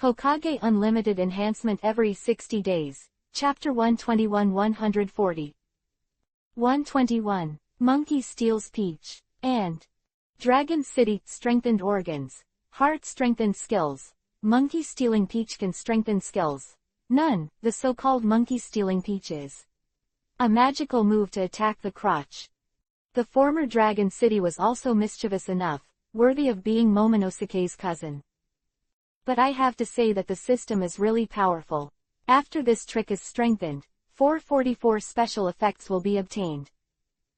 Hokage Unlimited enhancement every 60 days. Chapter 121-140. 121. Monkey steals peach. And Dragon City strengthened organs. Heart strengthened skills. Monkey stealing peach can strengthen skills. None. The so-called monkey stealing peach is a magical move to attack the crotch. The former Dragon City was also mischievous enough, worthy of being Momonosuke's cousin. But I have to say that the system is really powerful. After this trick is strengthened, 444 special effects will be obtained.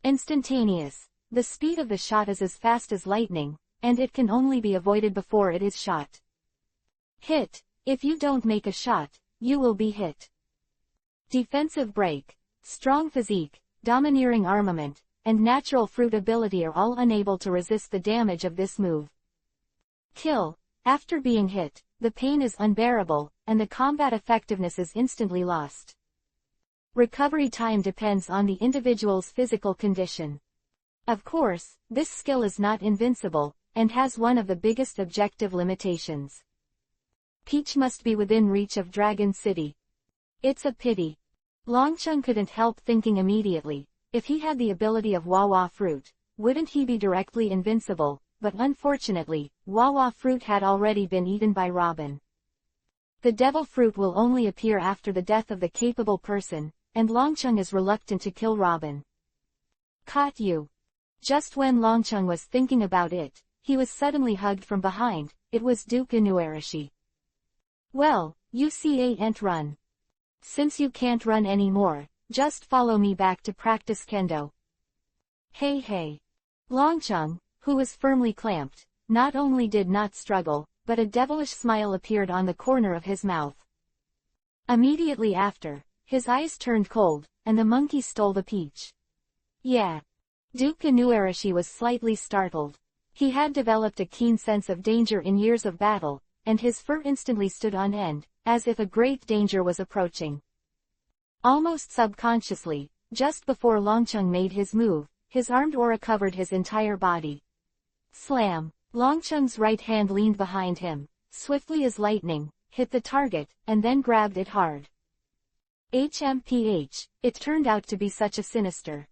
Instantaneous. The speed of the shot is as fast as lightning, and it can only be avoided before it is shot. Hit. If you don't make a shot, you will be hit. Defensive break. Strong physique, domineering armament, and natural fruit ability are all unable to resist the damage of this move. Kill. After being hit, the pain is unbearable, and the combat effectiveness is instantly lost. Recovery time depends on the individual's physical condition. Of course, this skill is not invincible, and has one of the biggest objective limitations. Peach must be within reach of Dragon City. It's a pity. Longcheng couldn't help thinking immediately, if he had the ability of Wawa fruit, wouldn't he be directly invincible? But unfortunately, Wawa fruit had already been eaten by Robin. The devil fruit will only appear after the death of the capable person, and Longcheng is reluctant to kill Robin. Caught you. Just when Longcheng was thinking about it, he was suddenly hugged from behind. It was Duke Inuarashi. Well, you can't run. Since you can't run anymore, just follow me back to practice kendo. Hey. Longcheng, who was firmly clamped, not only did not struggle, but a devilish smile appeared on the corner of his mouth. Immediately after, his eyes turned cold, and the monkey stole the peach. Yeah. Duke Inuarashi was slightly startled. He had developed a keen sense of danger in years of battle, and his fur instantly stood on end, as if a great danger was approaching. Almost subconsciously, just before Longcheng made his move, his armed aura covered his entire body. Slam! Longcheng's right hand leaned behind him, swiftly as lightning, hit the target, and then grabbed it hard. HMPH, it turned out to be such a sinister.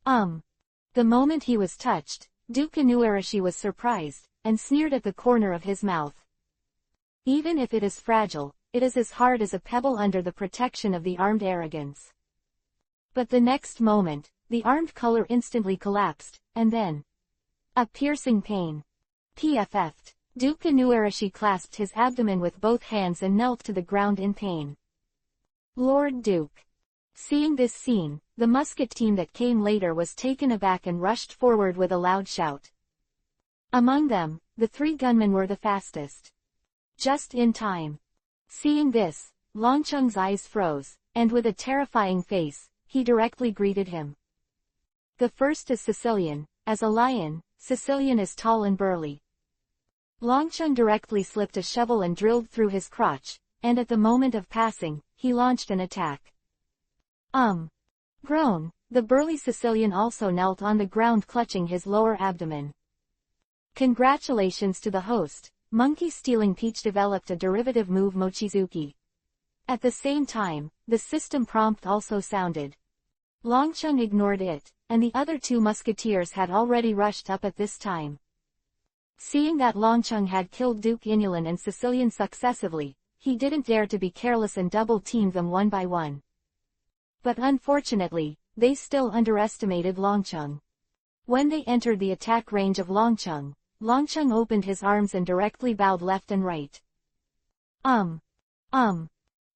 The moment he was touched, Duke Inuarashi was surprised, and sneered at the corner of his mouth. Even if it is fragile, it is as hard as a pebble under the protection of the armed arrogance. But the next moment, the armed color instantly collapsed, and then a piercing pain. PFF'd. Duke Inuarashi clasped his abdomen with both hands and knelt to the ground in pain. Lord Duke. Seeing this scene, the musket team that came later was taken aback and rushed forward with a loud shout. Among them, the 3 gunmen were the fastest. Just in time. Seeing this, Longcheng's eyes froze, and with a terrifying face, he directly greeted him. The first is Sicilian. As a lion, Sicilian is tall and burly. Longcheng directly slipped a shovel and drilled through his crotch, and at the moment of passing, he launched an attack. Groan. The burly Sicilian also knelt on the ground clutching his lower abdomen. Congratulations to the host. Monkey stealing peach developed a derivative move Mochizuki. At the same time, the system prompt also sounded. Longcheng ignored it, and the other 2 musketeers had already rushed up at this time. Seeing that Longcheng had killed Duke Inulan and Sicilian successively, he didn't dare to be careless and double-teamed them one by one. But unfortunately, they still underestimated Longcheng. When they entered the attack range of Longcheng, Longcheng opened his arms and directly bowed left and right.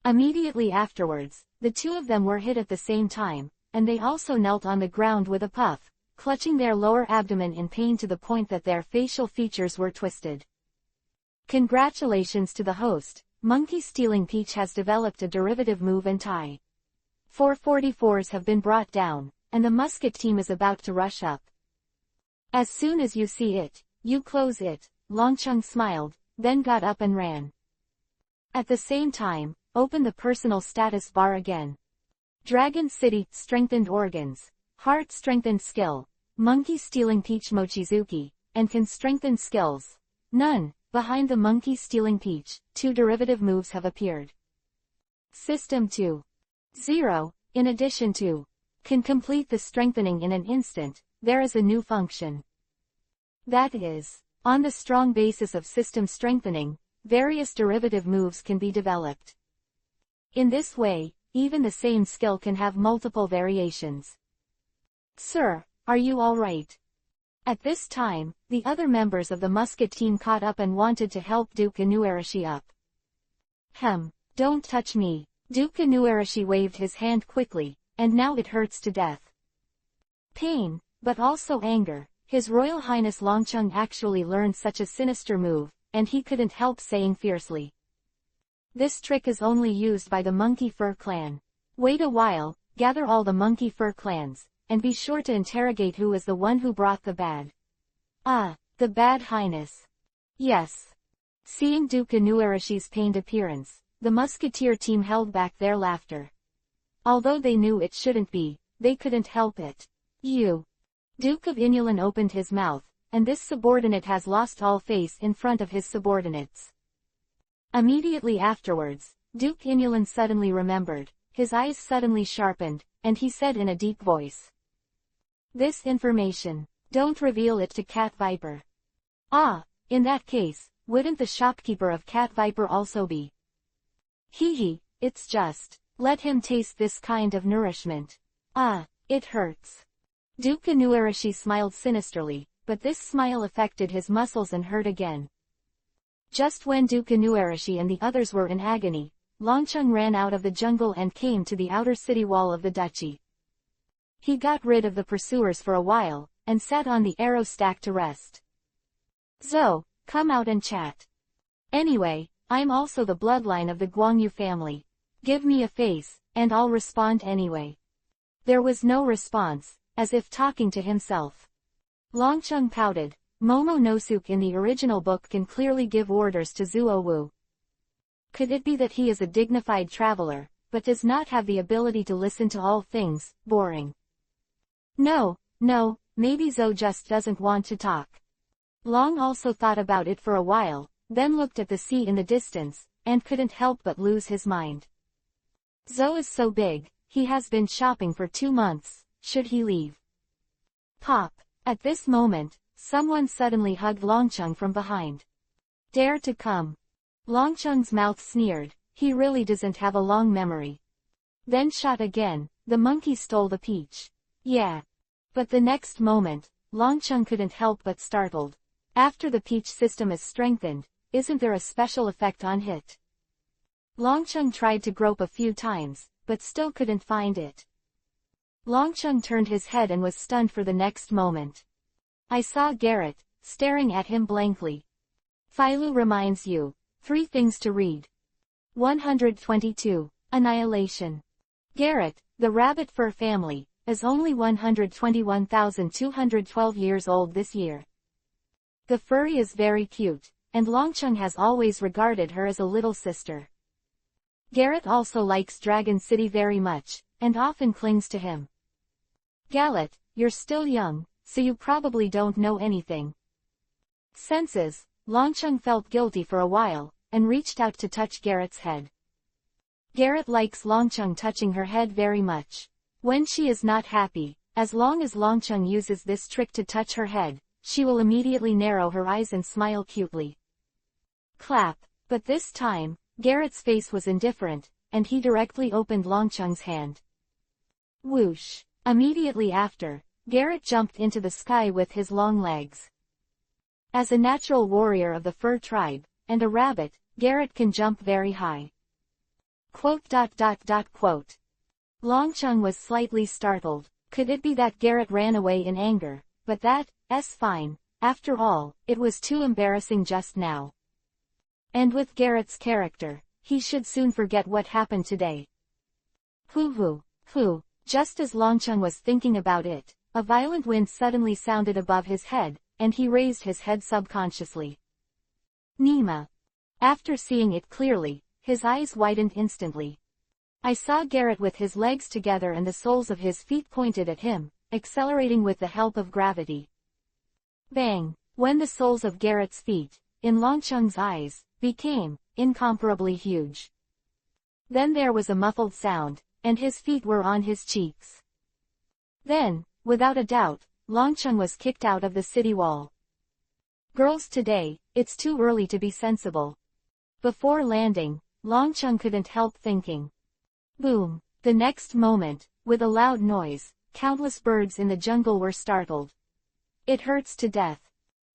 Immediately afterwards, the 2 of them were hit at the same time, and they also knelt on the ground with a puff, clutching their lower abdomen in pain to the point that their facial features were twisted. Congratulations to the host. Monkey stealing peach has developed a derivative move and tie. 444s have been brought down, and the musket team is about to rush up. As soon as you see it, you close it. Longcheng smiled, then got up and ran. At the same time, open the personal status bar again. Dragon City, strengthened organs. Heart strengthened skill. Monkey stealing peach Mochizuki, and can strengthen skills. None. behind the monkey stealing peach, 2 derivative moves have appeared. System 2.0, in addition to, can complete the strengthening in an instant, there is a new function. That is, on the strong basis of system strengthening, various derivative moves can be developed. In this way, even the same skill can have multiple variations. Sir, are you all right? At this time, the other members of the musket team caught up and wanted to help Duke Inuarashi up. Don't touch me. Duke Inuarashi waved his hand quickly, and now it hurts to death. Pain, but also anger. His Royal Highness Longcheng actually learned such a sinister move, and he couldn't help saying fiercely. This trick is only used by the Monkey Fur clan. Wait a while, gather all the Monkey Fur clans, and be sure to interrogate who is the one who brought the bad. The bad highness. Yes. Seeing Duke Inuarashi's pained appearance, the musketeer team held back their laughter. Although they knew it shouldn't be, they couldn't help it. You. Duke of Inulan opened his mouth, and this subordinate has lost all face in front of his subordinates. Immediately afterwards, Duke Inulan suddenly remembered, his eyes suddenly sharpened, and he said in a deep voice. This information, don't reveal it to Cat Viper. In that case, wouldn't the shopkeeper of Cat Viper also be? It's just, let him taste this kind of nourishment. It hurts. Duke Inuarashi smiled sinisterly, but this smile affected his muscles and hurt again. Just when Duke Inuarashi and the others were in agony, Longcheng ran out of the jungle and came to the outer city wall of the duchy. He got rid of the pursuers for a while, and sat on the arrow stack to rest. Zo, come out and chat. Anyway, I'm also the bloodline of the Guangyu family. Give me a face, and I'll respond anyway. There was no response, as if talking to himself. Longcheng pouted. Momo Nosuke in the original book can clearly give orders to Zuo Wu. Could it be that he is a dignified traveler, but does not have the ability to listen to all things? Boring. No, maybe Zo just doesn't want to talk. Long also thought about it for a while, then looked at the sea in the distance, and couldn't help but lose his mind. Zo is so big, he has been shopping for 2 months, should he leave? Pop. At this moment, someone suddenly hugged Longcheng from behind. Dare to come. Longcheng's mouth sneered, he really doesn't have a long memory. Then shot again, the monkey stole the peach. Yeah. But the next moment, Longcheng couldn't help but startled. After the peach system is strengthened, isn't there a special effect on hit? Longcheng tried to grope a few times, but still couldn't find it. Longcheng turned his head and was stunned for the next moment. I saw Garrett, staring at him blankly. Phailu reminds you. 3 things to read. 122. Annihilation. Garrett, the rabbit fur family, is only 121,212 years old this year. The furry is very cute, and Longcheng has always regarded her as a little sister. Garrett also likes Dragon City very much, and often clings to him. Gallet, you're still young, so you probably don't know anything. Senses. Longcheng felt guilty for a while, and reached out to touch Garrett's head. Garrett likes Longcheng touching her head very much. When she is not happy, as long as Longcheng uses this trick to touch her head, she will immediately narrow her eyes and smile cutely. Clap. But this time, Garrett's face was indifferent, and he directly opened Longcheng's hand. Whoosh. Immediately after, Garrett jumped into the sky with his long legs. As a natural warrior of the fur tribe, and a rabbit, Garrett can jump very high. Longcheng was slightly startled. Could it be that Garrett ran away in anger? But that's fine. After all, it was too embarrassing just now. And with Garrett's character, he should soon forget what happened today. Hoo. Just as Longcheng was thinking about it, a violent wind suddenly sounded above his head, and he raised his head subconsciously. Nima. After seeing it clearly, his eyes widened instantly. I saw Garrett with his legs together and the soles of his feet pointed at him, accelerating with the help of gravity. Bang! When the soles of Garrett's feet, in Longcheng's eyes, became incomparably huge. Then there was a muffled sound, and his feet were on his cheeks. Then, without a doubt, Longcheng was kicked out of the city wall. Girls today, it's too early to be sensible. Before landing, Longcheng couldn't help thinking. Boom! The next moment, with a loud noise, countless birds in the jungle were startled. It hurts to death.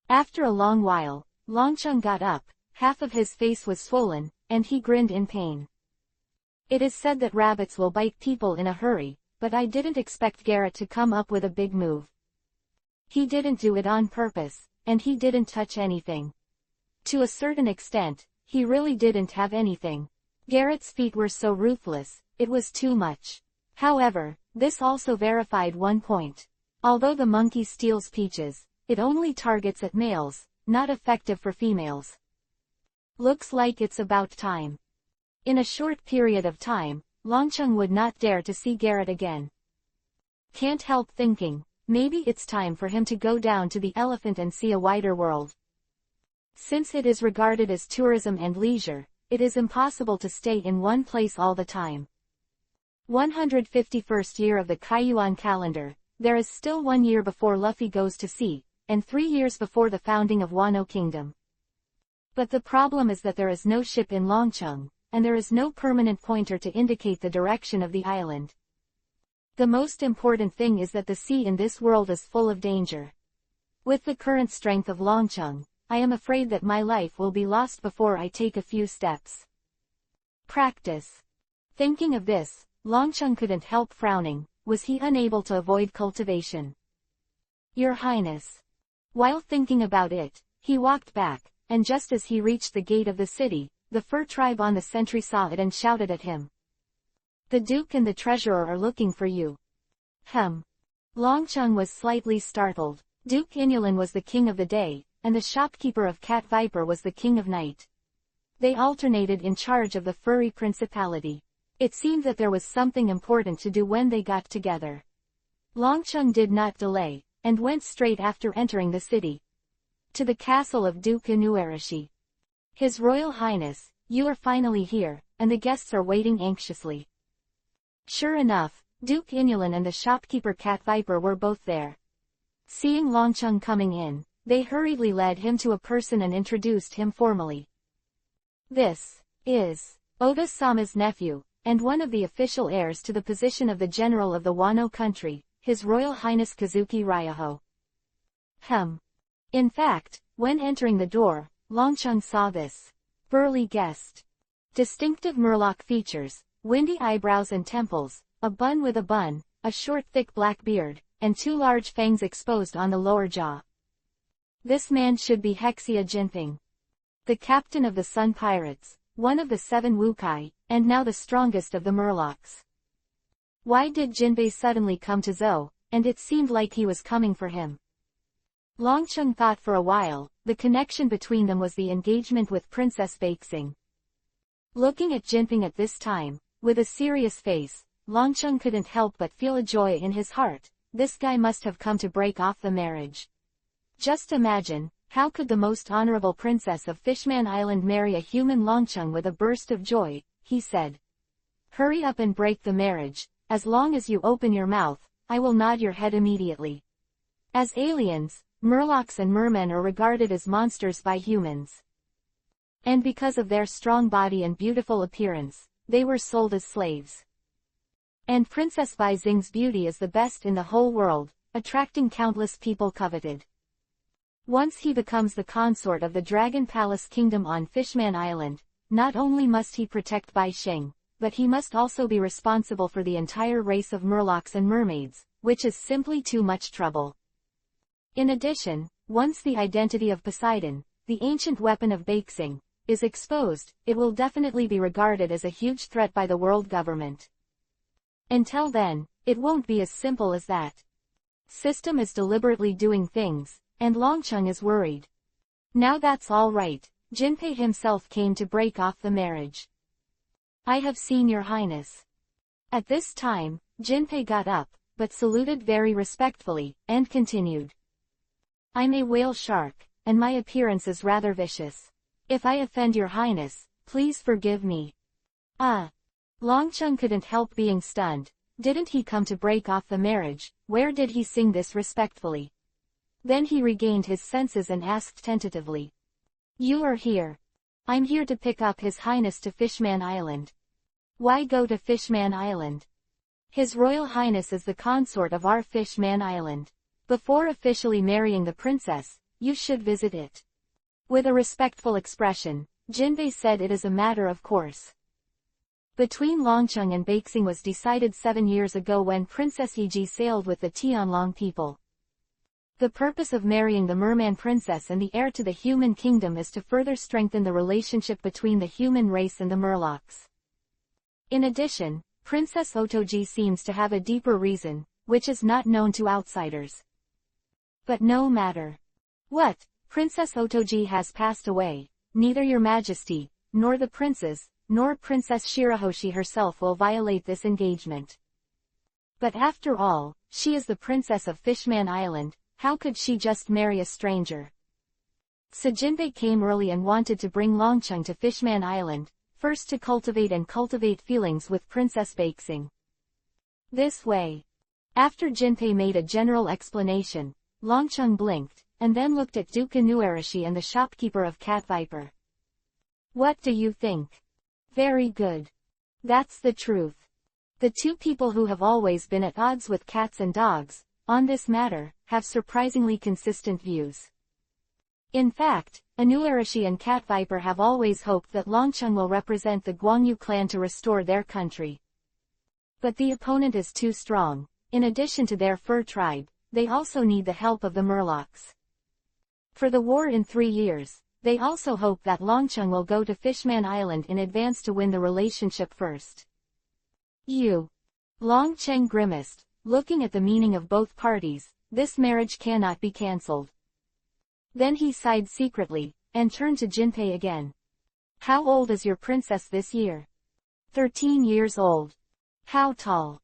After a long while, Longcheng got up, half of his face was swollen, and he grinned in pain. It is said that rabbits will bite people in a hurry, but I didn't expect Garrett to come up with a big move. He didn't do it on purpose, and he didn't touch anything. To a certain extent, he really didn't have anything. Garrett's feet were so ruthless, it was too much. However, this also verified one point. Although the monkey steals peaches, it only targets at males, not effective for females. Looks like it's about time. In a short period of time, Longcheng would not dare to see Garrett again. Can't help thinking, maybe it's time for him to go down to the elephant and see a wider world. Since it is regarded as tourism and leisure, it is impossible to stay in one place all the time. 151st year of the Kaiyuan calendar, there is still 1 year before Luffy goes to sea, and 3 years before the founding of Wano Kingdom. But the problem is that there is no ship in Longcheng, and there is no permanent pointer to indicate the direction of the island. The most important thing is that the sea in this world is full of danger. With the current strength of Longcheng, I am afraid that my life will be lost before I take a few steps. Practice. Thinking of this, Longcheng couldn't help frowning. Was he unable to avoid cultivation? Your Highness. While thinking about it, he walked back, and just as he reached the gate of the city, the fur tribe on the sentry saw it and shouted at him. The Duke and the Treasurer are looking for you. Longcheng was slightly startled. Duke Inulin was the king of the day, and the shopkeeper of Cat Viper was the king of night. They alternated in charge of the furry principality. It seemed that there was something important to do when they got together. Longcheng did not delay, and went straight after entering the city. To the castle of Duke Inuarashi. His Royal Highness, you are finally here, and the guests are waiting anxiously. Sure enough, Duke Inulin and the shopkeeper Cat Viper were both there. Seeing Longcheng coming in, they hurriedly led him to a person and introduced him formally. This is Oda-sama's nephew, and one of the official heirs to the position of the general of the Wano country, His Royal Highness Kazuki Ryaho. In fact, when entering the door, Longcheng saw this burly guest. Distinctive Murloc features, windy eyebrows and temples, a bun with a bun, a short thick black beard, and 2 large fangs exposed on the lower jaw. This man should be Hexia Jinping, the captain of the Sun Pirates, one of the 7 Wukai, and now the strongest of the Murlocs. Why did Jinbei suddenly come to Zou, and it seemed like he was coming for him? Longcheng thought for a while. The connection between them was the engagement with Princess Baxing. Looking at Jinping at this time, with a serious face, Longcheng couldn't help but feel a joy in his heart. This guy must have come to break off the marriage. Just imagine, how could the most honorable princess of Fishman Island marry a human? Longcheng with a burst of joy, he said. Hurry up and break the marriage. As long as you open your mouth, I will nod your head immediately. As aliens, Murlocs and mermen are regarded as monsters by humans. And because of their strong body and beautiful appearance, they were sold as slaves. And Princess Baizing's beauty is the best in the whole world, attracting countless people coveted. Once he becomes the consort of the Dragon Palace Kingdom on Fishman Island, not only must he protect Bai Sheng, but he must also be responsible for the entire race of Murlocs and mermaids, which is simply too much trouble. In addition, once the identity of Poseidon, the ancient weapon of Baxing, is exposed, it will definitely be regarded as a huge threat by the world government. Until then, it won't be as simple as that. System is deliberately doing things, and Longcheng is worried. Now that's all right, Jinpei himself came to break off the marriage. I have seen your highness. At this time, Jinpei got up, but saluted very respectfully, and continued. I'm a whale shark, and my appearance is rather vicious. If I offend your highness, please forgive me. Ah! Longcheng couldn't help being stunned. Didn't he come to break off the marriage? Where did he sing this respectfully? Then he regained his senses and asked tentatively. You are here. I'm here to pick up His Highness to Fishman Island. Why go to Fishman Island? His Royal Highness is the consort of our Fishman Island. Before officially marrying the princess, you should visit it. With a respectful expression, Jinbei said it is a matter of course. Between Longcheng and Beixing was decided 7 years ago when Princess Yiji sailed with the Tianlong people. The purpose of marrying the merman princess and the heir to the human kingdom is to further strengthen the relationship between the human race and the Murlocs. In addition, Princess Otoji seems to have a deeper reason, which is not known to outsiders. But no matter. What? Princess Otoji has passed away. Neither your majesty, nor the princes, nor Princess Shirahoshi herself will violate this engagement. But after all, she is the princess of Fishman Island. How could she just marry a stranger? So Jinbei came early and wanted to bring Longcheng to Fishman Island, first to cultivate feelings with Princess Beixing. This way. After Jinbei made a general explanation, Longcheng blinked, and then looked at Duke Inuarashi and the shopkeeper of Cat Viper. What do you think? Very good. That's the truth. The two people who have always been at odds with cats and dogs, on this matter, have surprisingly consistent views. In fact, Inuarashi and Cat Viper have always hoped that Longcheng will represent the Guangyu clan to restore their country. But the opponent is too strong. In addition to their fur tribe, they also need the help of the Murlocs. For the war in 3 years, they also hope that Longcheng will go to Fishman Island in advance to win the relationship first. Longcheng grimaced, looking at the meaning of both parties. This marriage cannot be cancelled. Then he sighed secretly, and turned to Jinbei again. How old is your princess this year? 13 years old. How tall?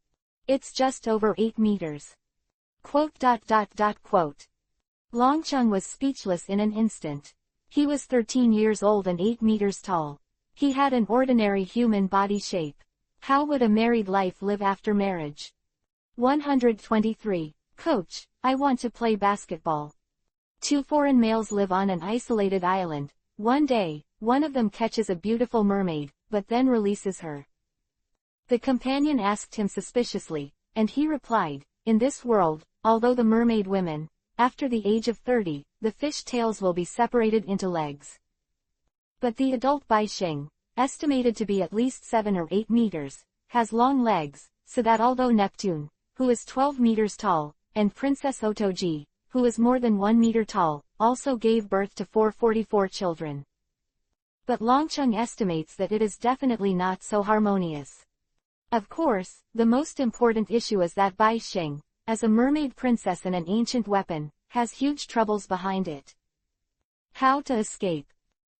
It's just over 8 meters. Longcheng was speechless in an instant. He was 13 years old and 8 meters tall. He had an ordinary human body shape. How would a married life live after marriage? 123. Coach, I want to play basketball. 2 foreign males live on an isolated island. One day, one of them catches a beautiful mermaid, but then releases her. The companion asked him suspiciously, and he replied, in this world, although the mermaid women, after the age of 30, the fish tails will be separated into legs. But the adult Baixing, estimated to be at least 7 or 8 meters, has long legs, so that although Neptune, who is 12 meters tall, and Princess Otoji, who is more than 1 meter tall, also gave birth to 444 children. But Longcheng estimates that it is definitely not so harmonious. Of course, the most important issue is that Baixing, as a mermaid princess and an ancient weapon, has huge troubles behind it. How to escape?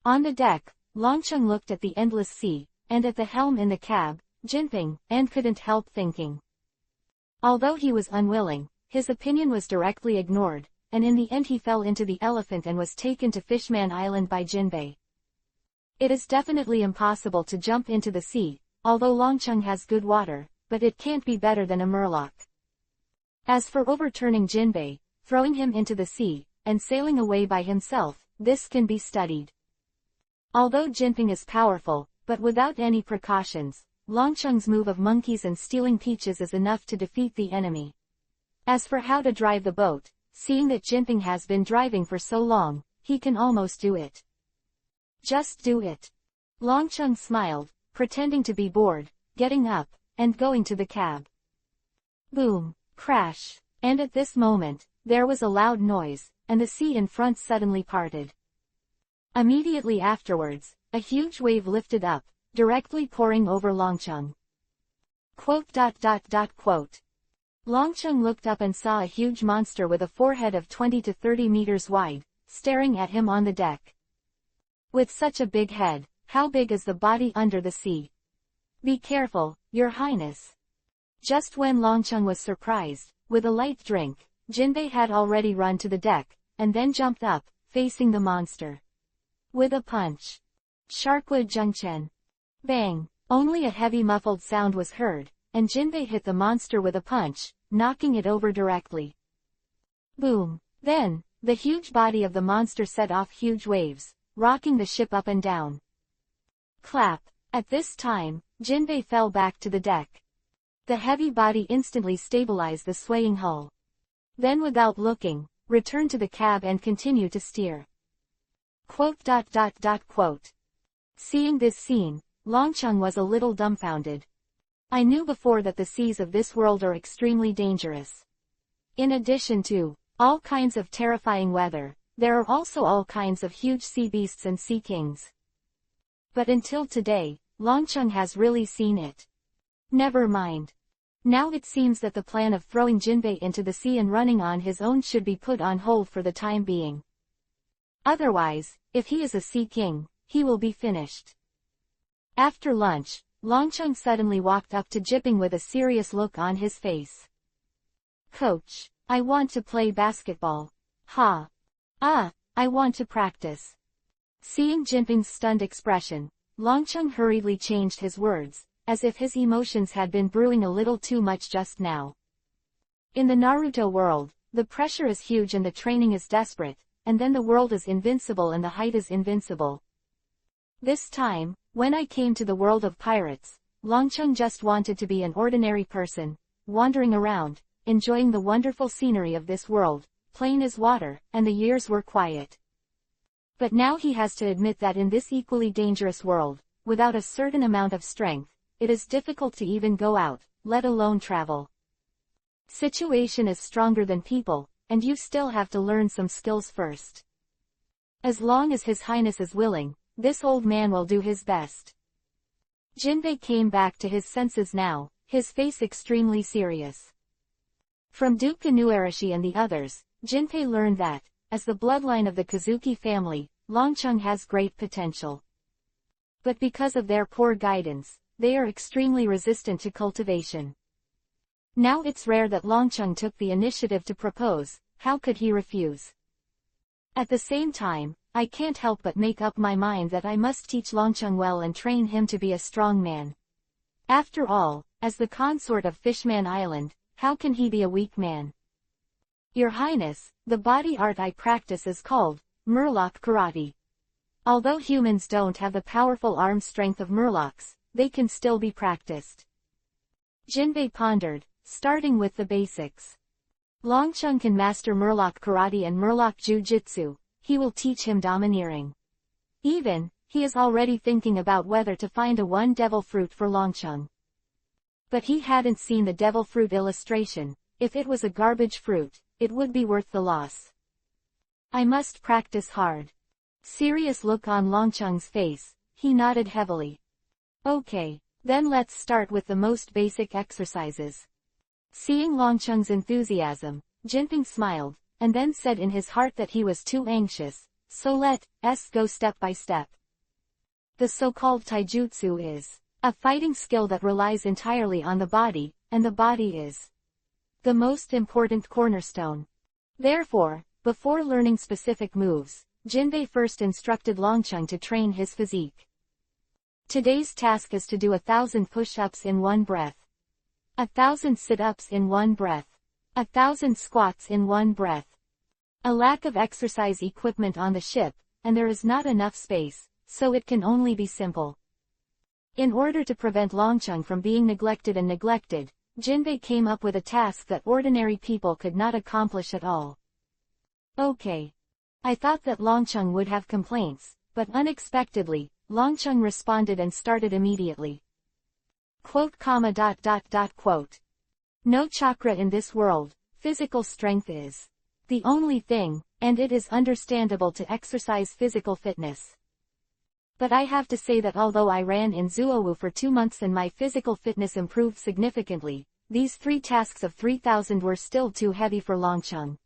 On the deck, Longcheng looked at the endless sea, and at the helm in the cab, Jinping, and couldn't help thinking. Although he was unwilling, his opinion was directly ignored, and in the end he fell into the elephant and was taken to Fishman Island by Jinbei. It is definitely impossible to jump into the sea, although Longcheng has good water, but it can't be better than a Murloc. As for overturning Jinbei, throwing him into the sea, and sailing away by himself, this can be studied. Although Jinping is powerful, but without any precautions, Longcheng's move of monkeys and stealing peaches is enough to defeat the enemy. As for how to drive the boat, seeing that Jinping has been driving for so long, he can almost do it. Just do it. Longcheng smiled, pretending to be bored, getting up, and going to the cab. Boom, crash, and at this moment, there was a loud noise, and the sea in front suddenly parted. Immediately afterwards, a huge wave lifted up, directly pouring over Longcheng. Longcheng looked up and saw a huge monster with a forehead of 20 to 30 meters wide, staring at him on the deck. With such a big head, how big is the body under the sea? Be careful, Your Highness. Just when Longcheng was surprised, with a light drink, Jinbei had already run to the deck, and then jumped up, facing the monster. With a punch. Sharkwood Junchen. Bang! Only a heavy muffled sound was heard, and Jinbei hit the monster with a punch, knocking it over directly. Boom! Then, the huge body of the monster set off huge waves, rocking the ship up and down. Clap! At this time, Jinbei fell back to the deck. The heavy body instantly stabilized the swaying hull. Then without looking, returned to the cab and continued to steer. Quote. Seeing this scene, Longcheng was a little dumbfounded. I knew before that the seas of this world are extremely dangerous. In addition to all kinds of terrifying weather, there are also all kinds of huge sea beasts and sea kings. But until today, Longcheng has really seen it. Never mind. Now it seems that the plan of throwing Jinbei into the sea and running on his own should be put on hold for the time being. Otherwise, if he is a sea king, he will be finished. After lunch, Longcheng suddenly walked up to Jipping with a serious look on his face. Coach, I want to play basketball. Ha. I want to practice. Seeing Jipping's stunned expression, Longcheng hurriedly changed his words, as if his emotions had been brewing a little too much just now. In the Naruto world, the pressure is huge and the training is desperate, and then the world is invincible and the height is invincible. This time, when I came to the world of pirates, Longcheng just wanted to be an ordinary person, wandering around, enjoying the wonderful scenery of this world, plain as water, and the years were quiet. But now he has to admit that in this equally dangerous world, without a certain amount of strength, it is difficult to even go out, let alone travel. Situation is stronger than people, and you still have to learn some skills first. As long as His Highness is willing, this old man will do his best. Jinbei came back to his senses now, his face extremely serious. From Duke Inuarashi and the others, Jinbei learned that, as the bloodline of the Kazuki family, Longcheng has great potential. But because of their poor guidance, they are extremely resistant to cultivation. Now it's rare that Longcheng took the initiative to propose, how could he refuse? At the same time, I can't help but make up my mind that I must teach Longcheng well and train him to be a strong man. After all, as the consort of Fishman Island, how can he be a weak man? Your Highness, the body art I practice is called Murloc Karate. Although humans don't have the powerful arm strength of Murlocs, they can still be practiced. Jinbei pondered, starting with the basics. Longcheng can master Murloc Karate and Murloc Jiu-Jitsu. He will teach him domineering. Even, he is already thinking about whether to find a one devil fruit for Longcheng. But he hadn't seen the devil fruit illustration. If it was a garbage fruit, it would be worth the loss. I must practice hard. Serious look on Longcheng's face, he nodded heavily. Okay, then let's start with the most basic exercises. Seeing Longcheng's enthusiasm, Jinping smiled, and then said in his heart that he was too anxious, so let's go step by step. The so-called taijutsu is a fighting skill that relies entirely on the body, and the body is the most important cornerstone. Therefore, before learning specific moves, Jinbei first instructed Longcheng to train his physique. Today's task is to do 1,000 push-ups in one breath, 1,000 sit-ups in one breath, 1,000 squats in one breath. A lack of exercise equipment on the ship, and there is not enough space, so it can only be simple. In order to prevent Longcheng from being neglected, Jinbei came up with a task that ordinary people could not accomplish at all. Okay. I thought that Longcheng would have complaints, but unexpectedly, Longcheng responded and started immediately. Quote. No chakra in this world, physical strength is the only thing, and it is understandable to exercise physical fitness. But I have to say that although I ran in Zuowu for 2 months and my physical fitness improved significantly, these 3 tasks of 3,000 were still too heavy for Longcheng.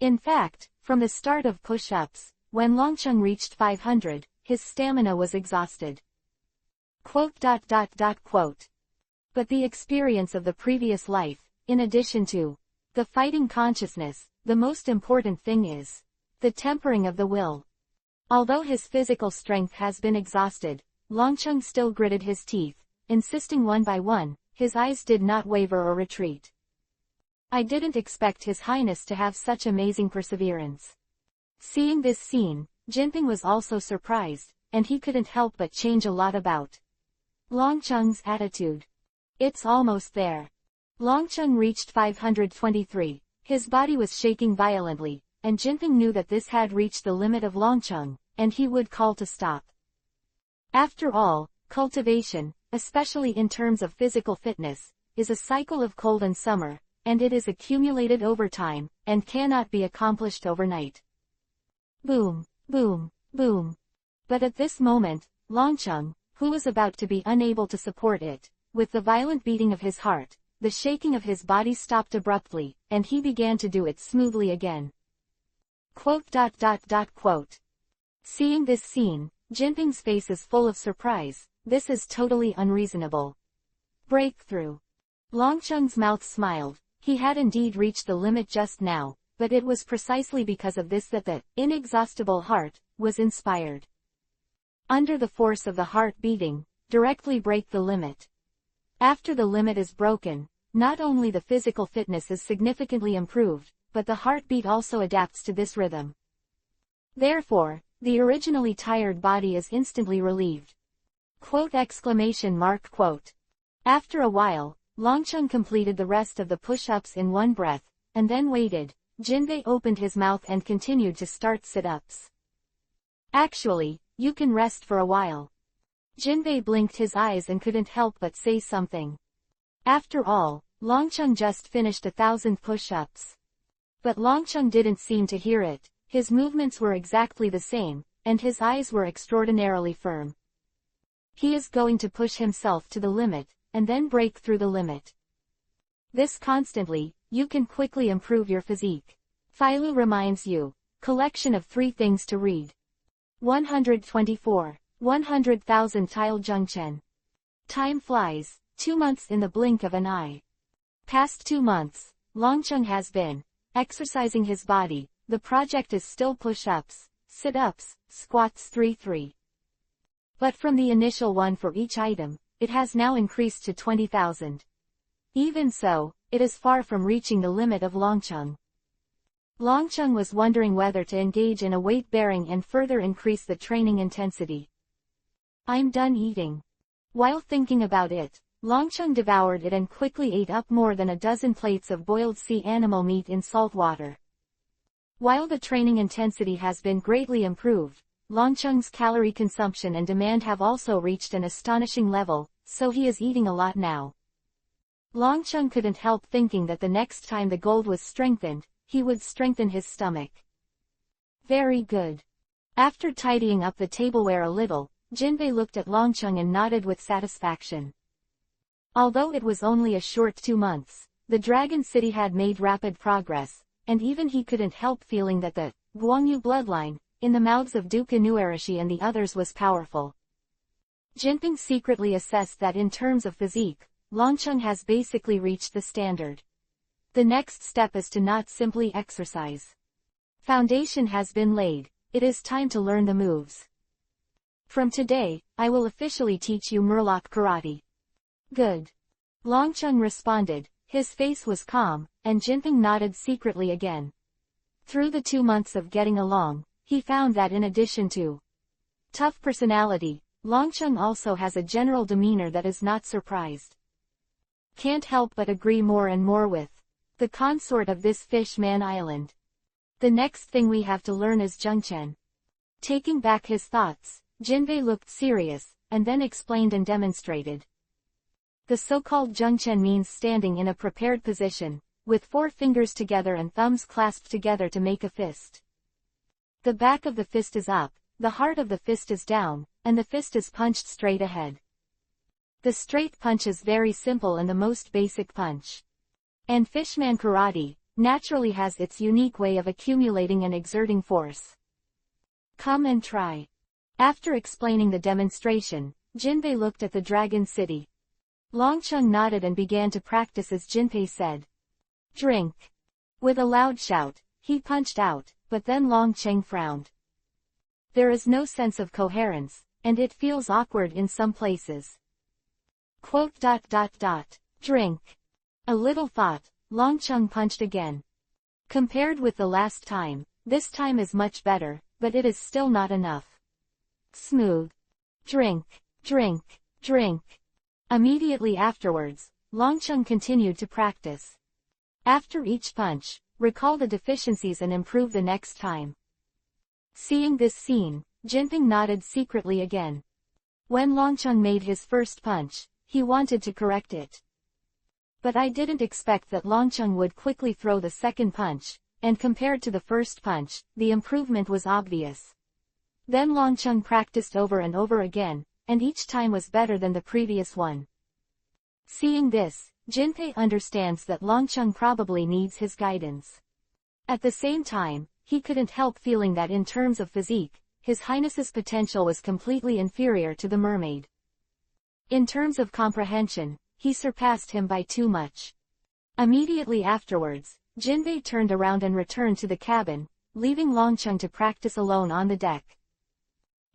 In fact, from the start of push-ups, when Longcheng reached 500, his stamina was exhausted. Quote. But the experience of the previous life, in addition to the fighting consciousness, the most important thing is The tempering of the will. Although his physical strength has been exhausted, Longcheng still gritted his teeth, insisting one by one. His eyes did not waver or retreat. I didn't expect His Highness to have such amazing perseverance. Seeing this scene, Jinping was also surprised, and he couldn't help but change a lot about Longcheng's attitude. It's almost there. Longcheng reached 523. His body was shaking violently, and Jinping knew that this had reached the limit of Longcheng, and he would call to stop. After all, cultivation, especially in terms of physical fitness, is a cycle of cold and summer, and it is accumulated over time, and cannot be accomplished overnight. Boom, boom, boom. But at this moment, Longcheng, who was about to be unable to support it, with the violent beating of his heart, the shaking of his body stopped abruptly, and he began to do it smoothly again. Quote. Seeing this scene, Jinping's face is full of surprise. This is totally unreasonable. Breakthrough. Longcheng's mouth smiled. He had indeed reached the limit just now, but it was precisely because of this that the inexhaustible heart was inspired. Under the force of the heart beating, directly break the limit. After the limit is broken, not only the physical fitness is significantly improved, but the heartbeat also adapts to this rhythm. Therefore, the originally tired body is instantly relieved. Quote. After a while, Longcheng completed the rest of the push-ups in one breath, and then waited. Jinbei opened his mouth and continued to start sit-ups. Actually, you can rest for a while. Jinbei blinked his eyes and couldn't help but say something. After all, Longcheng just finished 1,000 push-ups. But Longcheng didn't seem to hear it. His movements were exactly the same, and his eyes were extraordinarily firm. He is going to push himself to the limit, and then break through the limit. This constantly, you can quickly improve your physique. Filu reminds you. Collection of 3 things to read. 124. 100,000 Tile Zhengchen. Time flies, 2 months in the blink of an eye. Past 2 months, Longcheng has been exercising his body. The project is still push-ups, sit-ups, squats 3-3. But from the initial one for each item, it has now increased to 20,000. Even so, it is far from reaching the limit of Longcheng. Longcheng was wondering whether to engage in a weight-bearing and further increase the training intensity. I'm done eating. While thinking about it, Longcheng devoured it and quickly ate up more than a dozen plates of boiled sea animal meat in salt water. While the training intensity has been greatly improved, Longcheng's calorie consumption and demand have also reached an astonishing level, so he is eating a lot now. Longcheng couldn't help thinking that the next time the gold was strengthened, he would strengthen his stomach. Very good. After tidying up the tableware a little, Jinbei looked at Longcheng and nodded with satisfaction. Although it was only a short 2 months, the Dragon City had made rapid progress, and even he couldn't help feeling that the Guangyu bloodline, in the mouths of Duke Inuarashi and the others was powerful. Jinping secretly assessed that in terms of physique, Longcheng has basically reached the standard. The next step is to not simply exercise. Foundation has been laid, it is time to learn the moves. From today, I will officially teach you Murloc Karate. Good. Longcheng responded, his face was calm, and Jinping nodded secretly again. Through the 2 months of getting along, he found that in addition to tough personality, Longcheng also has a general demeanor that is not surprised. Can't help but agree more and more with the consort of this fish-man island. The next thing we have to learn is Zhengchen. Taking back his thoughts, Jinbei looked serious, and then explained and demonstrated. The so-called Zhengchen means standing in a prepared position, with 4 fingers together and thumbs clasped together to make a fist. The back of the fist is up, the heart of the fist is down, and the fist is punched straight ahead. The straight punch is very simple and the most basic punch. And Fishman Karate, naturally has its unique way of accumulating and exerting force. Come and try. After explaining the demonstration, Jinbei looked at the Dragon City. Longcheng nodded and began to practice as Jinbei said. Drink. With a loud shout, he punched out, but then Longcheng frowned. There is no sense of coherence, and it feels awkward in some places. Quote. Drink. A little thought, Longcheng punched again. Compared with the last time, this time is much better, but it is still not enough. Smooth. Drink. Drink. Drink. Immediately afterwards, Longcheng continued to practice. After each punch, recall the deficiencies and improve the next time. Seeing this scene, Jinping nodded secretly again. When Longcheng made his first punch, he wanted to correct it. But I didn't expect that Longcheng would quickly throw the second punch, and compared to the first punch, the improvement was obvious. Then Longcheng practiced over and over again, and each time was better than the previous one. Seeing this, Jinpei understands that Longcheng probably needs his guidance. At the same time, he couldn't help feeling that in terms of physique, His Highness's potential was completely inferior to the mermaid. In terms of comprehension, he surpassed him by too much. Immediately afterwards, Jinbei turned around and returned to the cabin, leaving Longcheng to practice alone on the deck.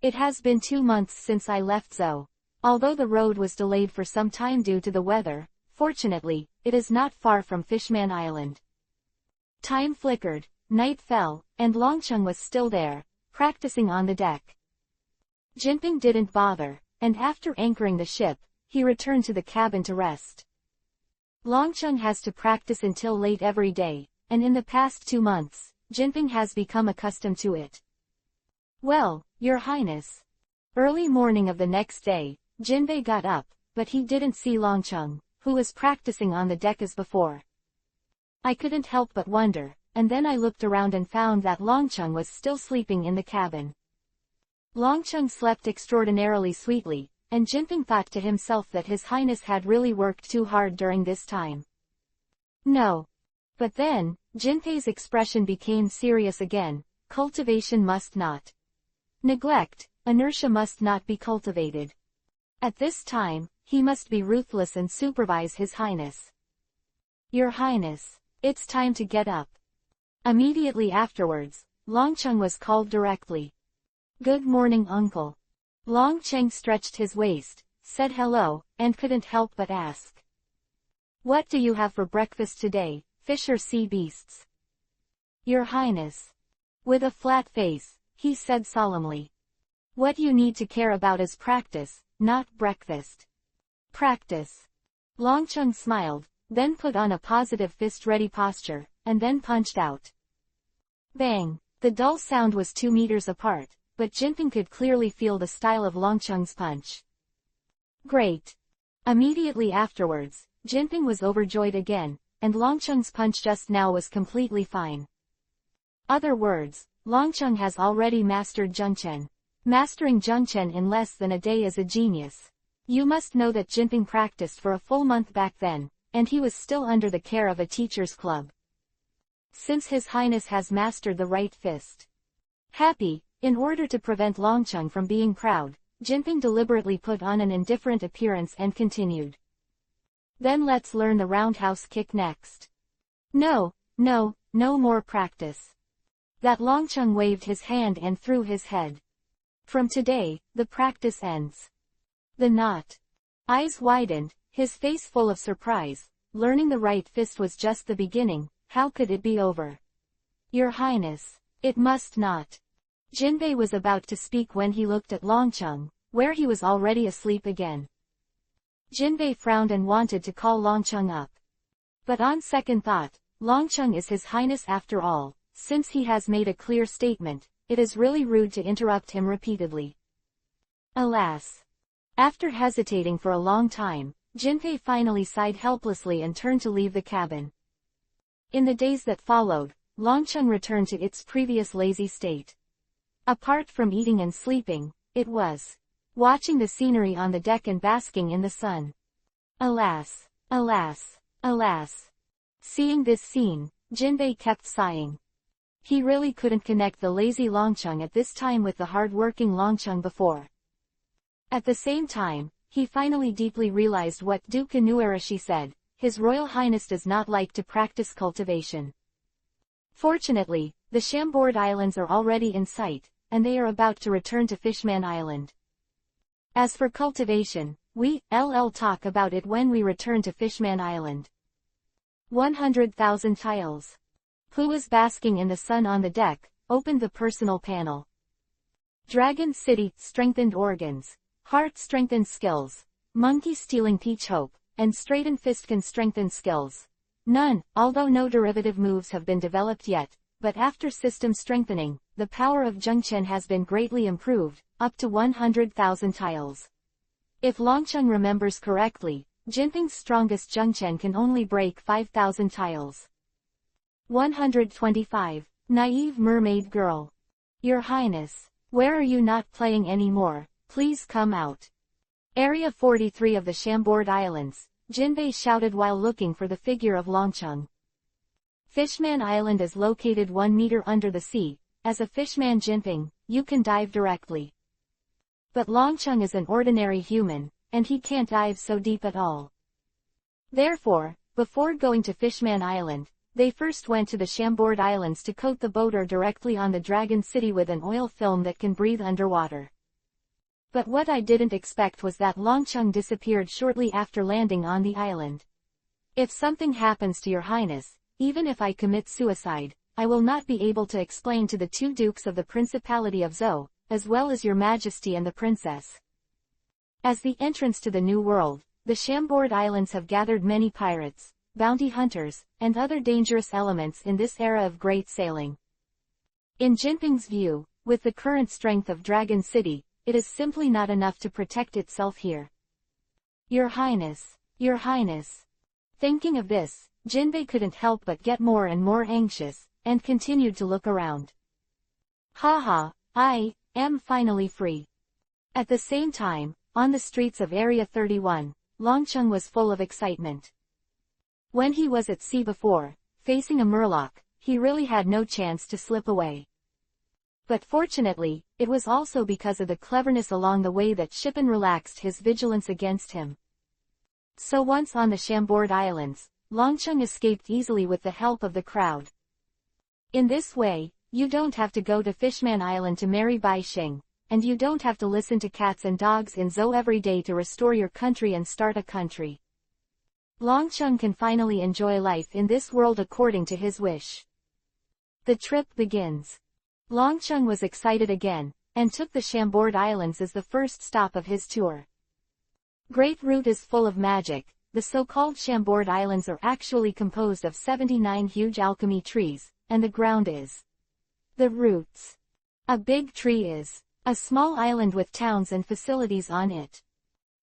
It has been 2 months since I left Zhou. Although the road was delayed for some time due to the weather, fortunately, it is not far from Fishman Island. Time flickered, night fell, and Longcheng was still there, practicing on the deck. Jinping didn't bother, and after anchoring the ship, he returned to the cabin to rest. Longcheng has to practice until late every day, and in the past 2 months, Jinping has become accustomed to it. Well, Your Highness. Early morning of the next day, Jinbei got up, but he didn't see Longcheng, who was practicing on the deck as before. I couldn't help but wonder, and then I looked around and found that Longcheng was still sleeping in the cabin. Longcheng slept extraordinarily sweetly, and Jinping thought to himself that His Highness had really worked too hard during this time. No. But then, Jinpei's expression became serious again. Cultivation must not neglect, inertia must not be cultivated. At this time, he must be ruthless and supervise His Highness. Your Highness, it's time to get up. Immediately afterwards, Longcheng was called directly. Good morning, uncle. Longcheng stretched his waist, said hello, and couldn't help but ask. What do you have for breakfast today, fish or sea beasts? Your Highness. With a flat face, he said solemnly. What you need to care about is practice, not breakfast. Practice. Longcheng smiled, then put on a positive fist-ready posture, and then punched out. Bang! The dull sound was 2 meters apart, but Jinping could clearly feel the style of Longcheng's punch. Great! Immediately afterwards, Jinping was overjoyed again, and Longcheng's punch just now was completely fine. Other words, Longcheng has already mastered Zhengchen. Mastering Zhengchen in less than a day is a genius. You must know that Jinping practiced for a full month back then, and he was still under the care of a teacher's club. Since His Highness has mastered the right fist. Happy, in order to prevent Longcheng from being proud, Jinping deliberately put on an indifferent appearance and continued. Then let's learn the roundhouse kick next. No more practice. That Longcheng waved his hand and threw his head. From today, the practice ends. The knot. Eyes widened, his face full of surprise. Learning the right fist was just the beginning. How could it be over? Your Highness, it must not. Jinbei was about to speak when he looked at Longcheng, where he was already asleep again. Jinbei frowned and wanted to call Longcheng up. But on second thought, Longcheng is His Highness after all. Since he has made a clear statement, it is really rude to interrupt him repeatedly. Alas. After hesitating for a long time, Jinpei finally sighed helplessly and turned to leave the cabin. In the days that followed, Longcheng returned to its previous lazy state. Apart from eating and sleeping, it was watching the scenery on the deck and basking in the sun. Alas, alas, alas. Seeing this scene, Jinbei kept sighing. He really couldn't connect the lazy Longcheng at this time with the hard-working Longcheng before. At the same time, he finally deeply realized what Duke Inuarashi said. His Royal Highness does not like to practice cultivation. Fortunately, The Chambord Islands are already in sight, and they are about to return to Fishman Island. As for cultivation, we'll talk about it when we return to Fishman Island. 100,000 tiles. Who was basking in the sun on the deck, opened the personal panel. Dragon City, strengthened organs. Heart strengthened skills. Monkey stealing peach hope, and straighten fist can strengthen skills. None, although no derivative moves have been developed yet, but after system strengthening, the power of Zhengchen has been greatly improved, up to 100,000 tiles. If Longcheng remembers correctly, Jinping's strongest Zhengchen can only break 5,000 tiles. 125. Naive Mermaid Girl. Your Highness, where are you not playing anymore? Please come out. Area 43 of the Chambord Islands, Jinbei shouted while looking for the figure of Longcheng. Fishman Island is located 1 meter under the sea. As a fishman Jinping, you can dive directly. But Longcheng is an ordinary human, and he can't dive so deep at all. Therefore, before going to Fishman Island, they first went to the Chambord Islands to coat the boater directly on the Dragon City with an oil film that can breathe underwater. But what I didn't expect was that Longcheng disappeared shortly after landing on the island. If something happens to your highness, even if I commit suicide, I will not be able to explain to the 2 dukes of the Principality of Zhou, as well as your majesty and the princess. As the entrance to the New World, the Chambord Islands have gathered many pirates, bounty hunters, and other dangerous elements in this era of great sailing. In Jinping's view, with the current strength of Dragon City, it is simply not enough to protect itself here. Your Highness, Your Highness. Thinking of this, Jinbei couldn't help but get more and more anxious, and continued to look around. Haha, I am finally free. At the same time, on the streets of Area 31, Longcheng was full of excitement. When he was at sea before, facing a murloc, he really had no chance to slip away. But fortunately, it was also because of the cleverness along the way that Shippen relaxed his vigilance against him. So once on the Chambord Islands, Longcheng escaped easily with the help of the crowd. In this way, you don't have to go to Fishman Island to marry Bai Xing, and you don't have to listen to cats and dogs in Zhou every day to restore your country and start a country. Longcheng can finally enjoy life in this world according to his wish. The trip begins. Longcheng was excited again, and took the Chambord Islands as the first stop of his tour. Great Root is full of magic. The so-called Chambord Islands are actually composed of 79 huge alchemy trees, and the ground is the roots. A big tree is a small island with towns and facilities on it.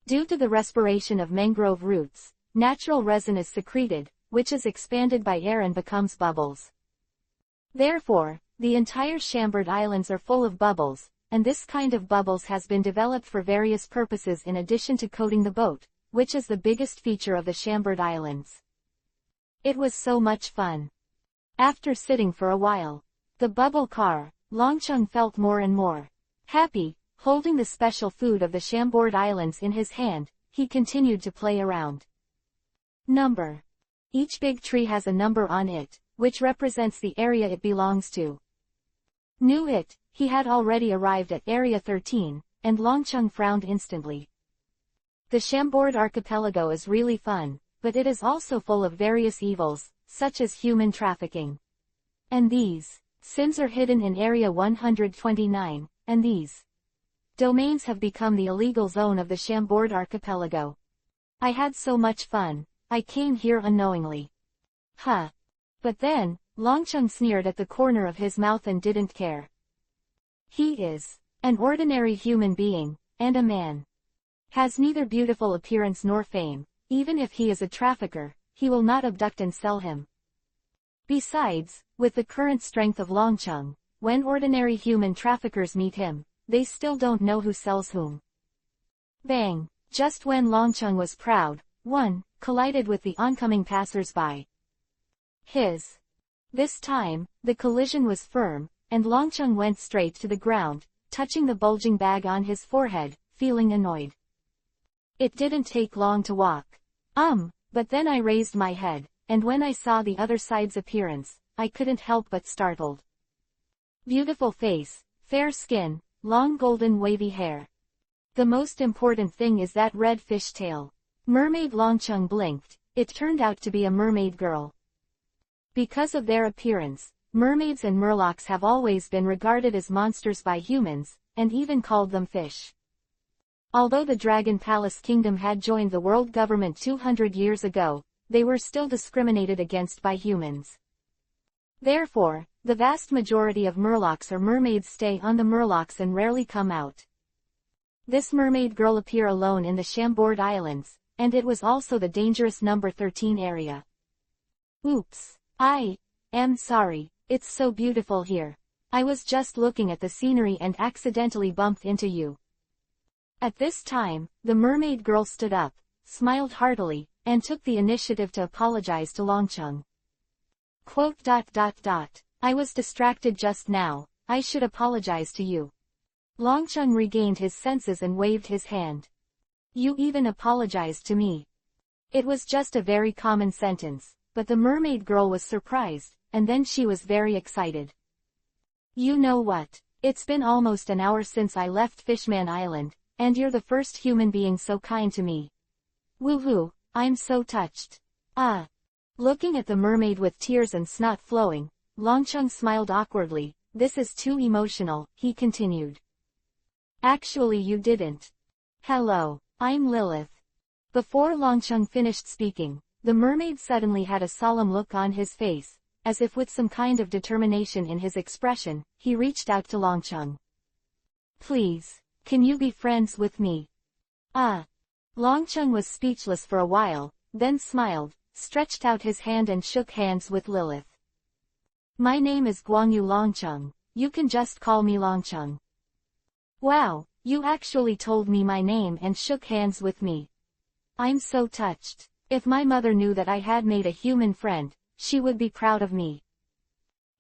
Due to the respiration of mangrove roots, natural resin is secreted, which is expanded by air and becomes bubbles. Therefore, the entire Chambord Islands are full of bubbles, and this kind of bubbles has been developed for various purposes in addition to coating the boat, which is the biggest feature of the Chambord Islands. It was so much fun. After sitting for a while, the bubble car, Longcheng felt more and more happy. Holding the special food of the Chambord Islands in his hand, he continued to play around. Number. Each big tree has a number on it, which represents the area it belongs to. Knew it, he had already arrived at Area 13, and Longcheng frowned instantly. The Chambord Archipelago is really fun, but it is also full of various evils, such as human trafficking. And these sins are hidden in Area 129, and these domains have become the illegal zone of the Chambord Archipelago. I had so much fun, I came here unknowingly. Huh. But then, Longcheng sneered at the corner of his mouth and didn't care. He is an ordinary human being, and a man. Has neither beautiful appearance nor fame. Even if he is a trafficker, he will not abduct and sell him. Besides, with the current strength of Longcheng, when ordinary human traffickers meet him, they still don't know who sells whom. Bang! Just when Longcheng was proud, one collided with the oncoming passers-by. This time, the collision was firm, and Longcheng went straight to the ground, touching the bulging bag on his forehead, feeling annoyed. It didn't take long to walk. But then I raised my head, and when I saw the other side's appearance, I couldn't help but startled. Beautiful face, fair skin, long golden wavy hair. The most important thing is that red fish tail. Mermaid Longcheng blinked. It turned out to be a mermaid girl. Because of their appearance, mermaids and murlocs have always been regarded as monsters by humans, and even called them fish. Although the Dragon Palace Kingdom had joined the world government 200 years ago, they were still discriminated against by humans. Therefore, the vast majority of murlocs or mermaids stay on the murlocs and rarely come out. This mermaid girl appeared alone in the Chambord Islands, and it was also the dangerous number 13 area. Oops. I am sorry, it's so beautiful here. I was just looking at the scenery and accidentally bumped into you. At this time, the mermaid girl stood up, smiled heartily, and took the initiative to apologize to Longcheng. I was distracted just now, I should apologize to you. Longcheng regained his senses and waved his hand. You even apologized to me. It was just a very common sentence, but the mermaid girl was surprised, and then she was very excited. You know what? It's been almost an hour since I left Fishman Island, and you're the first human being so kind to me. Woohoo, I'm so touched. Ah. Looking at the mermaid with tears and snot flowing, Longcheng smiled awkwardly. This is too emotional, he continued. Actually you didn't. Hello, I'm Lilith. Before Longcheng finished speaking, the mermaid suddenly had a solemn look on his face, as if with some kind of determination in his expression. He reached out to Longcheng. Please, can you be friends with me? Ah. Longcheng was speechless for a while, then smiled, stretched out his hand and shook hands with Lilith. My name is Guangyu Longcheng, you can just call me Longcheng. Wow, you actually told me my name and shook hands with me. I'm so touched. If my mother knew that I had made a human friend, she would be proud of me.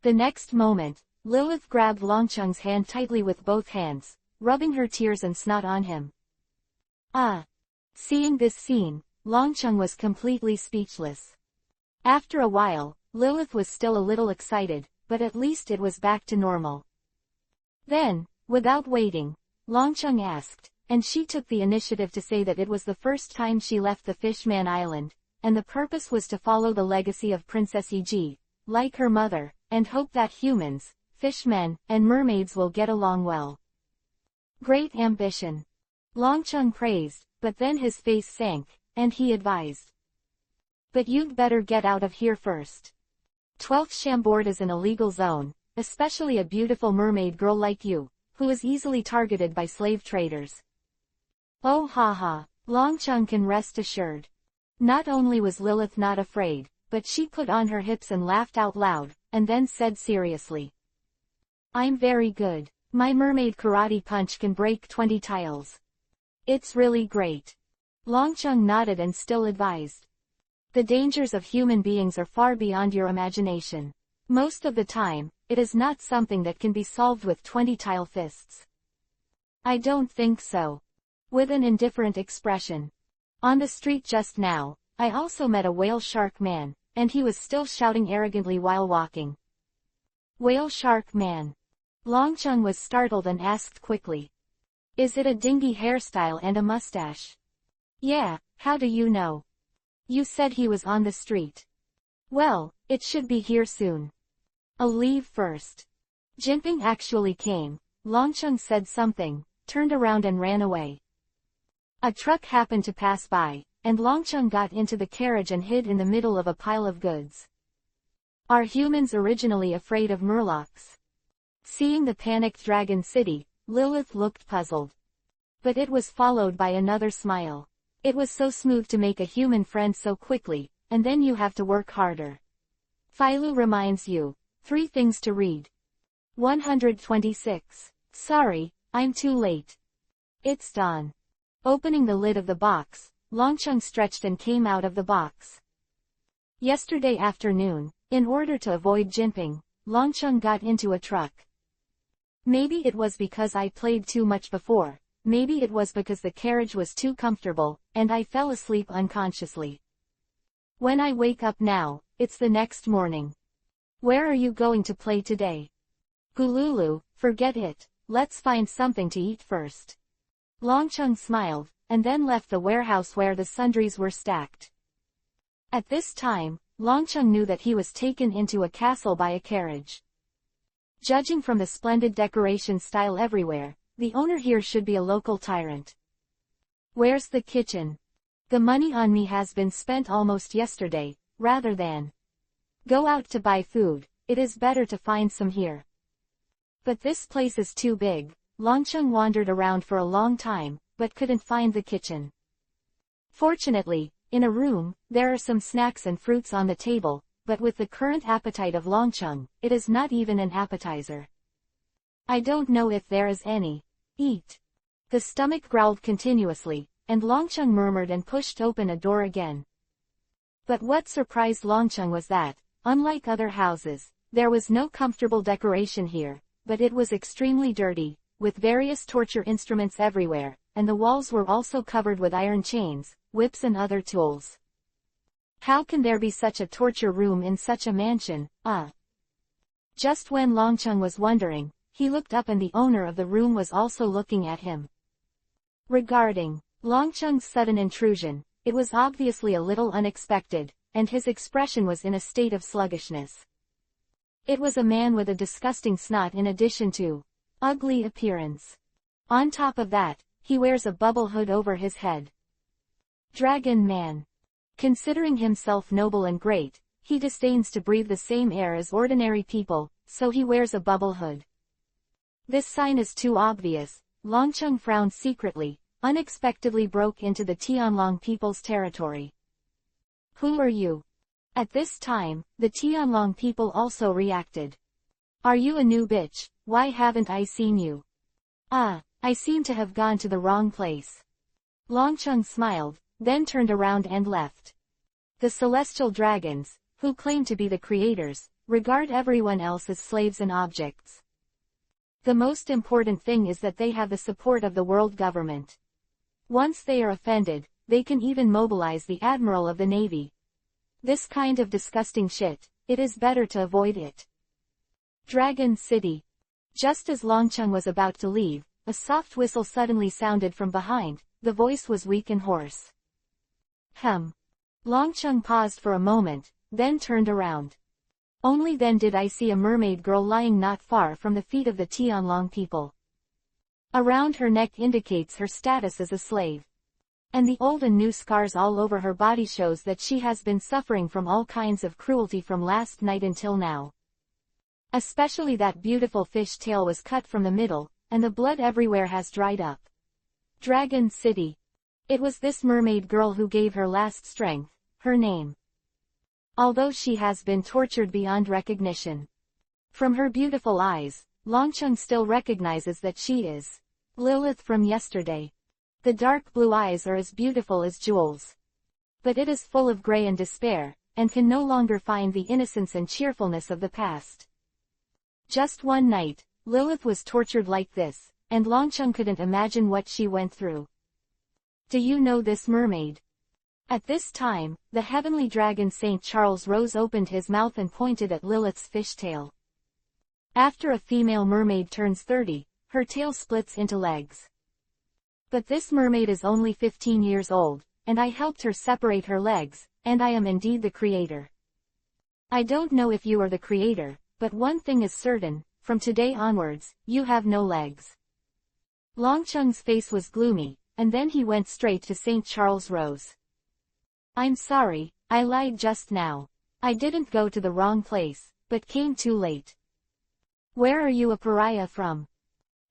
The next moment, Lilith grabbed Longcheng's hand tightly with both hands, rubbing her tears and snot on him. Ah! Seeing this scene, Longcheng was completely speechless. After a while, Lilith was still a little excited, but at least it was back to normal. Then, without waiting, Longcheng asked, and she took the initiative to say that it was the first time she left the Fishman Island, and the purpose was to follow the legacy of Princess Yi, like her mother, and hope that humans, fishmen, and mermaids will get along well. Great ambition. Longcheng praised, but then his face sank, and he advised. But you'd better get out of here first. 12th Chambord is an illegal zone, especially a beautiful mermaid girl like you, who is easily targeted by slave traders. Oh haha, Longcheng can rest assured. Not only was Lilith not afraid, but she put on her hips and laughed out loud, and then said seriously. I'm very good. My mermaid karate punch can break 20 tiles. It's really great. Longcheng nodded and still advised. The dangers of human beings are far beyond your imagination. Most of the time, it is not something that can be solved with 20-tile fists. I don't think so. With an indifferent expression. On the street just now, I also met a whale shark man, and he was still shouting arrogantly while walking. Whale shark man. Longcheng was startled and asked quickly. Is it a dingy hairstyle and a mustache? Yeah, how do you know? You said he was on the street. Well, it should be here soon. I'll leave first. Jinping actually came. Longcheng said something, turned around and ran away. A truck happened to pass by, and Longcheng got into the carriage and hid in the middle of a pile of goods. Are humans originally afraid of murlocs? Seeing the panicked dragon city, Lilith looked puzzled. But it was followed by another smile. It was so smooth to make a human friend so quickly, and then you have to work harder. Philo reminds you. 3 things to read. 126. Sorry, I'm too late. It's dawn. Opening the lid of the box, Longcheng stretched and came out of the box. Yesterday afternoon, in order to avoid Jinping, Longcheng got into a truck. Maybe it was because I played too much before, maybe it was because the carriage was too comfortable, and I fell asleep unconsciously. When I wake up now, it's the next morning. Where are you going to play today? Gululu, forget it, let's find something to eat first. Longcheng smiled, and then left the warehouse where the sundries were stacked. At this time, Longcheng knew that he was taken into a castle by a carriage. Judging from the splendid decoration style everywhere, the owner here should be a local tyrant. Where's the kitchen? The money on me has been spent almost yesterday, rather than go out to buy food, it is better to find some here. But this place is too big. Longcheng wandered around for a long time, but couldn't find the kitchen. Fortunately, in a room, there are some snacks and fruits on the table, but with the current appetite of Longcheng, it is not even an appetizer. I don't know if there is any. Eat. The stomach growled continuously, and Longcheng murmured and pushed open a door again. But what surprised Longcheng was that, unlike other houses, there was no comfortable decoration here, but it was extremely dirty, with various torture instruments everywhere, and the walls were also covered with iron chains, whips and other tools. How can there be such a torture room in such a mansion? Just when Longcheng was wondering, he looked up and the owner of the room was also looking at him. Regarding Longcheng's sudden intrusion, it was obviously a little unexpected, and his expression was in a state of sluggishness. It was a man with a disgusting snot in addition to ugly appearance. On top of that, he wears a bubble hood over his head. Dragon Man. Considering himself noble and great, he disdains to breathe the same air as ordinary people, so he wears a bubble hood. This sign is too obvious. Longcheng frowned secretly, unexpectedly broke into the Tianlong people's territory. Who are you? At this time, the Tianlong people also reacted. Are you a new bitch? Why haven't I seen you? I seem to have gone to the wrong place. Longcheng smiled, then turned around and left. The celestial dragons, who claim to be the creators, regard everyone else as slaves and objects. The most important thing is that they have the support of the world government. Once they are offended, they can even mobilize the admiral of the navy. This kind of disgusting shit, it is better to avoid it. Dragon City. Just as Longcheng was about to leave, a soft whistle suddenly sounded from behind. The voice was weak and hoarse. Longcheng paused for a moment, then turned around. Only then did I see a mermaid girl lying not far from the feet of the Tianlong people. Around her neck indicates her status as a slave. And the old and new scars all over her body shows that she has been suffering from all kinds of cruelty from last night until now. Especially that beautiful fish tail was cut from the middle, and the blood everywhere has dried up. Dragon City. It was this mermaid girl who gave her last strength, her name. Although she has been tortured beyond recognition. From her beautiful eyes, Longcheng still recognizes that she is Lilith from yesterday. The dark blue eyes are as beautiful as jewels. But it is full of gray and despair, and can no longer find the innocence and cheerfulness of the past. Just one night, Lilith was tortured like this, and Longcheng couldn't imagine what she went through. Do you know this mermaid? At this time, the heavenly dragon St. Charles Rose opened his mouth and pointed at Lilith's fishtail. After a female mermaid turns 30, her tail splits into legs. But this mermaid is only 15 years old, and I helped her separate her legs, and I am indeed the creator. I don't know if you are the creator, but one thing is certain, from today onwards, you have no legs. Longcheng's face was gloomy, and then he went straight to St. Charles Rose. I'm sorry, I lied just now. I didn't go to the wrong place, but came too late. Where are you a pariah from?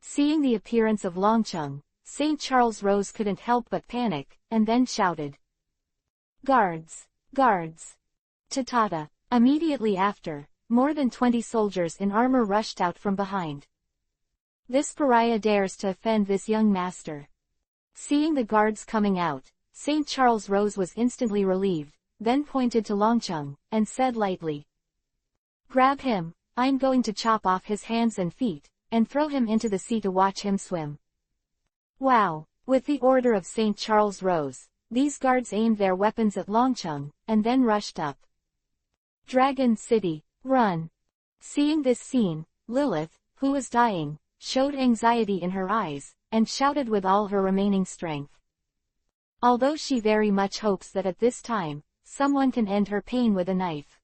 Seeing the appearance of Longcheng, St. Charles Rose couldn't help but panic, and then shouted. Guards! Guards! Ta-ta-ta! Immediately after, more than 20 soldiers in armor rushed out from behind. This pariah dares to offend this young master. Seeing the guards coming out, St. Charles Rose was instantly relieved, then pointed to Longcheng, and said lightly. Grab him, I'm going to chop off his hands and feet, and throw him into the sea to watch him swim. Wow! With the order of St. Charles Rose, these guards aimed their weapons at Longcheng, and then rushed up. Dragon City, run! Seeing this scene, Lilith, who was dying, showed anxiety in her eyes, and shouted with all her remaining strength. Although she very much hopes that at this time, someone can end her pain with a knife.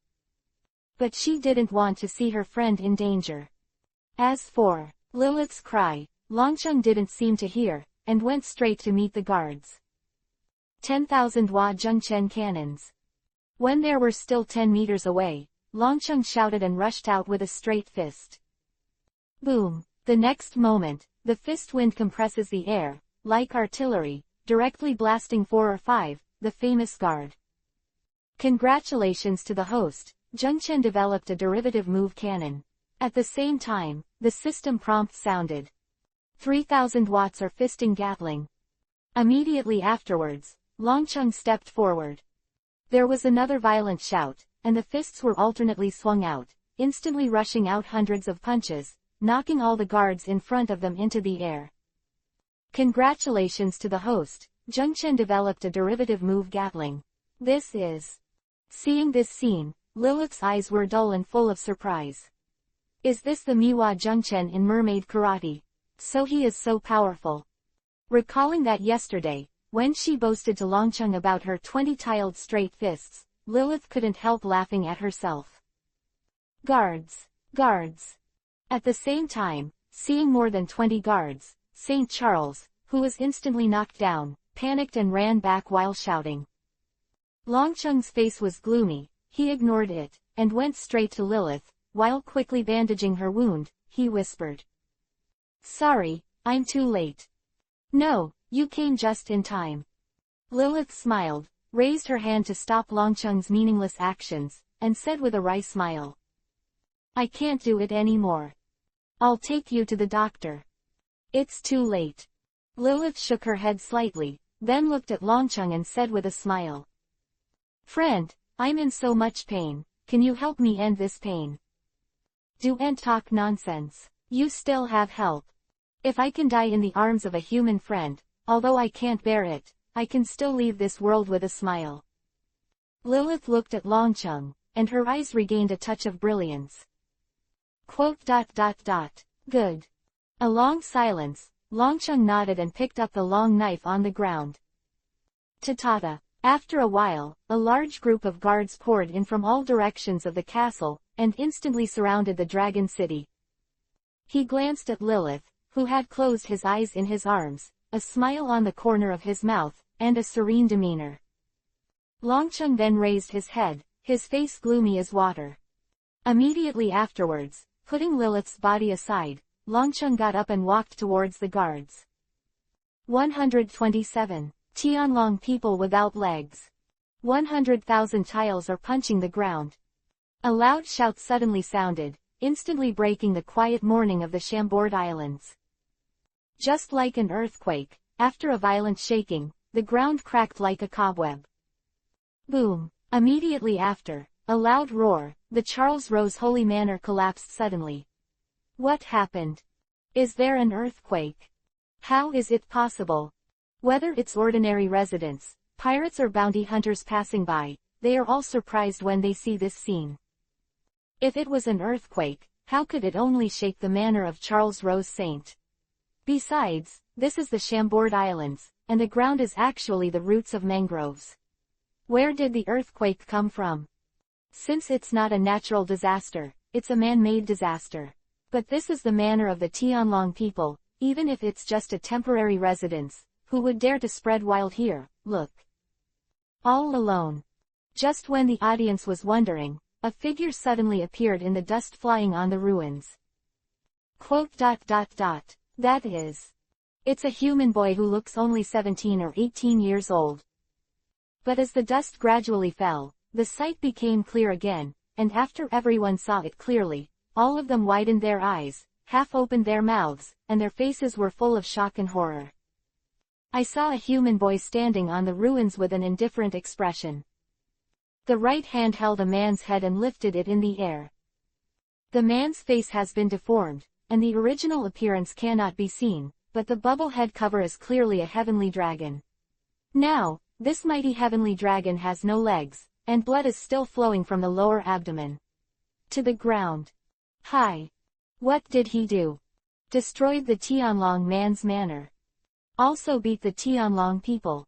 But she didn't want to see her friend in danger. As for Lilith's cry, Longcheng didn't seem to hear, and went straight to meet the guards. 10,000 Hua Zhengchen cannons. When there were still 10 meters away, Longcheng shouted and rushed out with a straight fist. Boom! The next moment, the fist wind compresses the air, like artillery, directly blasting 4 or 5, the famous guard. Congratulations to the host, Zhengchen developed a derivative move cannon. At the same time, the system prompt sounded. 3,000 watts or fisting Gatling. Immediately afterwards, Longcheng stepped forward. There was another violent shout, and the fists were alternately swung out, instantly rushing out hundreds of punches, knocking all the guards in front of them into the air. Congratulations to the host, Zhengchen developed a derivative move Gatling. This is. Seeing this scene, Lilith's eyes were dull and full of surprise. Is this the Miwa Zhengchen in mermaid karate? So he is so powerful. Recalling that yesterday, when she boasted to Longcheng about her 20-tiled straight fists, Lilith couldn't help laughing at herself. Guards! Guards! At the same time, seeing more than 20 guards, St. Charles, who was instantly knocked down, panicked and ran back while shouting. Longcheng's face was gloomy, he ignored it, and went straight to Lilith, while quickly bandaging her wound, he whispered. Sorry, I'm too late. No, you came just in time. Lilith smiled, raised her hand to stop Longcheng's meaningless actions, and said with a wry smile. I can't do it anymore. I'll take you to the doctor. It's too late. Lilith shook her head slightly, then looked at Longcheng and said with a smile. Friend, I'm in so much pain, can you help me end this pain? Don't talk nonsense. You still have help. If I can die in the arms of a human friend, although I can't bear it, I can still leave this world with a smile. Lilith looked at Longcheng, and her eyes regained a touch of brilliance. Good. A long silence, Longcheng nodded and picked up the long knife on the ground. Ta-ta-ta. After a while, a large group of guards poured in from all directions of the castle, and instantly surrounded the dragon city. He glanced at Lilith, who had closed his eyes in his arms, a smile on the corner of his mouth, and a serene demeanor. Longcheng then raised his head, his face gloomy as water. Immediately afterwards, putting Lilith's body aside, Longcheng got up and walked towards the guards. 127. Tianlong people without legs. 100,000 tiles are punching the ground. A loud shout suddenly sounded, instantly breaking the quiet morning of the Chambord Islands. Just like an earthquake, after a violent shaking, the ground cracked like a cobweb. Boom! Immediately after, a loud roar, the Charles Rose Holy Manor collapsed suddenly. What happened? Is there an earthquake? How is it possible? Whether it's ordinary residents, pirates or bounty hunters passing by, they are all surprised when they see this scene. If it was an earthquake, how could it only shake the manor of Charles Rose Saint? Besides, this is the Chambord Islands, and the ground is actually the roots of mangroves. Where did the earthquake come from? Since it's not a natural disaster, it's a man-made disaster. But this is the manor of the Tianlong people, even if it's just a temporary residence, who would dare to spread wild here, look. All alone. Just when the audience was wondering, a figure suddenly appeared in the dust flying on the ruins. That is. It's a human boy who looks only 17 or 18 years old. But as the dust gradually fell, the sight became clear again, and after everyone saw it clearly, all of them widened their eyes, half opened their mouths, and their faces were full of shock and horror. I saw a human boy standing on the ruins with an indifferent expression. The right hand held a man's head and lifted it in the air. The man's face has been deformed, and the original appearance cannot be seen, but the bubble head cover is clearly a heavenly dragon. Now, this mighty heavenly dragon has no legs, and blood is still flowing from the lower abdomen to the ground. Hi! What did he do? Destroyed the Tianlong man's manor. Also beat the Tianlong people.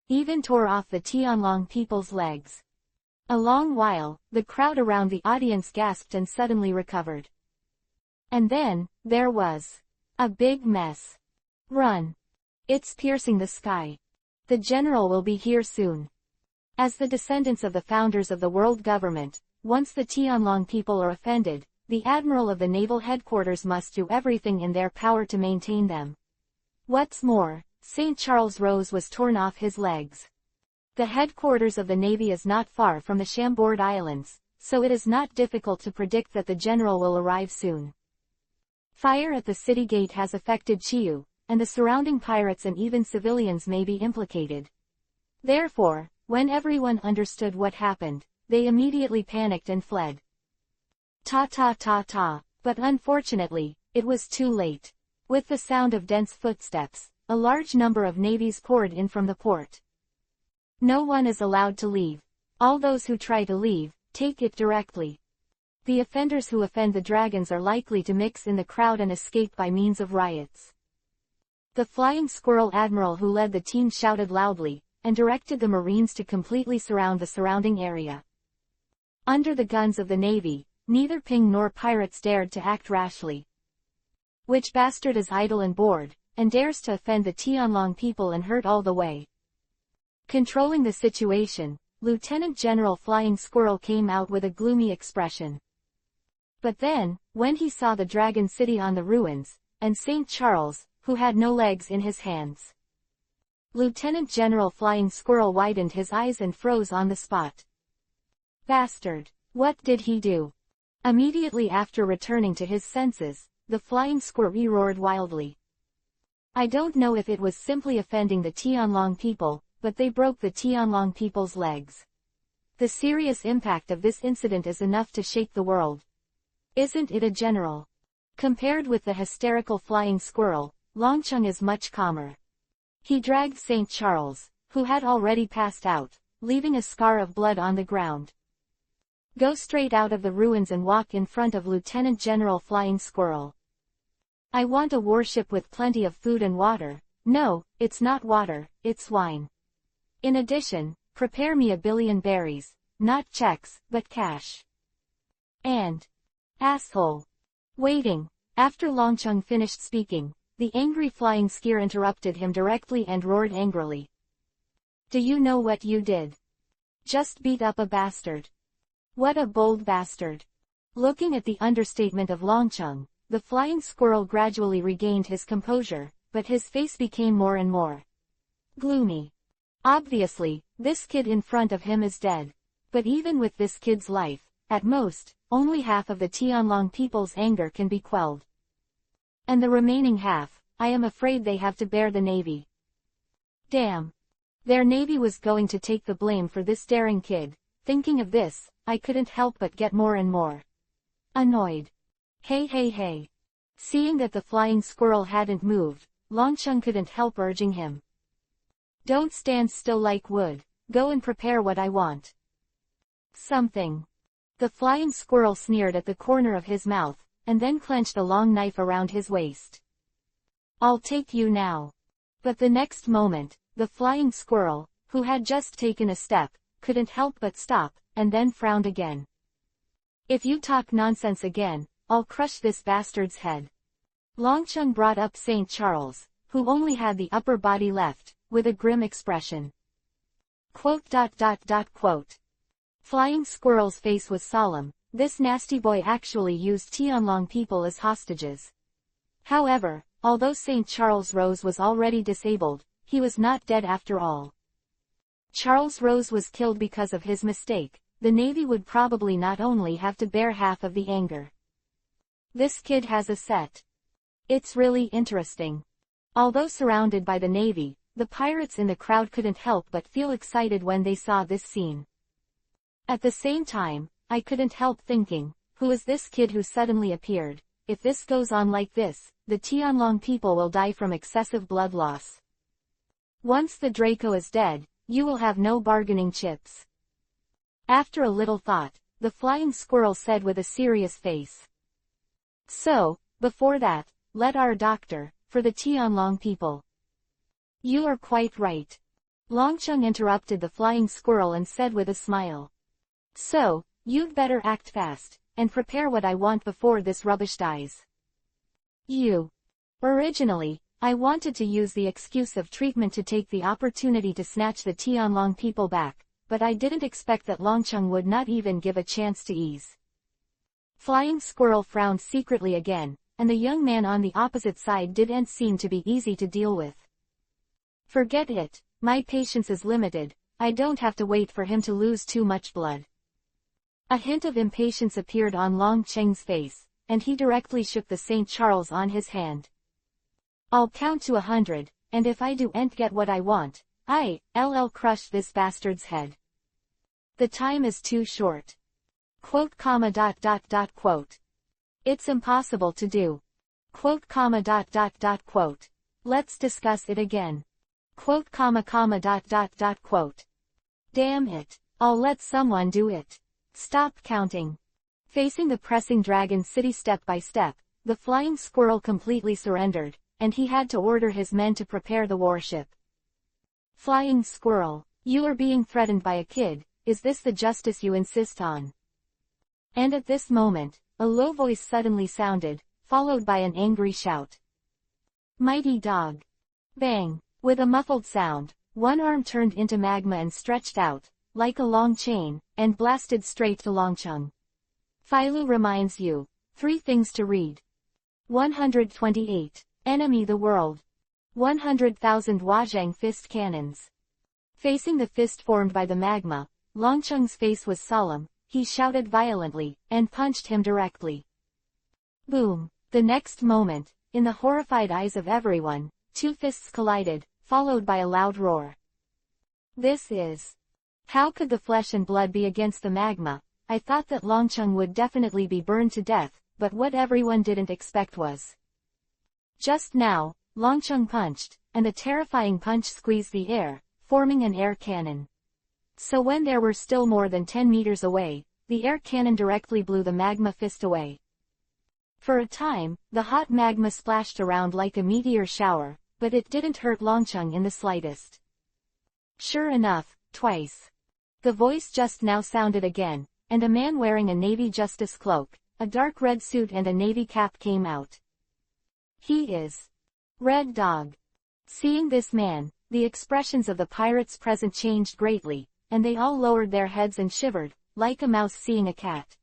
Even tore off the Tianlong people's legs. A long while, the crowd around the audience gasped and suddenly recovered. And then, there was a big mess. Run. It's piercing the sky. The general will be here soon. As the descendants of the founders of the world government, once the Tianlong people are offended, the admiral of the naval headquarters must do everything in their power to maintain them. What's more, St. Charles Rose was torn off his legs. The headquarters of the Navy is not far from the Chambord Islands, so it is not difficult to predict that the general will arrive soon. Fire at the city gate has affected Chiu, and the surrounding pirates and even civilians may be implicated. Therefore, when everyone understood what happened, they immediately panicked and fled. But unfortunately, it was too late. With the sound of dense footsteps, a large number of navies poured in from the port. No one is allowed to leave. All those who try to leave, take it directly. The offenders who offend the dragons are likely to mix in the crowd and escape by means of riots. The Flying Squirrel Admiral who led the team shouted loudly, and directed the Marines to completely surround the surrounding area. Under the guns of the Navy, neither Ping nor pirates dared to act rashly. Which bastard is idle and bored, and dares to offend the Tianlong people and hurt all the way? Controlling the situation, Lieutenant General Flying Squirrel came out with a gloomy expression. But then, when he saw the Dragon City on the ruins, and St. Charles, who had no legs in his hands, Lieutenant General Flying Squirrel widened his eyes and froze on the spot. Bastard! What did he do? Immediately after returning to his senses, the Flying Squirrel roared wildly. I don't know if it was simply offending the Tianlong people, but they broke the Tianlong people's legs. The serious impact of this incident is enough to shake the world. Isn't it a general? Compared with the hysterical Flying Squirrel, Longcheng is much calmer. He dragged St. Charles, who had already passed out, leaving a scar of blood on the ground. Go straight out of the ruins and walk in front of Lieutenant General Flying Squirrel. I want a warship with plenty of food and water. No, it's not water, it's wine. In addition, prepare me 1 billion berries, not checks, but cash. And asshole. Waiting. After Longcheng finished speaking, the angry Flying Squirrel interrupted him directly and roared angrily. Do you know what you did? Just beat up a bastard. What a bold bastard. Looking at the understatement of Longcheng, the Flying Squirrel gradually regained his composure, but his face became more and more gloomy. Obviously, this kid in front of him is dead. But even with this kid's life, at most, only half of the Tianlong people's anger can be quelled. And the remaining half, I am afraid they have to bear the Navy. Damn. Their Navy was going to take the blame for this daring kid. Thinking of this, I couldn't help but get more and more annoyed. Hey. Seeing that the Flying Squirrel hadn't moved, Longcheng couldn't help urging him. Don't stand still like wood. Go and prepare what I want. Something. The Flying Squirrel sneered at the corner of his mouth, and then clenched a long knife around his waist. I'll take you now. But the next moment, the Flying Squirrel, who had just taken a step, couldn't help but stop, and then frowned again. If you talk nonsense again, I'll crush this bastard's head. Longcheng brought up St. Charles, who only had the upper body left, with a grim expression. Flying Squirrel's face was solemn. This nasty boy actually used Tianlong people as hostages. However, although St. Charles Rose was already disabled, he was not dead after all. Charles Rose was killed because of his mistake. The Navy would probably not only have to bear half of the anger. This kid has a set. It's really interesting. Although surrounded by the Navy, the pirates in the crowd couldn't help but feel excited when they saw this scene. At the same time, I couldn't help thinking, who is this kid who suddenly appeared? If this goes on like this, the Tianlong people will die from excessive blood loss. Once the Draco is dead, you will have no bargaining chips. After a little thought, the Flying Squirrel said with a serious face. So, before that, let our doctor, for the Tianlong people. You are quite right. Longcheng interrupted the flying squirrel and said with a smile. So, you'd better act fast, and prepare what I want before this rubbish dies. Originally, I wanted to use the excuse of treatment to take the opportunity to snatch the Tianlong people back, but I didn't expect that Longcheng would not even give a chance to ease. Flying Squirrel frowned secretly again, and the young man on the opposite side didn't seem to be easy to deal with. Forget it, my patience is limited, I don't have to wait for him to lose too much blood. A hint of impatience appeared on Longcheng's face, and he directly shook the St. Charles on his hand. I'll count to 100, and if I don't get what I want, I'll crush this bastard's head. The time is too short. Quote. It's impossible to do. Quote. Let's discuss it again. Quote. Damn it, I'll let someone do it. Stop counting. Facing the pressing Dragon City step by step, the flying squirrel completely surrendered, and he had to order his men to prepare the warship. Flying Squirrel, you are being threatened by a kid, is this the justice you insist on? And at this moment, a low voice suddenly sounded, followed by an angry shout. Mighty dog! Bang! With a muffled sound, one arm turned into magma and stretched out, like a long chain, and blasted straight to Longcheng. Phailu reminds you, 3 things to read. 128. Enemy the world. 100,000 Huazhang fist cannons. Facing the fist formed by the magma, Longcheng's face was solemn, he shouted violently, and punched him directly. Boom! The next moment, in the horrified eyes of everyone, 2 fists collided, followed by a loud roar. This is... How could the flesh and blood be against the magma? I thought that Longcheng would definitely be burned to death, but what everyone didn't expect was... Just now, Longcheng punched, and the terrifying punch squeezed the air, forming an air cannon. So when they were still more than 10 meters away, the air cannon directly blew the magma fist away. For a time, the hot magma splashed around like a meteor shower, but it didn't hurt Longcheng in the slightest. Sure enough, twice. The voice just now sounded again, and a man wearing a navy justice cloak, a dark red suit and a navy cap came out. He is Red Dog. Seeing this man, the expressions of the pirates present changed greatly, and they all lowered their heads and shivered, like a mouse seeing a cat.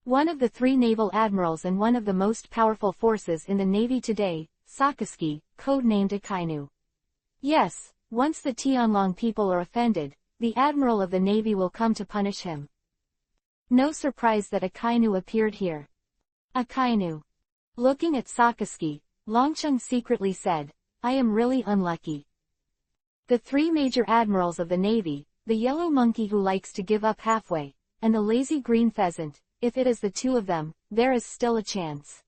One of the 3 naval admirals and one of the most powerful forces in the navy today, Sakaski, codenamed Akainu. Yes, once the Tianlong people are offended, the admiral of the navy will come to punish him. No surprise that Akainu appeared here. Akainu. Looking at Sakaski, Longcheng secretly said, I am really unlucky. The 3 major admirals of the navy, the yellow monkey who likes to give up halfway, and the lazy green pheasant, if it is the 2 of them, there is still a chance.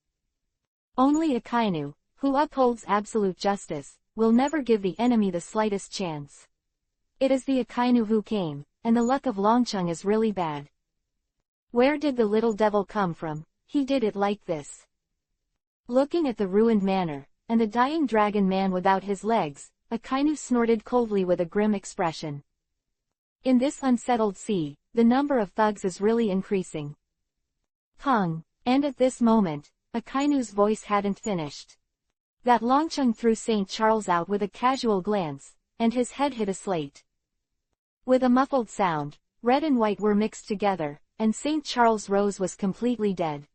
Only Akainu, who upholds absolute justice, will never give the enemy the slightest chance. It is the Akainu who came, and the luck of Longcheng is really bad. Where did the little devil come from? He did it like this. Looking at the ruined manor, and the dying dragon man without his legs, Akainu snorted coldly with a grim expression. In this unsettled sea, the number of thugs is really increasing. Pung! And at this moment, Akainu's voice hadn't finished. That Longcheng threw St. Charles out with a casual glance, and his head hit a slate. With a muffled sound, red and white were mixed together, and St. Charles Rose was completely dead.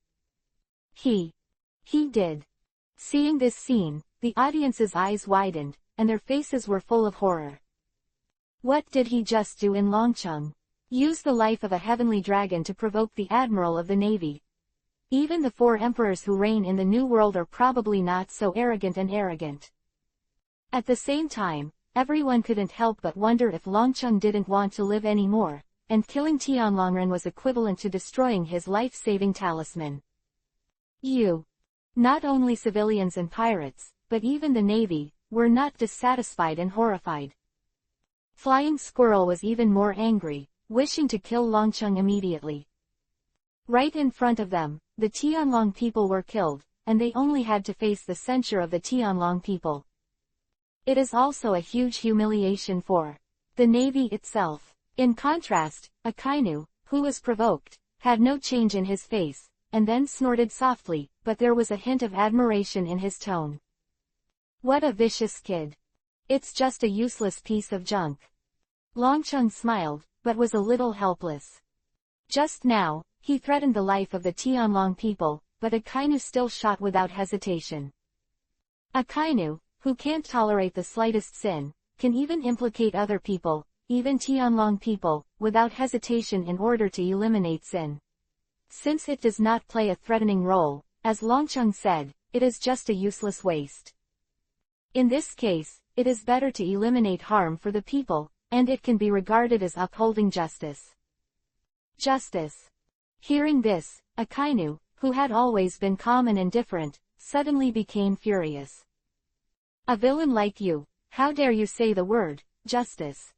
He did. Seeing this scene, the audience's eyes widened, and their faces were full of horror. What did he just do in Longcheng? Use the life of a heavenly dragon to provoke the admiral of the navy. Even the 4 emperors who reign in the New World are probably not so arrogant. At the same time, everyone couldn't help but wonder if Longcheng didn't want to live anymore, and killing Tianlongren was equivalent to destroying his life-saving talisman. Not only civilians and pirates, but even the navy, were not dissatisfied and horrified. Flying Squirrel was even more angry, wishing to kill Longcheng immediately. Right in front of them, the Tianlong people were killed, and they only had to face the censure of the Tianlong people. It is also a huge humiliation for the Navy itself. In contrast, Akainu, who was provoked, had no change in his face, and then snorted softly, but there was a hint of admiration in his tone. What a vicious kid. It's just a useless piece of junk. Longcheng smiled, but was a little helpless. Just now, he threatened the life of the Tianlong people, but Akainu still shot without hesitation. Akainu, who can't tolerate the slightest sin, can even implicate other people, even Tianlong people, without hesitation in order to eliminate sin. Since it does not play a threatening role, as Longcheng said, it is just a useless waste. In this case, it is better to eliminate harm for the people, and it can be regarded as upholding justice. Justice. Hearing this, Akainu, who had always been calm and indifferent, suddenly became furious. A villain like you, how dare you say the word, justice?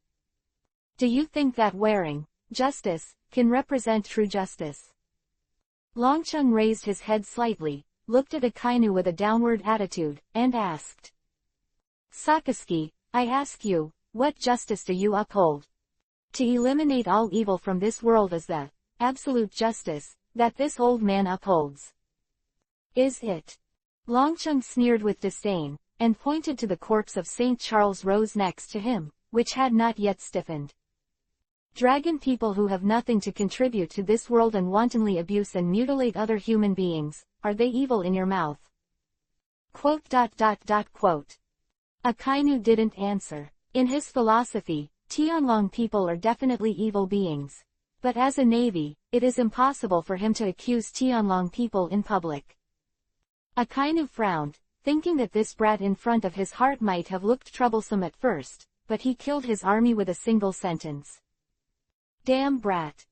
Do you think that wearing justice can represent true justice? Longcheng raised his head slightly, looked at Akainu with a downward attitude, and asked. Sakazuki, I ask you, what justice do you uphold? To eliminate all evil from this world is the absolute justice that this old man upholds. Is it? Longcheng sneered with disdain, and pointed to the corpse of St. Charles Rose next to him, which had not yet stiffened. Dragon people who have nothing to contribute to this world and wantonly abuse and mutilate other human beings, are they evil in your mouth? Akainu didn't answer. In his philosophy, Tianlong people are definitely evil beings. But as a navy, it is impossible for him to accuse Tianlong people in public. Akainu frowned, thinking that this brat in front of his heart might have looked troublesome at first, but he killed his army with a single sentence. Damn brat.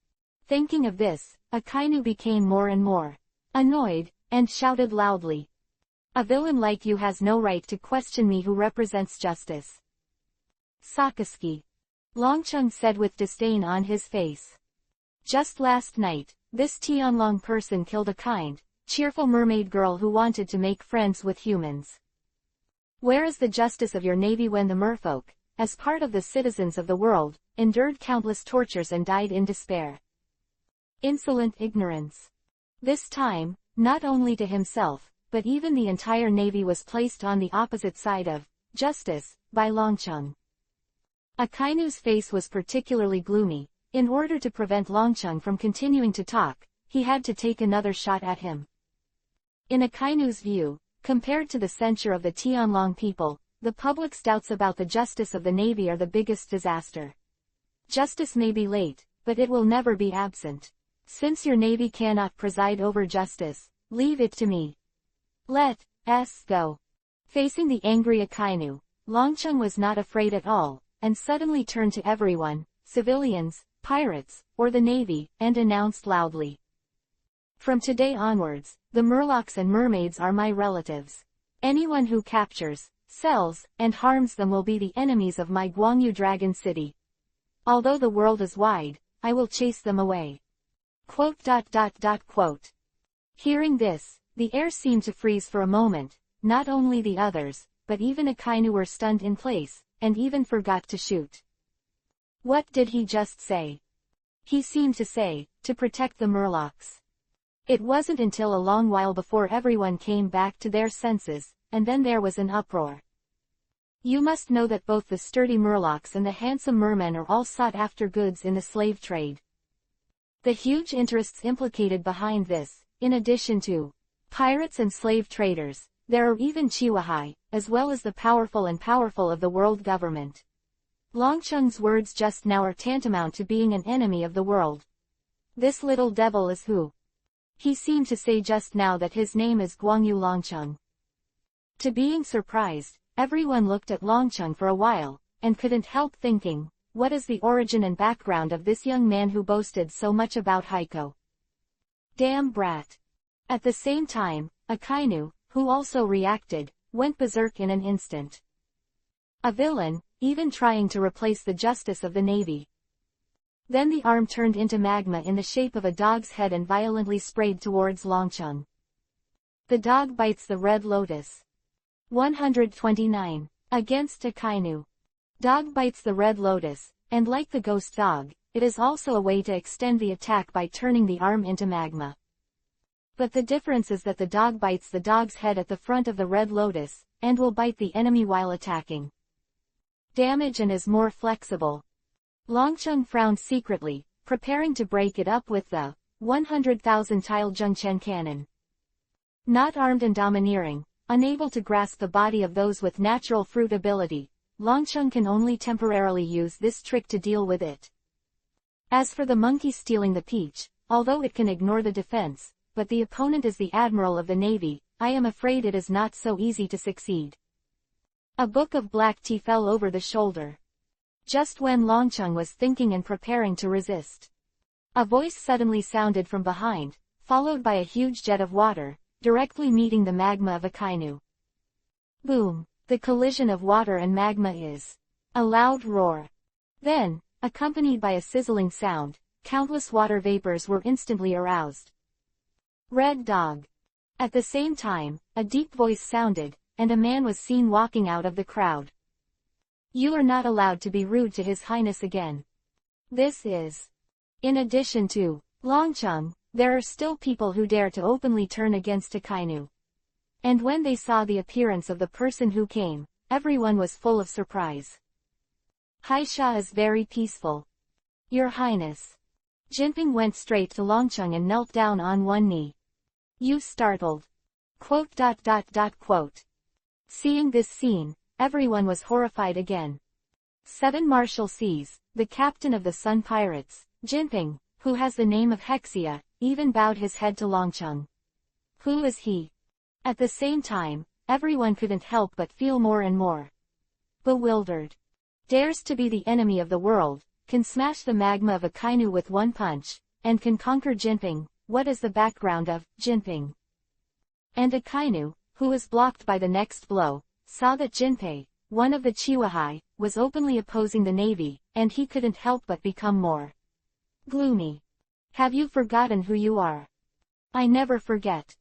Thinking of this, Akainu became more and more annoyed, and shouted loudly. A villain like you has no right to question me who represents justice. Sakazuki. Longcheng said with disdain on his face. Just last night, this Tianlong person killed a kind, cheerful mermaid girl who wanted to make friends with humans. Where is the justice of your navy when the merfolk, as part of the citizens of the world, endured countless tortures and died in despair? Insolent ignorance. This time, not only to himself, but even the entire navy was placed on the opposite side of justice by Longcheng. Akainu's face was particularly gloomy. In order to prevent Longcheng from continuing to talk, he had to take another shot at him. In Akainu's view, compared to the censure of the Tianlong people, the public's doubts about the justice of the navy are the biggest disaster. Justice may be late, but it will never be absent. Since your navy cannot preside over justice, leave it to me. Let us go. Facing the angry Akainu, Longcheng was not afraid at all, and suddenly turned to everyone, civilians, pirates, or the navy, and announced loudly. From today onwards, the Murlocs and mermaids are my relatives. Anyone who captures, sells, and harms them will be the enemies of my Guangyu Dragon City. Although the world is wide, I will chase them away. Hearing this, the air seemed to freeze for a moment. Not only the others, but even Akainu were stunned in place, and even forgot to shoot. What did he just say? He seemed to say, to protect the Murlocs. It wasn't until a long while before everyone came back to their senses, and then there was an uproar. You must know that both the sturdy Murlocs and the handsome mermen are all sought after goods in the slave trade. The huge interests implicated behind this, in addition to pirates and slave traders, there are even Chihuahai, as well as the powerful of the world government. Longcheng's words just now are tantamount to being an enemy of the world. This little devil is who? He seemed to say just now that his name is Guangyu Longcheng. To being surprised, everyone looked at Longcheng for a while, and couldn't help thinking, what is the origin and background of this young man who boasted so much about Heiko? Damn brat. At the same time, Akainu, who also reacted, went berserk in an instant. A villain, even trying to replace the justice of the navy. Then the arm turned into magma in the shape of a dog's head and violently sprayed towards Longcheng. The dog bites the red lotus. 129. Against Akainu. Dog bites the red lotus, and like the ghost dog, it is also a way to extend the attack by turning the arm into magma. But the difference is that the dog bites the dog's head at the front of the red lotus, and will bite the enemy while attacking. Damage and is more flexible. Longcheng frowned secretly, preparing to break it up with the 100,000 tile Zhengchen cannon. Not armed and domineering, unable to grasp the body of those with natural fruit ability, Longcheng can only temporarily use this trick to deal with it. As for the monkey stealing the peach, although it can ignore the defense, but the opponent is the admiral of the navy, I am afraid it is not so easy to succeed. A book of black tea fell over the shoulder. Just when Longcheng was thinking and preparing to resist, a voice suddenly sounded from behind, followed by a huge jet of water, directly meeting the magma of Akainu. Boom! The collision of water and magma is a loud roar. Then, accompanied by a sizzling sound, countless water vapors were instantly aroused. Red dog. At the same time, a deep voice sounded, and a man was seen walking out of the crowd. You are not allowed to be rude to His Highness again. This is. In addition to Longcheng, there are still people who dare to openly turn against Akainu. And when they saw the appearance of the person who came, everyone was full of surprise. Haisha is very peaceful. Your Highness. Jinping went straight to Longcheng and knelt down on one knee. You startled. ... Seeing this scene, everyone was horrified again. 7 Marshalseas, the captain of the Sun Pirates, Jinping, who has the name of Hexia, even bowed his head to Longcheng. Who is he? At the same time, everyone couldn't help but feel more and more bewildered. Dares to be the enemy of the world, can smash the magma of Akainu with one punch, and can conquer Jinping. What is the background of Jinping? And Akainu, who was blocked by the next blow, saw that Jinpei, one of the Chihuahai, was openly opposing the navy, and he couldn't help but become more gloomy. Have you forgotten who you are? I never forget.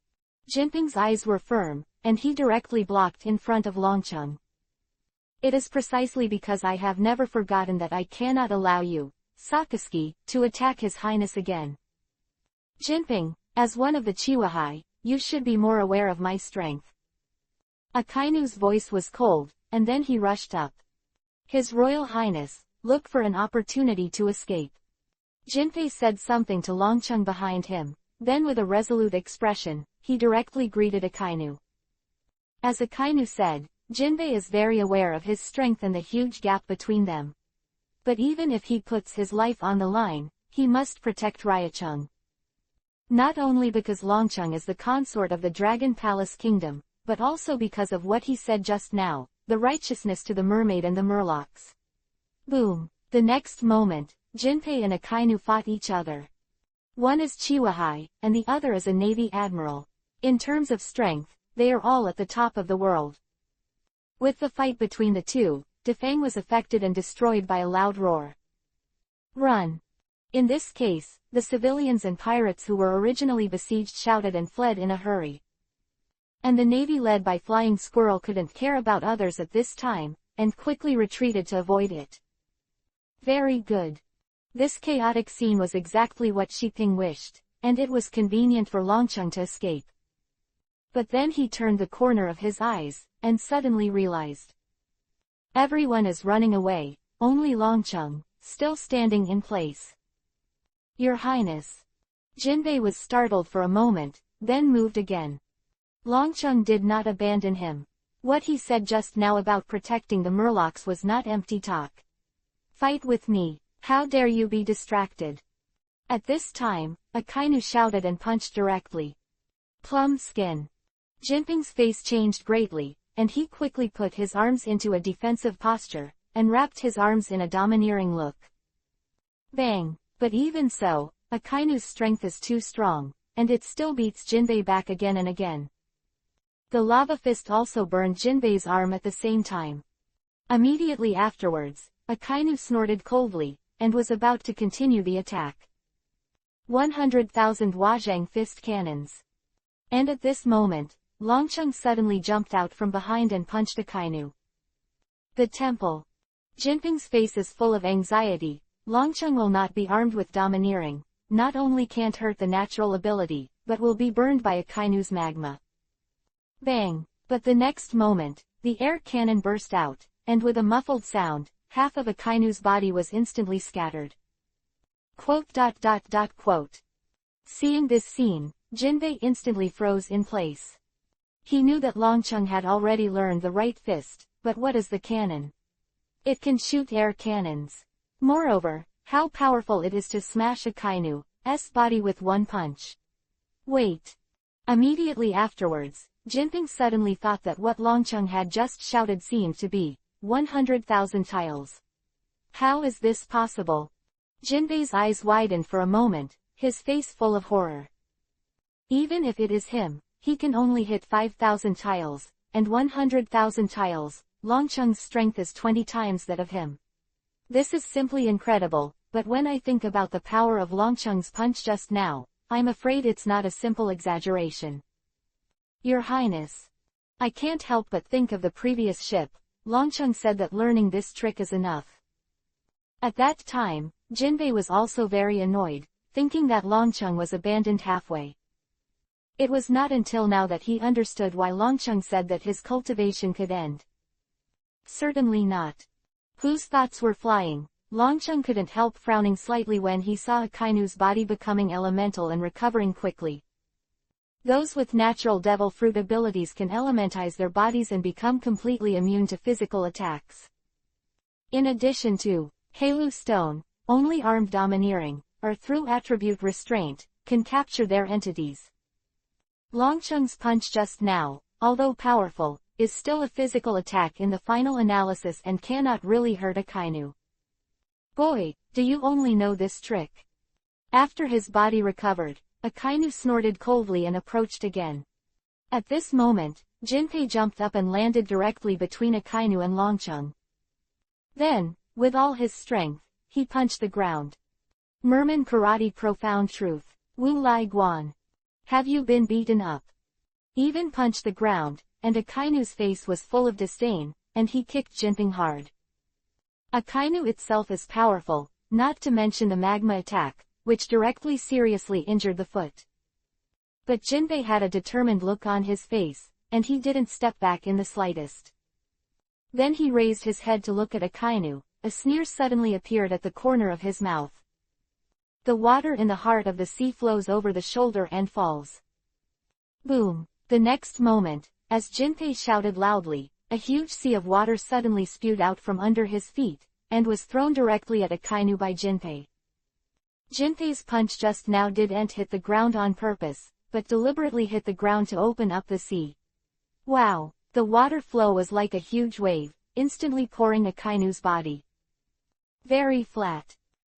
Jinping's eyes were firm, and he directly blocked in front of Longcheng. It is precisely because I have never forgotten that I cannot allow you, Sakaski, to attack His Highness again. Jinping, as one of the Chihuahai, you should be more aware of my strength. Akainu's voice was cold, and then he rushed up. His Royal Highness, look for an opportunity to escape. Jinpei said something to Longcheng behind him, then with a resolute expression, he directly greeted Akainu. As Akainu said, Jinpei is very aware of his strength and the huge gap between them. But even if he puts his life on the line, he must protect Ryacheng. Not only because Longcheng is the consort of the Dragon Palace Kingdom, but also because of what he said just now, the righteousness to the mermaid and the murlocs. Boom! The next moment, Jinpei and Akainu fought each other. One is Chihuahai, and the other is a navy admiral. In terms of strength, they are all at the top of the world. With the fight between the two, Defang was affected and destroyed by a loud roar. Run! In this case, the civilians and pirates who were originally besieged shouted and fled in a hurry. And the navy led by Flying Squirrel couldn't care about others at this time, and quickly retreated to avoid it. Very good. This chaotic scene was exactly what Shiping wished, and it was convenient for Longcheng to escape. But then he turned the corner of his eyes, and suddenly realized. Everyone is running away, only Longcheng, still standing in place. Your Highness. Jinbei was startled for a moment, then moved again. Longcheng did not abandon him. What he said just now about protecting the murlocs was not empty talk. Fight with me, how dare you be distracted? At this time, Akainu shouted and punched directly. Plum skin. Jinping's face changed greatly, and he quickly put his arms into a defensive posture, and wrapped his arms in a domineering look. Bang! But even so, Akainu's strength is too strong, and it still beats Jinbei back again and again. The lava fist also burned Jinbei's arm at the same time. Immediately afterwards, Akainu snorted coldly, and was about to continue the attack. 100,000 Huazhang fist cannons. And at this moment, Longcheng suddenly jumped out from behind and punched Akainu. The temple. Jinping's face is full of anxiety. Longcheng will not be armed with domineering, not only can't hurt the natural ability, but will be burned by Akainu's magma. Bang! But the next moment, the air cannon burst out, and with a muffled sound, half of Akainu's body was instantly scattered. Seeing this scene, Jinbei instantly froze in place. He knew that Longcheng had already learned the right fist, but what is the cannon? It can shoot air cannons. Moreover, how powerful it is to smash Akainu's body with one punch. Wait. Immediately afterwards, Jinping suddenly thought that what Longcheng had just shouted seemed to be 100,000 tiles. How is this possible? Jinbei's eyes widened for a moment, his face full of horror. Even if it is him, he can only hit 5,000 tiles, and 100,000 tiles. Longcheng's strength is 20 times that of him. This is simply incredible, but when I think about the power of Longcheng's punch just now, I'm afraid it's not a simple exaggeration. Your Highness. I can't help but think of the previous ship. Longcheng said that learning this trick is enough. At that time, Jinbei was also very annoyed, thinking that Longcheng was abandoned halfway. It was not until now that he understood why Longcheng said that his cultivation could end. Certainly not. Whose thoughts were flying? Longcheng couldn't help frowning slightly when he saw Akainu's body becoming elemental and recovering quickly. Those with natural devil fruit abilities can elementize their bodies and become completely immune to physical attacks. In addition to Halo Stone, only armed domineering, or through attribute restraint, can capture their entities. Longcheng's punch just now, although powerful, is still a physical attack in the final analysis and cannot really hurt Akainu. Boy, do you only know this trick? After his body recovered, Akainu snorted coldly and approached again. At this moment, Jinpei jumped up and landed directly between Akainu and Longcheng. Then, with all his strength, he punched the ground. Merman Karate Profound Truth. Wu Lai Guan. Have you been beaten up? Even punched the ground, and Akainu's face was full of disdain, and he kicked Jinping hard. Akainu itself is powerful, not to mention the magma attack, which directly seriously injured the foot. But Jinbei had a determined look on his face, and he didn't step back in the slightest. Then he raised his head to look at Akainu. A sneer suddenly appeared at the corner of his mouth. The water in the heart of the sea flows over the shoulder and falls. Boom! The next moment, as Jinpei shouted loudly, a huge sea of water suddenly spewed out from under his feet, and was thrown directly at Akainu by Jinpei. Jinpei's punch just now didn't hit the ground on purpose, but deliberately hit the ground to open up the sea. Wow! The water flow was like a huge wave, instantly pouring Akainu's body. Very flat.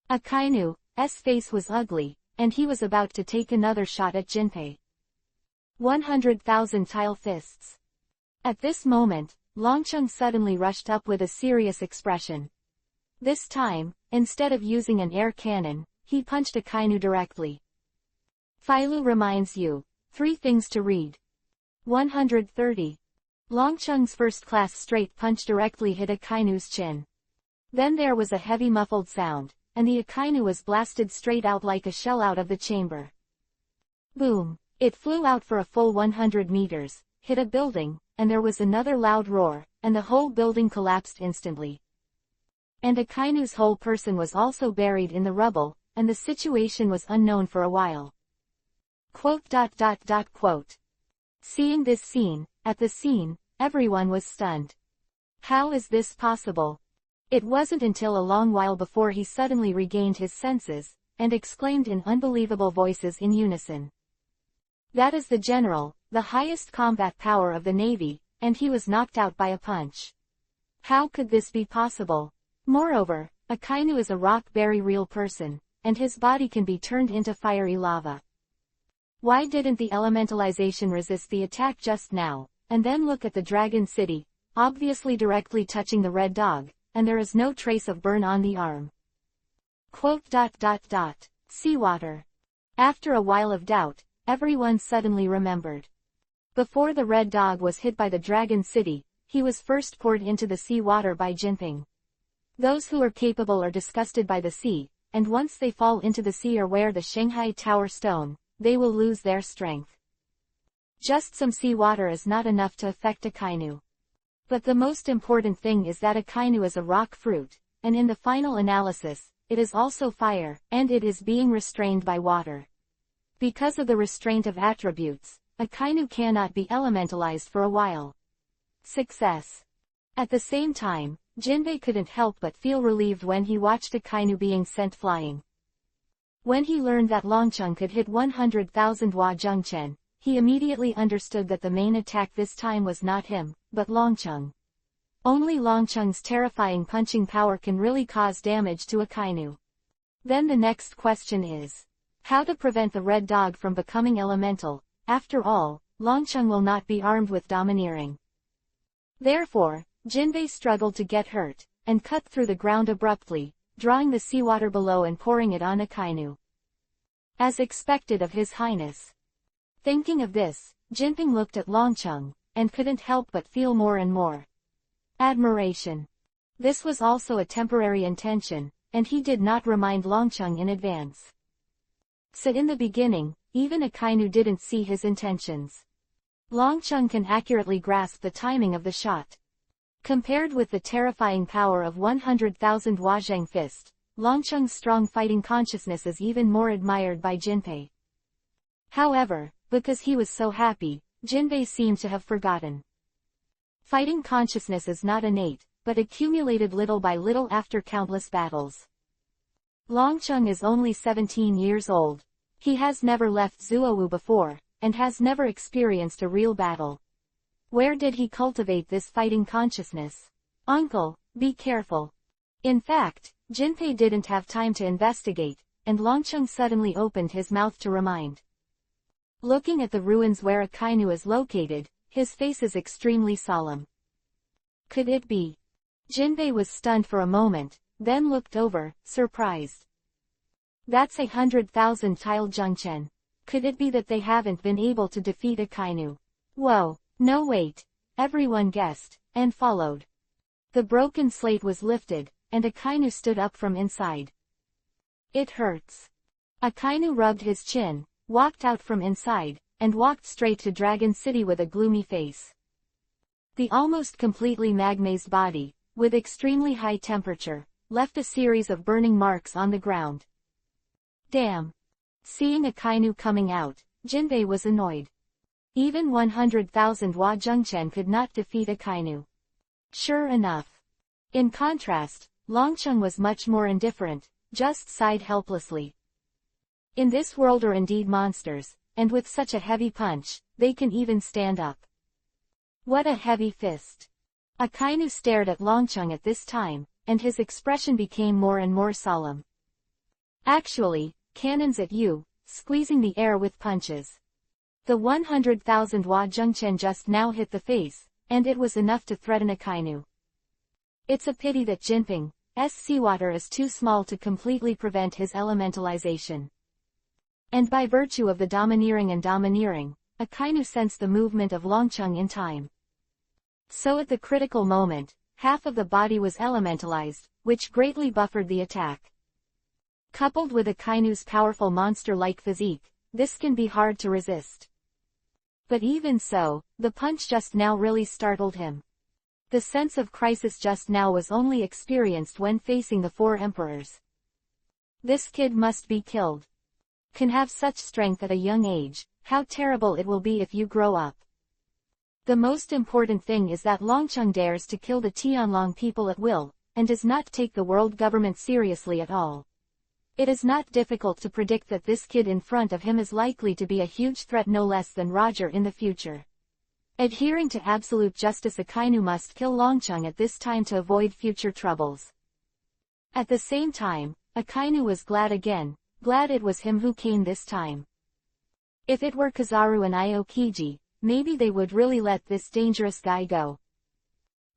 Akainu's face was ugly, and he was about to take another shot at Jinpei. 100,000 tile fists. At this moment, Longcheng suddenly rushed up with a serious expression. This time, instead of using an air cannon, he punched Akainu directly. Filu reminds you, 3 things to read. 130. Longcheng's first-class straight punch directly hit Akainu's chin. Then there was a heavy muffled sound, and the Akainu was blasted straight out like a shell out of the chamber. Boom! It flew out for a full 100 meters, hit a building, and there was another loud roar, and the whole building collapsed instantly. And Akainu's whole person was also buried in the rubble, and the situation was unknown for a while. Seeing this scene, at the scene, everyone was stunned. How is this possible? It wasn't until a long while before he suddenly regained his senses, and exclaimed in unbelievable voices in unison. That is the general, the highest combat power of the Navy, and he was knocked out by a punch. How could this be possible? Moreover, Akainu is a rock very real person, and his body can be turned into fiery lava. Why didn't the elementalization resist the attack just now? And then look at the Dragon City, obviously directly touching the red dog, and there is no trace of burn on the arm. Quote. Seawater. After a while of doubt, everyone suddenly remembered. Before the red dog was hit by the Dragon City, he was first poured into the sea water by Jinping. Those who are capable are disgusted by the sea, and once they fall into the sea or wear the Shanghai Tower stone, they will lose their strength. Just some sea water is not enough to affect a kainu. But the most important thing is that a kainu is a rock fruit, and in the final analysis, it is also fire, and it is being restrained by water. Because of the restraint of attributes, a kainu cannot be elementalized for a while. Success. At the same time, Jinbei couldn't help but feel relieved when he watched a kainu being sent flying. When he learned that Longcheng could hit 100,000 Hua Zhengchen, he immediately understood that the main attack this time was not him, but Longcheng. Only Longcheng's terrifying punching power can really cause damage to a kainu. Then the next question is, how to prevent the red dog from becoming elemental. After all, Longcheng will not be armed with domineering. Therefore, Jinbei struggled to get hurt, and cut through the ground abruptly, drawing the seawater below and pouring it on a kainu. As expected of His Highness. Thinking of this, Jinping looked at Longcheng, and couldn't help but feel more and more admiration. This was also a temporary intention, and he did not remind Longcheng in advance. So in the beginning, even a kainu didn't see his intentions. Longcheng can accurately grasp the timing of the shot. Compared with the terrifying power of 100,000 Huazheng fist, Longcheng's strong fighting consciousness is even more admired by Jinpei. However, because he was so happy, Jinbei seemed to have forgotten. Fighting consciousness is not innate, but accumulated little by little after countless battles. Longcheng is only 17 years old. He has never left Zuowu before, and has never experienced a real battle. Where did he cultivate this fighting consciousness? Uncle, be careful. In fact, Jinpei didn't have time to investigate, and Longcheng suddenly opened his mouth to remind. Looking at the ruins where a kainu is located, his face is extremely solemn. Could it be? Jinbei was stunned for a moment, then looked over, surprised. That's 100,000 Tile Zhengchen. Could it be that they haven't been able to defeat a kainu? Whoa, no wait. Everyone guessed, and followed. The broken slate was lifted, and a kainu stood up from inside. It hurts. A kainu rubbed his chin, walked out from inside, and walked straight to Dragon City with a gloomy face. The almost completely magmazed body, with extremely high temperature, left a series of burning marks on the ground. Damn. Seeing a kainu coming out, Jinbei was annoyed. Even 100,000 Hua Zhengchen could not defeat a kainu. Sure enough. In contrast, Longcheng was much more indifferent, just sighed helplessly. In this world are indeed monsters, and with such a heavy punch, they can even stand up. What a heavy fist. A kainu stared at Longcheng at this time, and his expression became more and more solemn. Actually, cannons at you, squeezing the air with punches. The 100,000 Hua Zhengchen just now hit the face, and it was enough to threaten a kainu. It's a pity that Jinping's seawater is too small to completely prevent his elementalization. And by virtue of the domineering, a kainu sensed the movement of Longcheng in time. So at the critical moment, half of the body was elementalized, which greatly buffered the attack. Coupled with a kainu's powerful monster-like physique, this can be hard to resist. But even so, the punch just now really startled him. The sense of crisis just now was only experienced when facing the four emperors. This kid must be killed. Can have such strength at a young age, how terrible it will be if you grow up. The most important thing is that Longcheng dares to kill the Tianlong people at will, and does not take the world government seriously at all. It is not difficult to predict that this kid in front of him is likely to be a huge threat, no less than Roger in the future. Adhering to absolute justice, a kainu must kill Longcheng at this time to avoid future troubles. At the same time, a kainu was glad again, glad it was him who came this time. If it were Kizaru and Aokiji, maybe they would really let this dangerous guy go.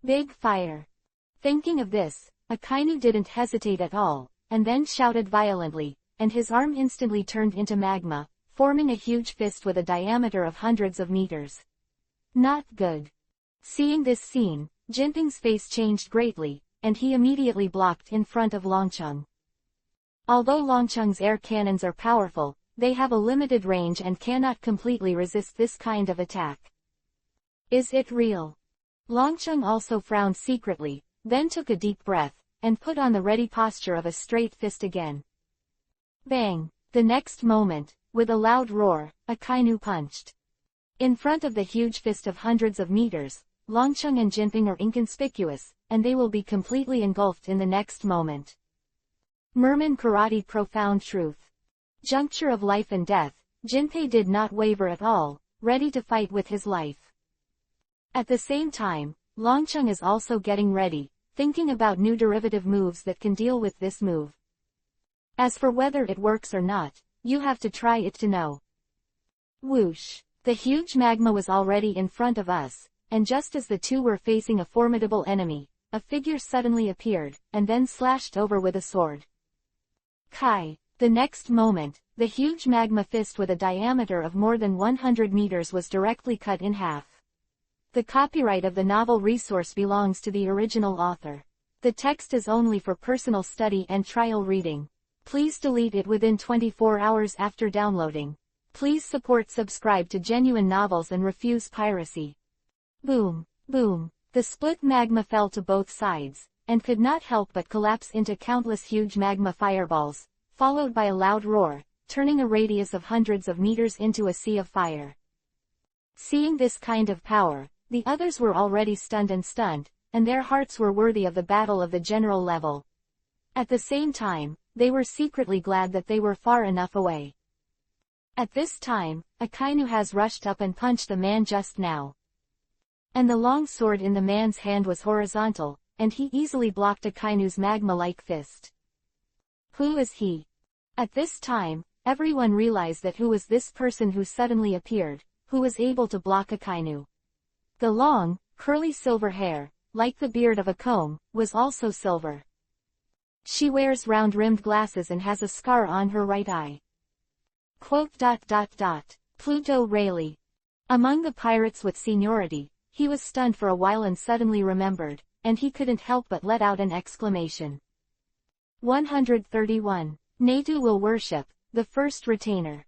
Big fire. Thinking of this, a kainu didn't hesitate at all, and then shouted violently, and his arm instantly turned into magma, forming a huge fist with a diameter of hundreds of meters. Not good. Seeing this scene, Jinping's face changed greatly, and he immediately blocked in front of Longcheng. Although Longcheng's air cannons are powerful, they have a limited range and cannot completely resist this kind of attack. Is it real? Longcheng also frowned secretly, then took a deep breath, and put on the ready posture of a straight fist again. Bang! The next moment, with a loud roar, a Kainu punched. In front of the huge fist of hundreds of meters, Longcheng and Jinping are inconspicuous, and they will be completely engulfed in the next moment. Merman Karate Profound Truth. Juncture of life and death, Jinpei did not waver at all, ready to fight with his life. At the same time, Longcheng is also getting ready, thinking about new derivative moves that can deal with this move. As for whether it works or not, you have to try it to know. Whoosh! The huge magma was already in front of us, and just as the two were facing a formidable enemy, a figure suddenly appeared, and then slashed over with a sword. Kai! The next moment, the huge magma fist with a diameter of more than 100 meters was directly cut in half. The copyright of the novel resource belongs to the original author. The text is only for personal study and trial reading. Please delete it within 24 hours after downloading. Please subscribe to Genuine Novels and refuse piracy. Boom, boom. The split magma fell to both sides, and could not help but collapse into countless huge magma fireballs, followed by a loud roar, turning a radius of hundreds of meters into a sea of fire. Seeing this kind of power, the others were already stunned, and their hearts were worthy of the battle of the general level. At the same time, they were secretly glad that they were far enough away. At this time, a Kainu has rushed up and punched the man just now. And the long sword in the man's hand was horizontal, and he easily blocked a Kainu's magma-like fist. Who is he? At this time, everyone realized that who was this person who suddenly appeared, who was able to block a Kainu. The long, curly silver hair, like the beard of a comb, was also silver. She wears round-rimmed glasses and has a scar on her right eye. Pluto Rayleigh. Among the pirates with seniority, he was stunned for a while and suddenly remembered, and he couldn't help but let out an exclamation. 131. Natu will worship, the first retainer.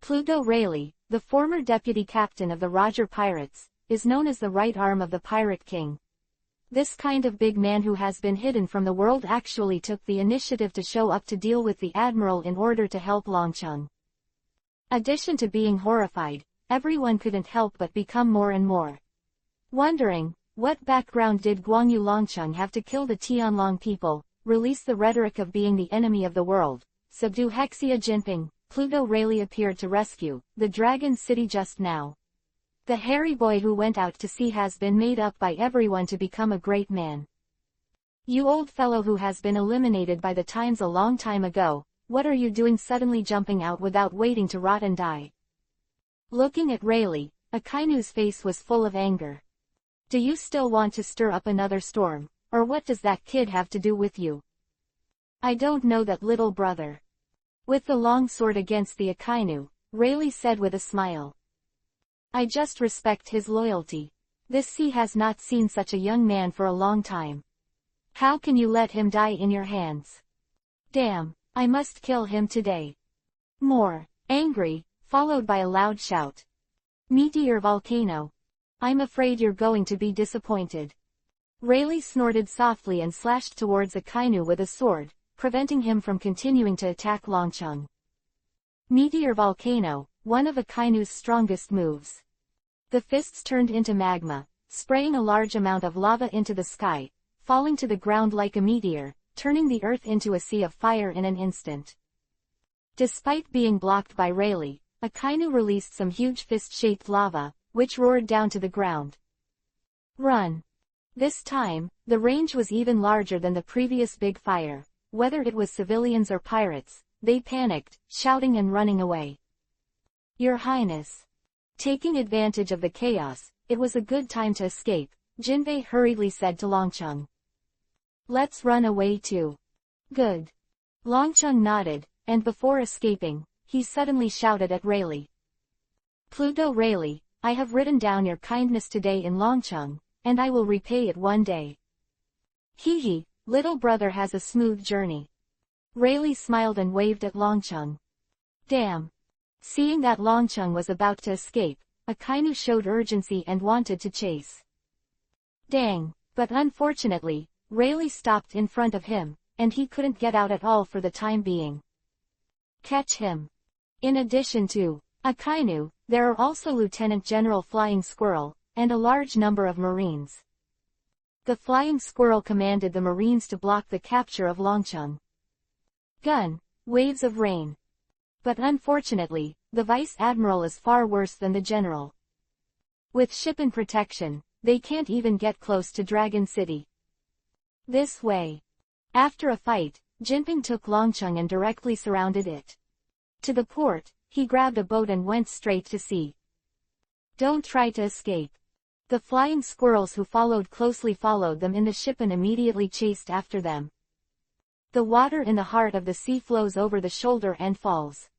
Pluto Rayleigh, the former deputy captain of the Roger Pirates, is known as the right arm of the Pirate King. This kind of big man who has been hidden from the world actually took the initiative to show up to deal with the admiral in order to help Longcheng. Addition to being horrified, everyone couldn't help but become more and more wondering, what background did Guangyu Longcheng have to kill the Tianlong people, release the rhetoric of being the enemy of the world, subdue Hexia Jinping? Pluto Rayleigh appeared to rescue the Dragon City just now. The hairy boy who went out to sea has been made up by everyone to become a great man. You old fellow who has been eliminated by the Times a long time ago, what are you doing suddenly jumping out without waiting to rot and die? Looking at Rayleigh, a Kainu's face was full of anger. Do you still want to stir up another storm, or what does that kid have to do with you? I don't know that little brother. With the long sword against the Akainu, Rayleigh said with a smile. I just respect his loyalty. This sea has not seen such a young man for a long time. How can you let him die in your hands? Damn, I must kill him today. More, angry, followed by a loud shout. Meteor volcano. I'm afraid you're going to be disappointed. Rayleigh snorted softly and slashed towards Akainu with a sword, preventing him from continuing to attack Longcheng. Meteor volcano, one of Akainu's strongest moves. The fists turned into magma, spraying a large amount of lava into the sky, falling to the ground like a meteor, turning the earth into a sea of fire in an instant. Despite being blocked by Rayleigh, Akainu released some huge fist-shaped lava, which roared down to the ground. Run! This time, the range was even larger than the previous big fire. Whether it was civilians or pirates, they panicked, shouting and running away. Your Highness. Taking advantage of the chaos, it was a good time to escape, Jinbei hurriedly said to Longcheng. Let's run away too. Good. Longcheng nodded, and before escaping, he suddenly shouted at Rayleigh. Pluto Rayleigh, I have written down your kindness today in Longcheng, and I will repay it one day. Hee hee, little brother has a smooth journey. Rayleigh smiled and waved at Longcheng. Damn. Seeing that Longcheng was about to escape, Akainu showed urgency and wanted to chase. Dang, but unfortunately, Rayleigh stopped in front of him, and he couldn't get out at all for the time being. Catch him. In addition to Akainu, there are also Lieutenant General Flying Squirrel, and a large number of Marines. The Flying Squirrel commanded the Marines to block the capture of Longcheng. Gun, waves of rain. But unfortunately, the Vice Admiral is far worse than the General. With ship in protection, they can't even get close to Dragon City. This way. After a fight, Jinping took Longcheng and directly surrounded it. To the port, he grabbed a boat and went straight to sea. Don't try to escape. The flying squirrels who followed closely followed them in the ship and immediately chased after them. The water in the heart of the sea flows over the shoulder and falls.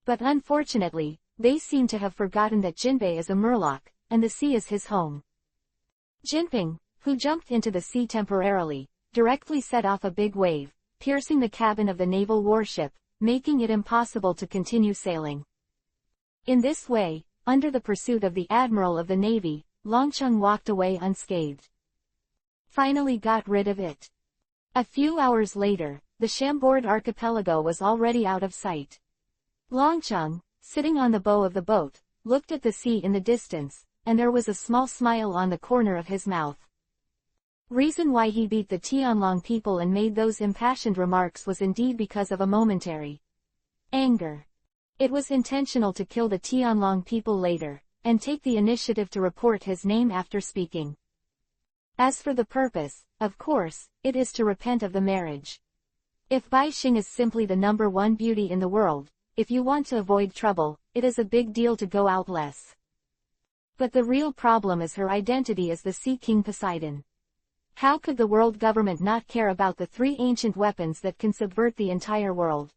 But unfortunately, they seem to have forgotten that Jinbei is a murloc, and the sea is his home. Jinping, who jumped into the sea temporarily, directly set off a big wave, piercing the cabin of the naval warship, making it impossible to continue sailing. In this way, under the pursuit of the Admiral of the Navy, Longcheng walked away unscathed. Finally got rid of it. A few hours later, the Chambord archipelago was already out of sight. Longcheng, sitting on the bow of the boat, looked at the sea in the distance, and there was a small smile on the corner of his mouth. Reason why he beat the Tianlong people and made those impassioned remarks was indeed because of a momentary anger. It was intentional to kill the Tianlong people later, and take the initiative to report his name after speaking. As for the purpose, of course, it is to repent of the marriage. If Bai Xing is simply the #1 beauty in the world, if you want to avoid trouble, it is a big deal to go out less. But the real problem is her identity as the Sea King Poseidon. How could the world government not care about the 3 ancient weapons that can subvert the entire world?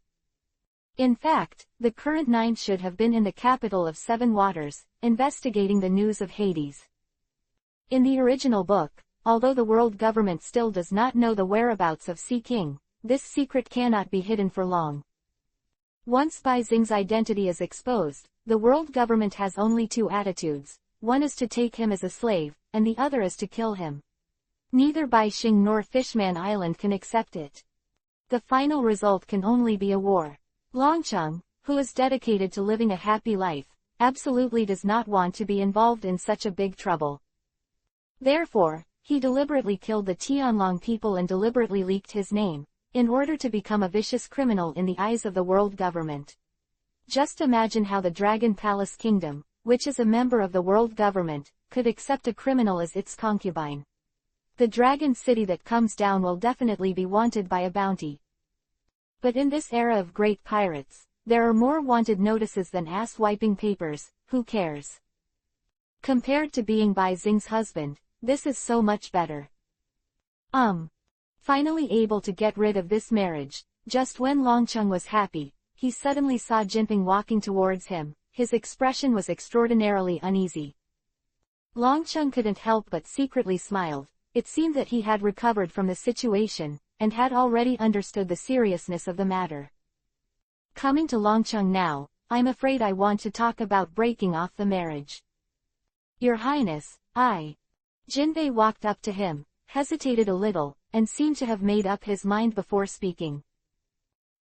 In fact, the current 9 should have been in the capital of 7 waters, investigating the news of Hades. In the original book, although the world government still does not know the whereabouts of Sea King, this secret cannot be hidden for long. Once Bai Xing's identity is exposed, the world government has only 2 attitudes. One is to take him as a slave, and the other is to kill him. Neither Bai Xing nor Fishman Island can accept it. The final result can only be a war. Longcheng, who is dedicated to living a happy life, absolutely does not want to be involved in such a big trouble. Therefore, he deliberately killed the Tianlong people and deliberately leaked his name, in order to become a vicious criminal in the eyes of the world government. Just imagine how the Dragon Palace Kingdom, which is a member of the world government, could accept a criminal as its concubine. The Dragon City that comes down will definitely be wanted by a bounty. But in this era of great pirates, there are more wanted notices than ass-wiping papers. Who cares? Compared to being Bai Xing's husband, this is so much better. Finally able to get rid of this marriage, just when Longcheng was happy, he suddenly saw Jinping walking towards him. His expression was extraordinarily uneasy. Longcheng couldn't help but secretly smiled. It seemed that he had recovered from the situation, and had already understood the seriousness of the matter. Coming to Longcheng now, I'm afraid I want to talk about breaking off the marriage. Your Highness, Jinbei walked up to him, hesitated a little, and seemed to have made up his mind before speaking.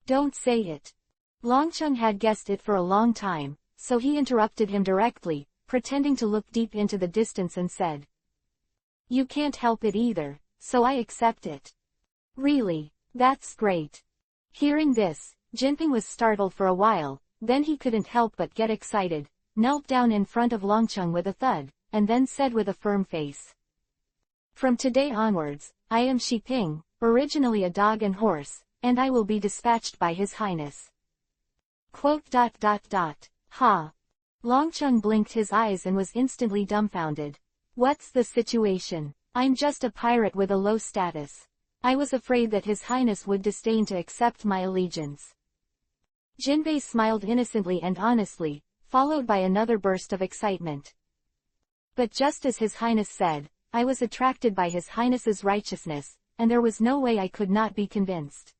Don't say it. Longcheng had guessed it for a long time, so he interrupted him directly, pretending to look deep into the distance and said, You can't help it either, so I accept it. Really, that's great. Hearing this, Jinping was startled for a while, then he couldn't help but get excited, knelt down in front of Longcheng with a thud, and then said with a firm face. From today onwards, I am Shi Ping, originally a dog and horse, and I will be dispatched by His Highness. Ha. Longcheng blinked his eyes and was instantly dumbfounded. What's the situation? I'm just a pirate with a low status. I was afraid that His Highness would disdain to accept my allegiance." Jinbei smiled innocently and honestly, followed by another burst of excitement. "But just as His Highness said, I was attracted by His Highness's righteousness, and there was no way I could not be convinced.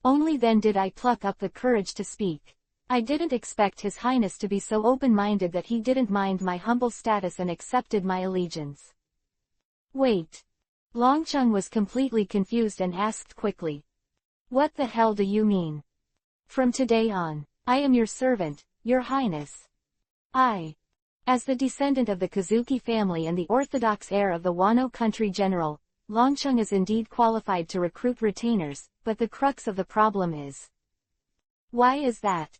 Only then did I pluck up the courage to speak. I didn't expect His Highness to be so open-minded that he didn't mind my humble status and accepted my allegiance." "Wait." Longcheng was completely confused and asked quickly. "What the hell do you mean? From today on, I am your servant, Your Highness. As the descendant of the Kazuki family and the orthodox heir of the Wano country general, Longcheng is indeed qualified to recruit retainers, but the crux of the problem is. Why is that?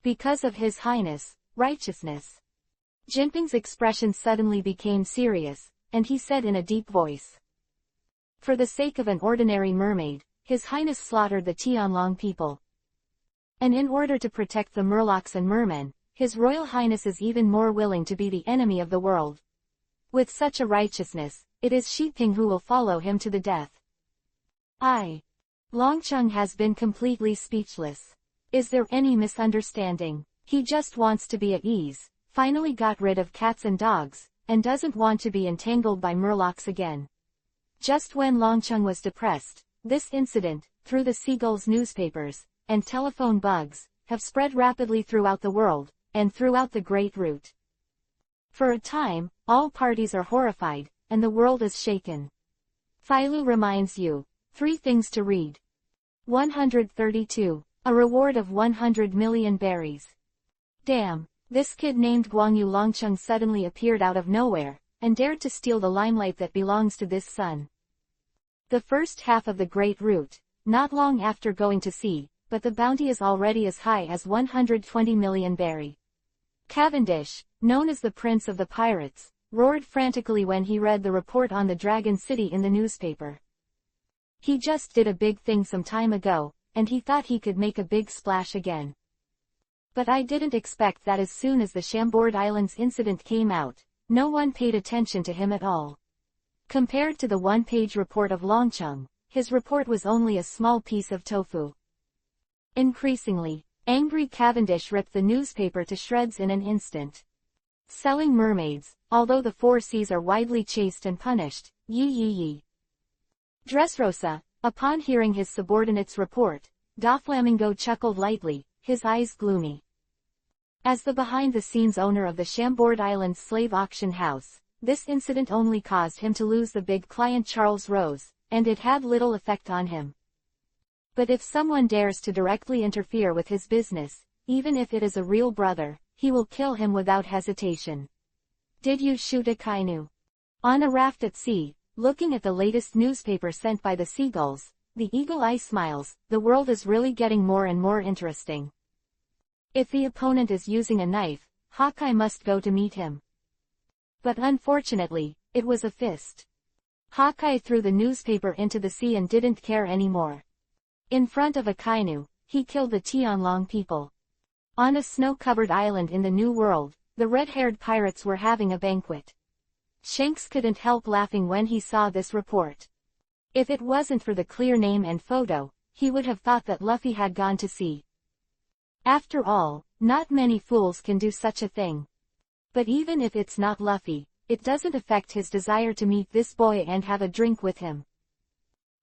Because of His Highness, righteousness." Jinping's expression suddenly became serious, and he said in a deep voice. "For the sake of an ordinary mermaid, His Highness slaughtered the Tianlong people. And in order to protect the Murlocs and mermen, His Royal Highness is even more willing to be the enemy of the world. With such a righteousness, it is Shiping who will follow him to the death." Longcheng has been completely speechless. Is there any misunderstanding? He just wants to be at ease, finally got rid of cats and dogs, and doesn't want to be entangled by Murlocs again. Just when Longcheng was depressed, this incident, through the Seagull's newspapers, and telephone bugs, have spread rapidly throughout the world, and throughout the Great Route. For a time, all parties are horrified, and the world is shaken. Phailu reminds you, 3 things to read. 132. A reward of 100 million berries. Damn, this kid named Guangyu Longcheng suddenly appeared out of nowhere, and dared to steal the limelight that belongs to this son. The first half of the Great Route, not long after going to sea, but the bounty is already as high as 120 million berry. Cavendish, known as the Prince of the Pirates, roared frantically when he read the report on the Dragon City in the newspaper. He just did a big thing some time ago, and he thought he could make a big splash again. But I didn't expect that as soon as the Chambord Islands incident came out, no one paid attention to him at all. Compared to the one-page report of Longcheng, his report was only a small piece of tofu. Increasingly, angry Cavendish ripped the newspaper to shreds in an instant. Selling mermaids, although the 4 seas are widely chased and punished, yee. Dressrosa, upon hearing his subordinate's report, Doflamingo chuckled lightly, his eyes gloomy. As the behind-the-scenes owner of the Chambord Islands slave auction house, this incident only caused him to lose the big client Charles Rose, and it had little effect on him. But if someone dares to directly interfere with his business, even if it is a real brother, he will kill him without hesitation. Did you shoot a kainu? On a raft at sea, looking at the latest newspaper sent by the seagulls, the eagle eye smiles, the world is really getting more and more interesting. If the opponent is using a knife, Hawkeye must go to meet him. But unfortunately, it was a fist. Hawkeye threw the newspaper into the sea and didn't care anymore. In front of a kainu, he killed the Tianlong people. On a snow-covered island in the New World, the red-haired pirates were having a banquet. Shanks couldn't help laughing when he saw this report. If it wasn't for the clear name and photo, he would have thought that Luffy had gone to sea. After all, not many fools can do such a thing. But even if it's not Luffy, it doesn't affect his desire to meet this boy and have a drink with him.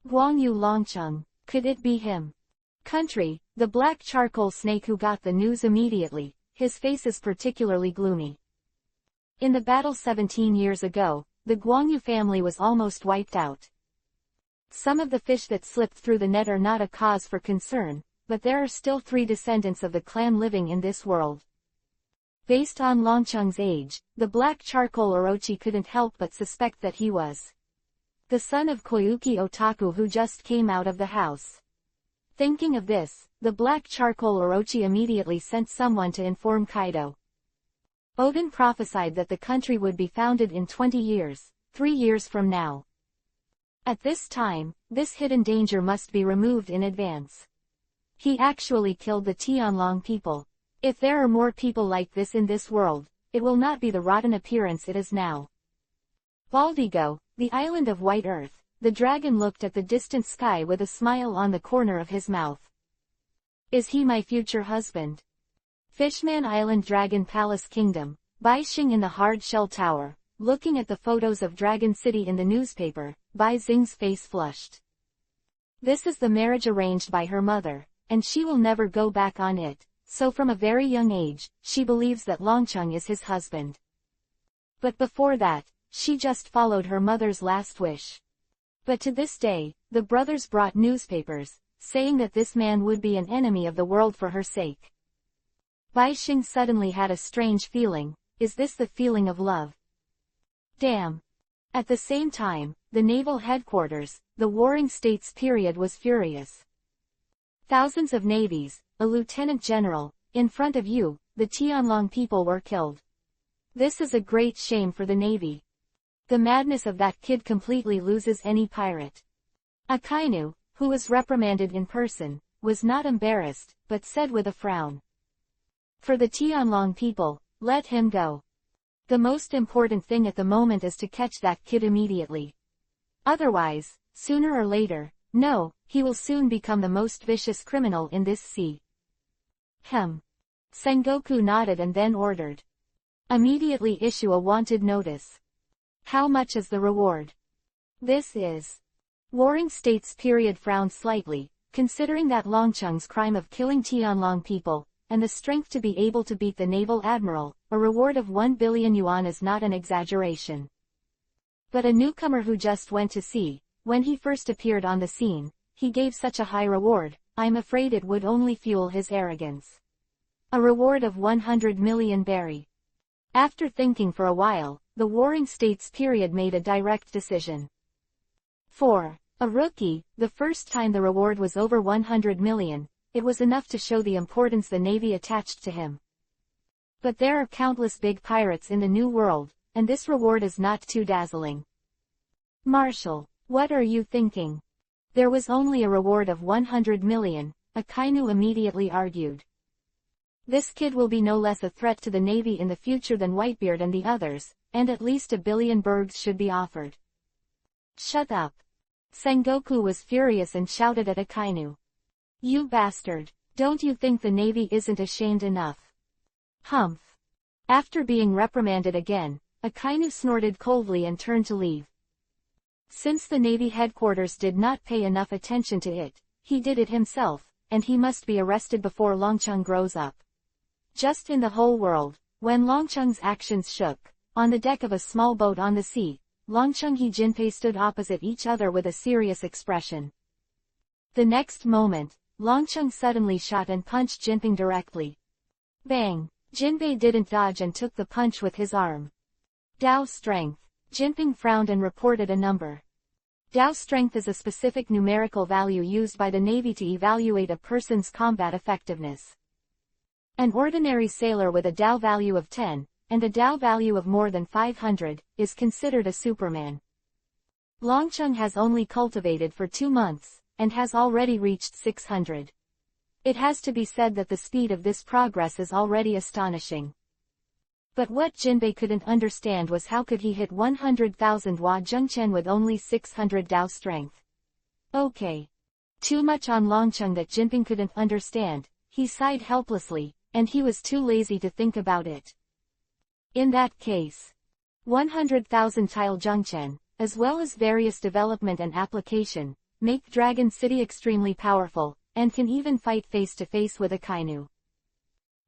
Guangyu Longcheng, could it be him? Country, the black charcoal snake who got the news immediately, his face is particularly gloomy. In the battle 17 years ago, the Guangyu family was almost wiped out. Some of the fish that slipped through the net are not a cause for concern, but there are still 3 descendants of the clan living in this world. Based on Longcheng's age, the black charcoal Orochi couldn't help but suspect that he was the son of Koyuki Otaku who just came out of the house. Thinking of this, the black charcoal Orochi immediately sent someone to inform Kaido. Odin prophesied that the country would be founded in 20 years, 3 years from now. At this time, this hidden danger must be removed in advance. He actually killed the Tianlong people. If there are more people like this in this world, it will not be the rotten appearance it is now. Baldigo, the island of White Earth, the dragon looked at the distant sky with a smile on the corner of his mouth. Is he my future husband? Fishman Island Dragon Palace Kingdom, Bai Xing in the hard shell tower, looking at the photos of Dragon City in the newspaper, Bai Xing's face flushed. This is the marriage arranged by her mother, and she will never go back on it, so from a very young age, she believes that Longcheng is his husband. But before that, she just followed her mother's last wish. But to this day, the brothers brought newspapers, saying that this man would be an enemy of the world for her sake. Bai Xing suddenly had a strange feeling. Is this the feeling of love? Damn. At the same time, the naval headquarters, the Warring States period was furious. Thousands of navies, a lieutenant general, in front of you, the Tianlong people were killed. This is a great shame for the navy. The madness of that kid completely loses any pirate. Akainu, who was reprimanded in person, was not embarrassed, but said with a frown. For the Tianlong people, let him go. The most important thing at the moment is to catch that kid immediately. Otherwise, sooner or later, no, he will soon become the most vicious criminal in this sea. Sengoku nodded and then ordered. Immediately issue a wanted notice. How much is the reward? This is. Warring States period frowned slightly, considering that Longcheng's crime of killing Tianlong people, and the strength to be able to beat the naval admiral, a reward of 1 billion yuan is not an exaggeration. But a newcomer who just went to sea, when he first appeared on the scene, he gave such a high reward, I'm afraid it would only fuel his arrogance. A reward of 100 million berry. After thinking for a while, the Warring States period made a direct decision. For a rookie, the first time the reward was over 100 million, it was enough to show the importance the navy attached to him. But there are countless big pirates in the New World, and this reward is not too dazzling. Marshal, what are you thinking? There was only a reward of 100 million, Akainu immediately argued. This kid will be no less a threat to the navy in the future than Whitebeard and the others, and at least 1 billion bergs should be offered. Shut up. Sengoku was furious and shouted at Akainu. You bastard, don't you think the navy isn't ashamed enough? Humph. After being reprimanded again, Akainu snorted coldly and turned to leave. Since the navy headquarters did not pay enough attention to it, he did it himself, and he must be arrested before Longcheng grows up. Just in the whole world, when Longcheng's actions shook, on the deck of a small boat on the sea, Longcheng and Jinpei stood opposite each other with a serious expression. The next moment, Longcheng suddenly shot and punched Jinpei directly. Bang! Jinpei didn't dodge and took the punch with his arm. Dao strength. Jinpei frowned and reported a number. Dao strength is a specific numerical value used by the Navy to evaluate a person's combat effectiveness. An ordinary sailor with a Dao value of 10, and a Dao value of more than 500, is considered a superman. Longcheng has only cultivated for 2 months, and has already reached 600. It has to be said that the speed of this progress is already astonishing. But what Jinbei couldn't understand was how could he hit 100,000 Hua Zhengchen with only 600 Dao strength. Okay. Too much on Longcheng that Jinpei couldn't understand, he sighed helplessly, and he was too lazy to think about it. In that case, 100,000 Tile Zhengchen, as well as various development and application, make Dragon City extremely powerful, and can even fight face-to-face with Akainu.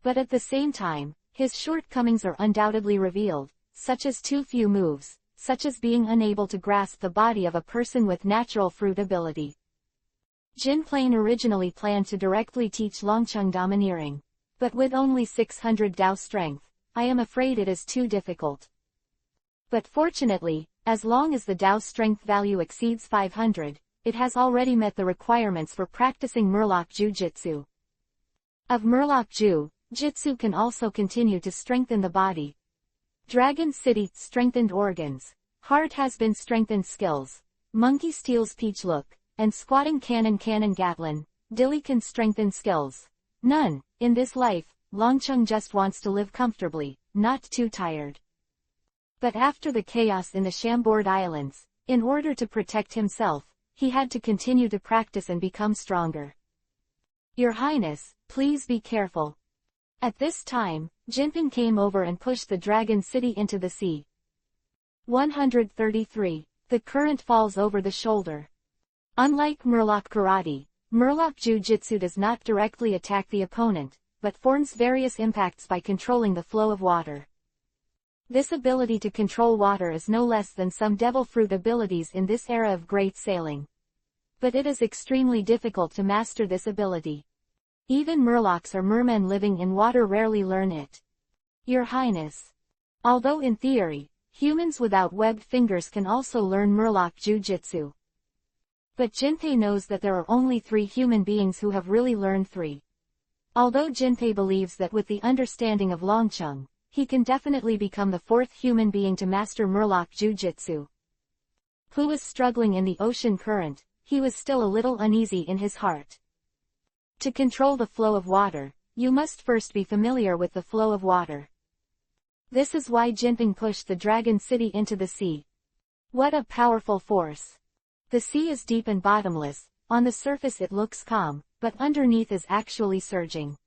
But at the same time, his shortcomings are undoubtedly revealed, such as too few moves, such as being unable to grasp the body of a person with natural fruit ability. Jinpei originally planned to directly teach Longcheng domineering. But with only 600 Dao strength, I am afraid it is too difficult. But fortunately, as long as the Dao strength value exceeds 500, it has already met the requirements for practicing Murloc Jiu-Jitsu. Of Murloc Jiu-Jitsu can also continue to strengthen the body. Dragon City strengthened organs, heart has been strengthened skills, monkey steals peach look, and squatting cannon Gatlin, Dilly can strengthen skills. None, in this life, Longcheng just wants to live comfortably, not too tired. But after the chaos in the Chambord Islands, In order to protect himself, he had to continue to practice and become stronger. Your Highness, please be careful. At this time, Jinping came over and pushed the dragon city into the sea. 133. The current falls over the shoulder. Unlike Murloc karate, Murloc Jiu-Jitsu does not directly attack the opponent, but forms various impacts by controlling the flow of water. This ability to control water is no less than some devil fruit abilities in this era of great sailing. But it is extremely difficult to master this ability. Even Murlocs or mermen living in water rarely learn it. Your Highness. Although in theory, humans without webbed fingers can also learn Murloc Jiu-Jitsu. But Jinpei knows that there are only 3 human beings who have really learned 3. Although Jinpei believes that with the understanding of Longcheng, he can definitely become the 4th human being to master Murloc Jiu-Jitsu. Who was struggling in the ocean current, he was still a little uneasy in his heart. To control the flow of water, you must first be familiar with the flow of water. This is why Jinping pushed the dragon city into the sea. What a powerful force! The sea is deep and bottomless, on the surface it looks calm, but underneath is actually surging.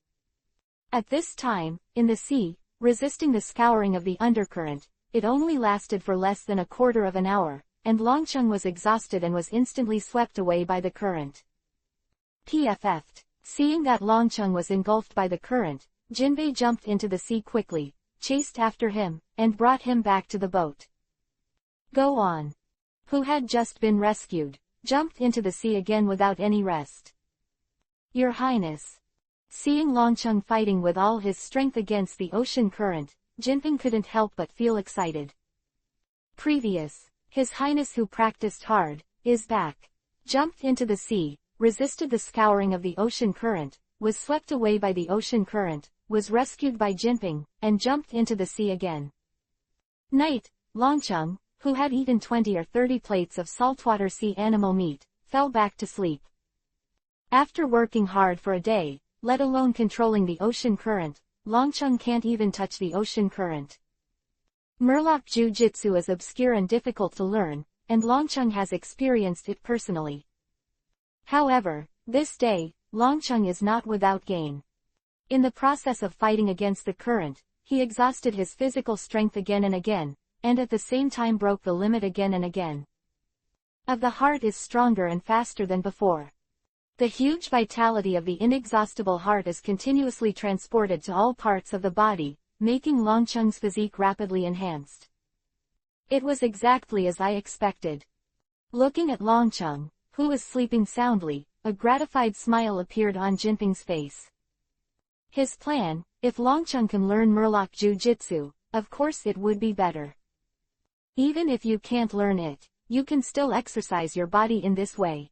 At this time, in the sea, resisting the scouring of the undercurrent, it only lasted for less than a quarter of an hour, and Longcheng was exhausted and was instantly swept away by the current. PFF'd. Seeing that Longcheng was engulfed by the current, Jinbei jumped into the sea quickly, chased after him, and brought him back to the boat. Go on. Who had just been rescued, jumped into the sea again without any rest. Your Highness. Seeing Longcheng fighting with all his strength against the ocean current, Jinping couldn't help but feel excited. Previous. His Highness who practiced hard, is back. Jumped into the sea, resisted the scouring of the ocean current, was swept away by the ocean current, was rescued by Jinping, and jumped into the sea again. Night. Longcheng, who had eaten 20 or 30 plates of saltwater sea animal meat, fell back to sleep. After working hard for a day, let alone controlling the ocean current, Longcheng can't even touch the ocean current. Murloc Jiu-Jitsu is obscure and difficult to learn, and Longcheng has experienced it personally. However, this day, Longcheng is not without gain. In the process of fighting against the current, he exhausted his physical strength again and again, and at the same time broke the limit again and again. Of the heart is stronger and faster than before. The huge vitality of the inexhaustible heart is continuously transported to all parts of the body, making Longcheng's physique rapidly enhanced. It was exactly as I expected. Looking at Longcheng, who was sleeping soundly, a gratified smile appeared on Jinping's face. His plan, if Longcheng can learn Murloc Jiu-Jitsu, of course it would be better. Even if you can't learn it, you can still exercise your body in this way.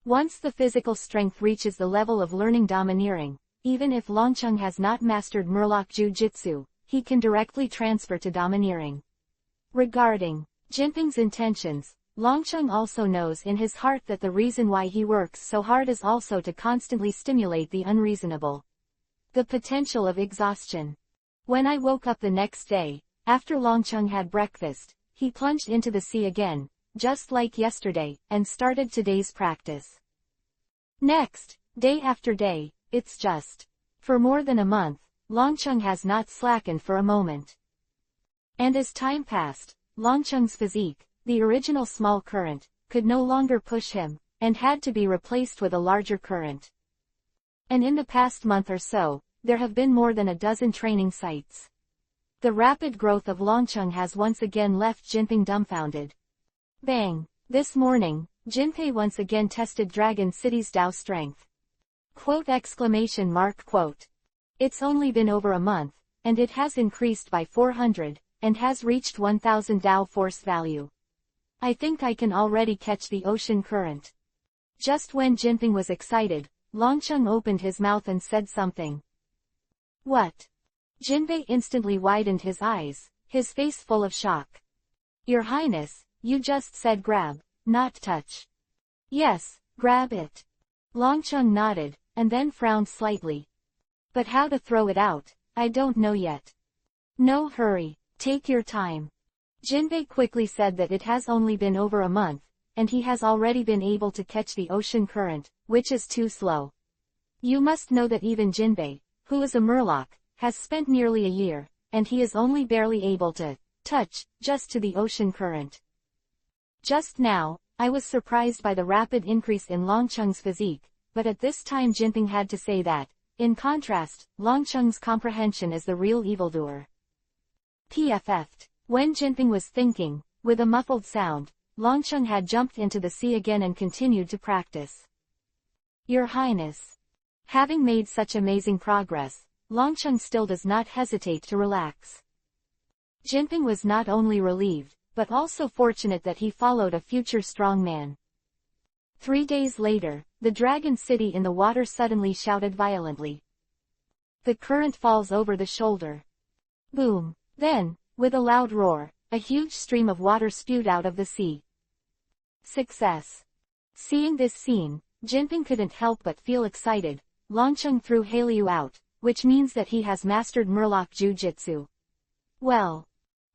Once the physical strength reaches the level of learning domineering, even if Longcheng has not mastered Murloc Jiu-Jitsu, he can directly transfer to domineering. Regarding Jinping's intentions, Longcheng also knows in his heart that the reason why he works so hard is also to constantly stimulate the unreasonable. The potential of exhaustion. When I woke up the next day, after Longcheng had breakfast, he plunged into the sea again, just like yesterday, and started today's practice. Next, day after day, it's just. For more than a month, Longcheng has not slackened for a moment. And as time passed, Longcheng's physique, the original small current, could no longer push him, and had to be replaced with a larger current. And in the past month or so, there have been more than a dozen training sites. The rapid growth of Longcheng has once again left Jinping dumbfounded. Bang! This morning, Jinpei once again tested Dragon City's Dao strength. Quote! Quote. It's only been over a month, and it has increased by 400, and has reached 1000 Dao force value. I think I can already catch the ocean current. Just when Jinping was excited, Longcheng opened his mouth and said something. What? Jinbei instantly widened his eyes, his face full of shock. Your Highness, you just said grab, not touch. Yes, grab it. Longcheng nodded, and then frowned slightly. But how to throw it out, I don't know yet. No hurry, take your time. Jinbei quickly said that it has only been over a month, and he has already been able to catch the ocean current, which is too slow. You must know that even Jinbei, who is a murloc, has spent nearly a year, and he is only barely able to touch just to the ocean current. Just now, I was surprised by the rapid increase in Longcheng's physique, but at this time Jinping had to say that, in contrast, Longcheng's comprehension is the real evildoer. PFF'd. When Jinping was thinking, with a muffled sound, Longcheng had jumped into the sea again and continued to practice. Your Highness. Having made such amazing progress, Longcheng still does not hesitate to relax. Jinping was not only relieved, but also fortunate that he followed a future strong man. 3 days later, the dragon city in the water suddenly shouted violently. The current falls over the shoulder. Boom! Then, with a loud roar, a huge stream of water spewed out of the sea. Success! Seeing this scene, Jinping couldn't help but feel excited. Longcheng threw Hallyu out, which means that he has mastered Murloc Jiu-Jitsu. Well.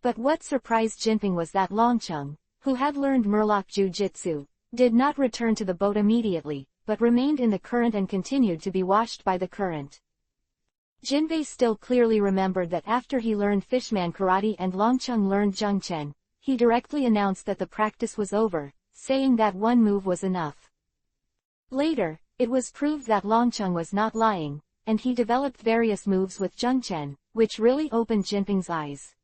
But what surprised Jinping was that Longcheng, who had learned Murloc Jiu-Jitsu, did not return to the boat immediately, but remained in the current and continued to be washed by the current. Jinbei still clearly remembered that after he learned Fishman Karate and Longcheng learned Zhengchen, he directly announced that the practice was over, saying that one move was enough. Later, it was proved that Longcheng was not lying, and he developed various moves with Zhengchen, which really opened Jinping's eyes.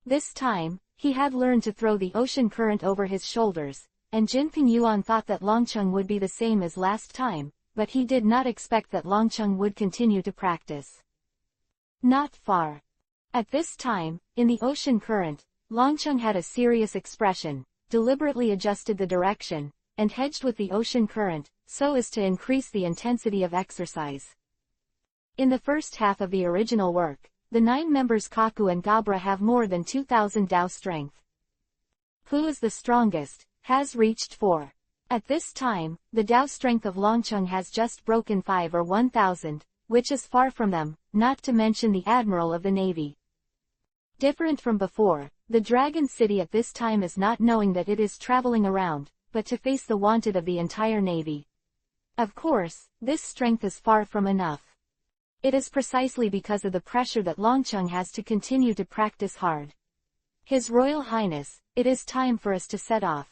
This time, he had learned to throw the ocean current over his shoulders, and Jinping Yuan thought that Longcheng would be the same as last time, but he did not expect that Longcheng would continue to practice. Not far. At this time, in the ocean current, Longcheng had a serious expression, deliberately adjusted the direction, and hedged with the ocean current, so as to increase the intensity of exercise. In the first half of the original work, the 9 members Kaku and Gabra have more than 2,000 Dao strength. Who is the strongest, has reached 4. At this time, the Dao strength of Longcheng has just broken 5 or 1,000, which is far from them, not to mention the Admiral of the Navy. Different from before, the Dragon City at this time is not knowing that it is traveling around, but to face the wanted of the entire Navy. Of course, this strength is far from enough. It is precisely because of the pressure that Longcheng has to continue to practice hard. His Royal Highness, it is time for us to set off.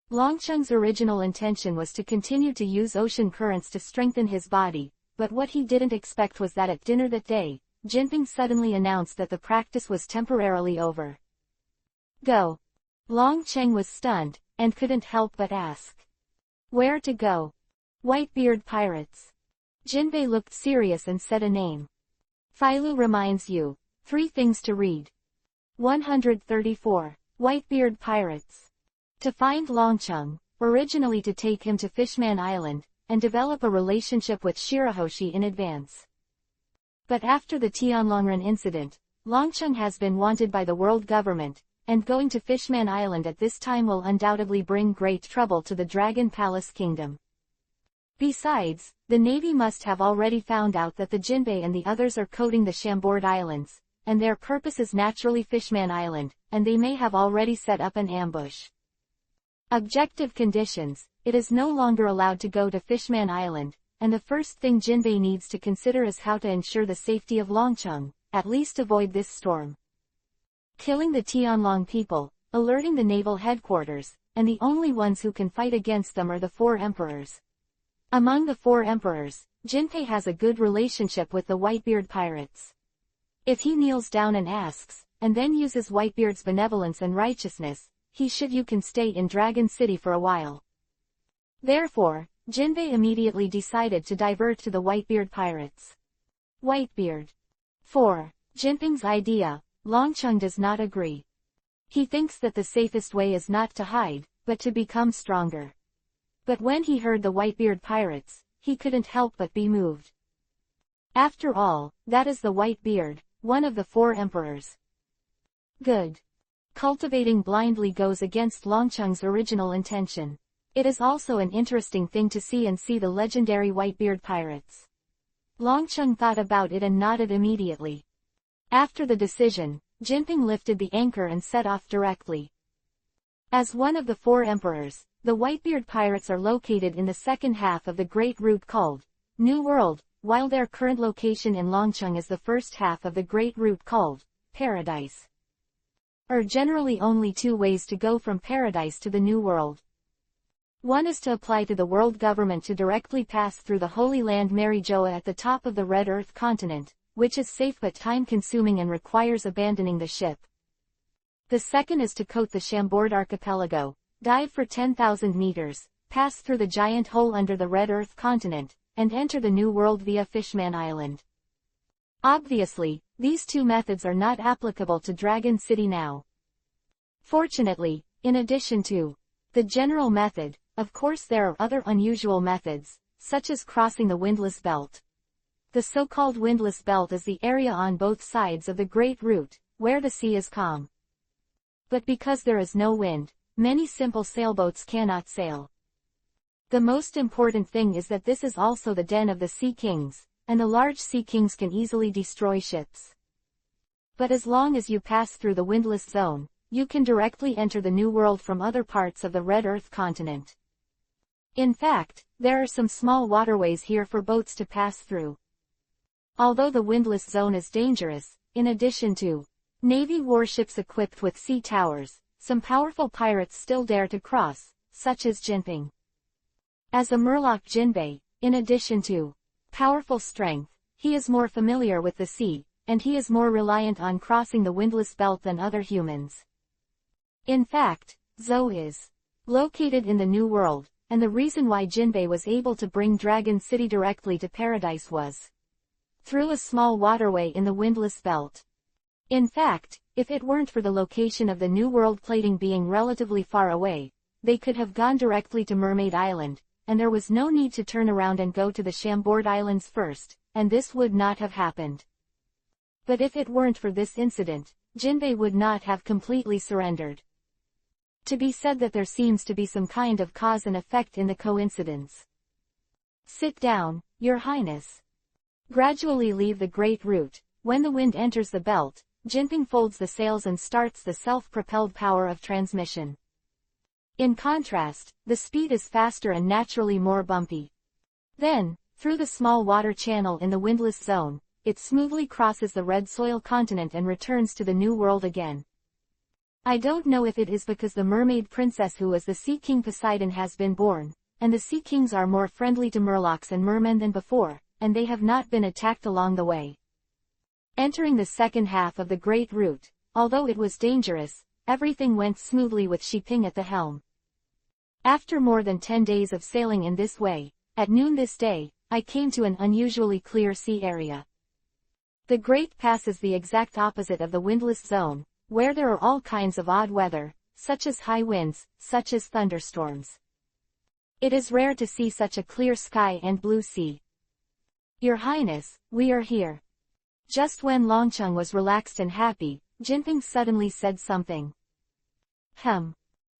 Longcheng's original intention was to continue to use ocean currents to strengthen his body, but what he didn't expect was that at dinner that day, Jinping suddenly announced that the practice was temporarily over. Go. Longcheng was stunned, and couldn't help but ask. Where to go? Whitebeard Pirates. Jinbei looked serious and said a name. Filu reminds you. 3 things to read. 134. Whitebeard Pirates. To find Longcheng, originally to take him to Fishman Island, and develop a relationship with Shirahoshi in advance. But after the Tianlongren incident, Longcheng has been wanted by the world government, and going to Fishman Island at this time will undoubtedly bring great trouble to the Dragon Palace Kingdom. Besides, the Navy must have already found out that the Jinbei and the others are coating the Chambord Islands, and their purpose is naturally Fishman Island, and they may have already set up an ambush. Objective conditions: it is no longer allowed to go to Fishman Island, and the first thing Jinbei needs to consider is how to ensure the safety of Longcheng, at least avoid this storm. Killing the Tianlong people, alerting the naval headquarters, and the only ones who can fight against them are the 4 emperors. Among the 4 emperors, Jinbei has a good relationship with the Whitebeard pirates. If he kneels down and asks, and then uses Whitebeard's benevolence and righteousness, you can stay in Dragon City for a while. Therefore, Jinbei immediately decided to divert to the Whitebeard pirates. Whitebeard. 4. Jinping's idea. Longcheng does not agree. He thinks that the safest way is not to hide, but to become stronger. But when he heard the Whitebeard pirates, he couldn't help but be moved. After all, that is the Whitebeard, one of the 4 emperors. Good. Cultivating blindly goes against Longcheng's original intention. It is also an interesting thing to see the legendary Whitebeard pirates. Longcheng thought about it and nodded immediately. After the decision, Jinping lifted the anchor and set off directly. As one of the 4 emperors, the Whitebeard pirates are located in the second half of the Great Route called New World, while their current location in Longcheng is the first half of the Great Route called Paradise. Are generally only 2 ways to go from Paradise to the New World. One is to apply to the world government to directly pass through the Holy Land Marijoa at the top of the Red Earth continent, which is safe but time-consuming and requires abandoning the ship. The second is to coat the Chambord archipelago, dive for 10,000 meters, pass through the giant hole under the Red Earth continent, and enter the New World via Fishman Island. Obviously, these 2 methods are not applicable to Dragon City now. Fortunately, in addition to the general method, of course there are other unusual methods, such as crossing the windless belt. The so-called windless belt is the area on both sides of the Great Route, where the sea is calm. But because there is no wind, many simple sailboats cannot sail. The most important thing is that this is also the den of the Sea Kings, and the large Sea Kings can easily destroy ships. But as long as you pass through the windless zone, you can directly enter the New World from other parts of the Red Earth continent. In fact, there are some small waterways here for boats to pass through. Although the windless zone is dangerous, in addition to Navy warships equipped with sea towers, some powerful pirates still dare to cross, such as Jinping. As a Murloc Jinbei, in addition to powerful strength, he is more familiar with the sea, and he is more reliant on crossing the windless belt than other humans. In fact, Zhou is located in the New World, and the reason why Jinbei was able to bring Dragon City directly to Paradise was through a small waterway in the windless belt. In fact, if it weren't for the location of the New World plating being relatively far away, they could have gone directly to Mermaid Island, and there was no need to turn around and go to the Chambord Islands first, and this would not have happened. But if it weren't for this incident, Jinbei would not have completely surrendered. To be said that there seems to be some kind of cause and effect in the coincidence. Sit down, Your Highness. Gradually leave the Great Route. When the wind enters the belt, Jinping folds the sails and starts the self-propelled power of transmission. In contrast, the speed is faster and naturally more bumpy. Then, through the small water channel in the windless zone, it smoothly crosses the red soil continent and returns to the New World again. I don't know if it is because the mermaid princess who is the Sea King Poseidon has been born, and the Sea Kings are more friendly to Murlocs and mermen than before, and they have not been attacked along the way. Entering the second half of the Great Route, although it was dangerous, everything went smoothly with Xiping at the helm. After more than 10 days of sailing in this way, at noon this day, I came to an unusually clear sea area. The Great Pass is the exact opposite of the windless zone, where there are all kinds of odd weather, such as high winds, such as thunderstorms. It is rare to see such a clear sky and blue sea. Your Highness, we are here. Just when Longcheng was relaxed and happy, Jinping suddenly said something.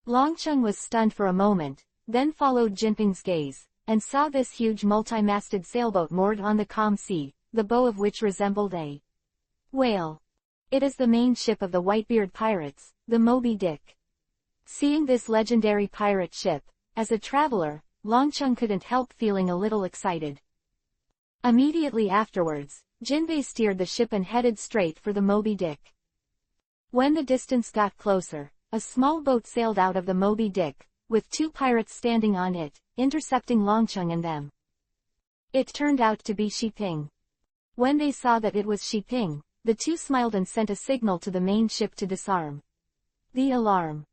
Longcheng was stunned for a moment, then followed Jinping's gaze, and saw this huge multi-masted sailboat moored on the calm sea, the bow of which resembled a whale. It is the main ship of the Whitebeard pirates, the Moby Dick. Seeing this legendary pirate ship, as a traveler, Longcheng couldn't help feeling a little excited. Immediately afterwards, Jinbei steered the ship and headed straight for the Moby Dick. When the distance got closer, a small boat sailed out of the Moby Dick, with 2 pirates standing on it, intercepting Longcheng and them. It turned out to be Xiping. When they saw that it was Xiping, the 2 smiled and sent a signal to the main ship to disarm the alarm.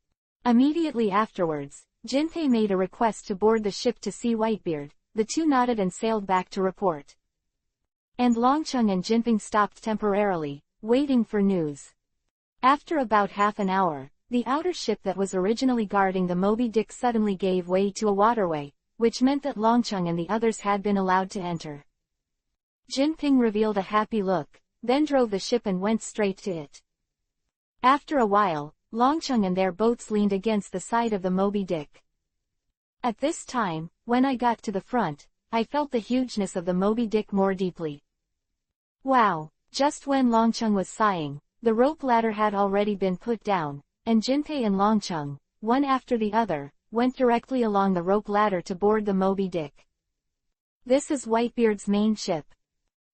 Immediately afterwards, Jinpei made a request to board the ship to see Whitebeard. The 2 nodded and sailed back to report. And Longcheng and Jinping stopped temporarily, waiting for news. After about half an hour, the outer ship that was originally guarding the Moby Dick suddenly gave way to a waterway, which meant that Longcheng and the others had been allowed to enter. Jinping revealed a happy look, then drove the ship and went straight to it. After a while, Longcheng and their boats leaned against the side of the Moby Dick. At this time, when I got to the front, I felt the hugeness of the Moby Dick more deeply. Wow! Just when Longcheng was sighing, The rope ladder had already been put down, and Jinpei and Longcheng, one after the other, went directly along the rope ladder to board the Moby Dick. This is Whitebeard's main ship.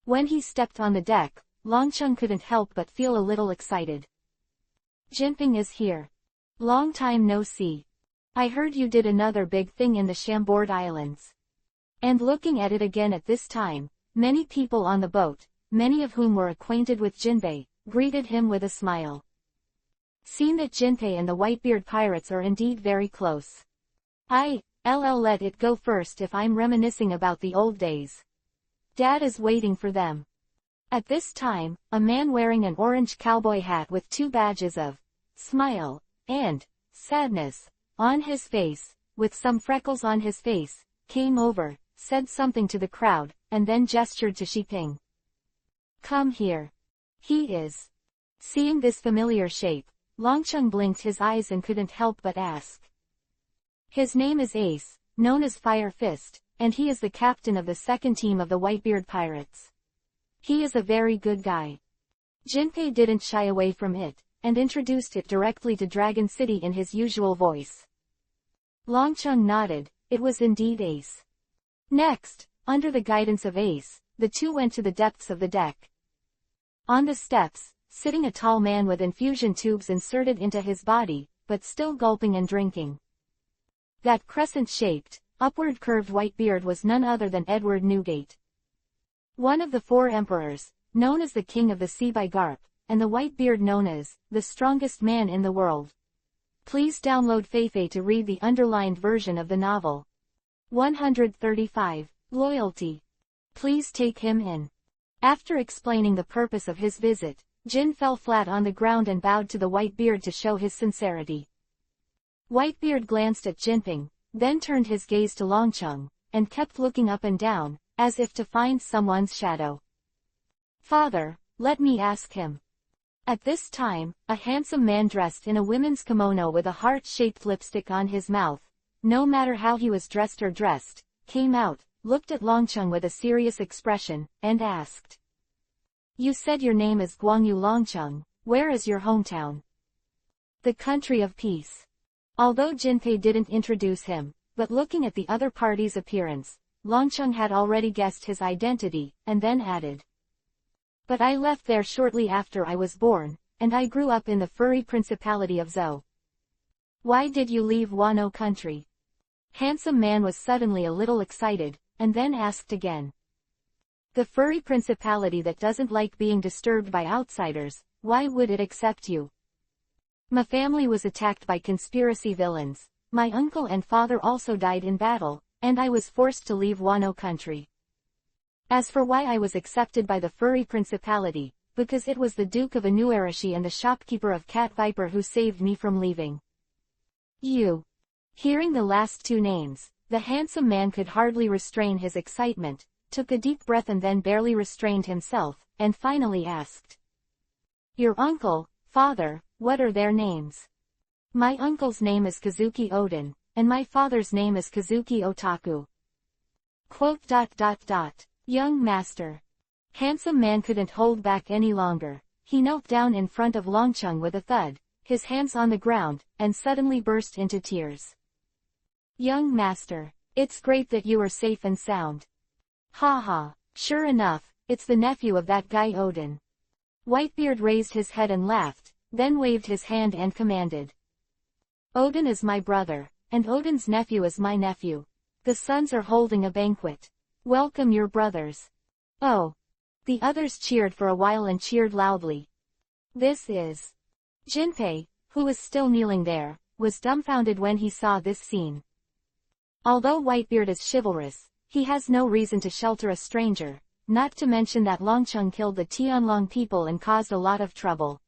When he stepped on the deck, Longcheng couldn't help but feel a little excited. Jinping is here. Long time no see. I heard you did another big thing in the Chambord Islands. And looking at it again at this time, many people on the boat, many of whom were acquainted with Jinpei, greeted him with a smile. Seen that Jinpei and the Whitebeard pirates are indeed very close. I'll let it go first if I'm reminiscing about the old days. Dad is waiting for them. At this time, a man wearing an orange cowboy hat with two badges of smile and sadness on his face, with some freckles on his face, came over, said something to the crowd, and then gestured to Shiping. Come here. He is. Seeing this familiar shape, Longcheng blinked his eyes and couldn't help but ask. His name is Ace, known as Fire Fist, and he is the captain of the second team of the Whitebeard pirates. He is a very good guy. Jinpei didn't shy away from it, and introduced it directly to Dragon City in his usual voice. Longcheng nodded, it was indeed Ace. Next, under the guidance of Ace, the two went to the depths of the deck. On the steps, sitting a tall man with infusion tubes inserted into his body, but still gulping and drinking. That crescent-shaped, upward-curved white beard was none other than Edward Newgate. One of the four emperors, known as the King of the Sea by Garp, and the white beard known as the strongest man in the world. Please download Feifei to read the underlined version of the novel. 135. Loyalty. Please take him in. After explaining the purpose of his visit, Jin fell flat on the ground and bowed to the white beard to show his sincerity. Whitebeard glanced at Jinping, then turned his gaze to Longcheng, and kept looking up and down, as if to find someone's shadow. Father, let me ask him. At this time, a handsome man dressed in a women's kimono with a heart-shaped lipstick on his mouth, no matter how he was dressed or dressed, came out, looked at Longcheng with a serious expression, and asked. You said your name is Guangyu Longcheng, where is your hometown? The country of peace. Although Jinpei didn't introduce him, but looking at the other party's appearance, Longcheng had already guessed his identity, and then added. But I left there shortly after I was born, and I grew up in the furry principality of Zhou. Why did you leave Wano country? Handsome man was suddenly a little excited, and then asked again. The furry principality that doesn't like being disturbed by outsiders, why would it accept you? My family was attacked by conspiracy villains, my uncle and father also died in battle, and I was forced to leave Wano country. As for why I was accepted by the furry principality, because it was the Duke of Inuarashi and the shopkeeper of Cat Viper who saved me from leaving. You. Hearing the last two names, the handsome man could hardly restrain his excitement, took a deep breath and then barely restrained himself, and finally asked. Your uncle, father, what are their names? My uncle's name is Kazuki Odin, and my father's name is Kazuki Otaku. Quote. Young master. Handsome man couldn't hold back any longer. He knelt down in front of Longcheng with a thud, his hands on the ground, and suddenly burst into tears. Young master, it's great that you are safe and sound. Ha ha, sure enough, it's the nephew of that guy Odin. Whitebeard raised his head and laughed, then waved his hand and commanded. Odin is my brother, and Odin's nephew is my nephew. The sons are holding a banquet. Welcome your brothers. Oh. The others cheered for a while and cheered loudly. This is. Jinpei, who was still kneeling there, was dumbfounded when he saw this scene. Although Whitebeard is chivalrous, he has no reason to shelter a stranger, not to mention that Longcheng killed the Tianlong people and caused a lot of trouble.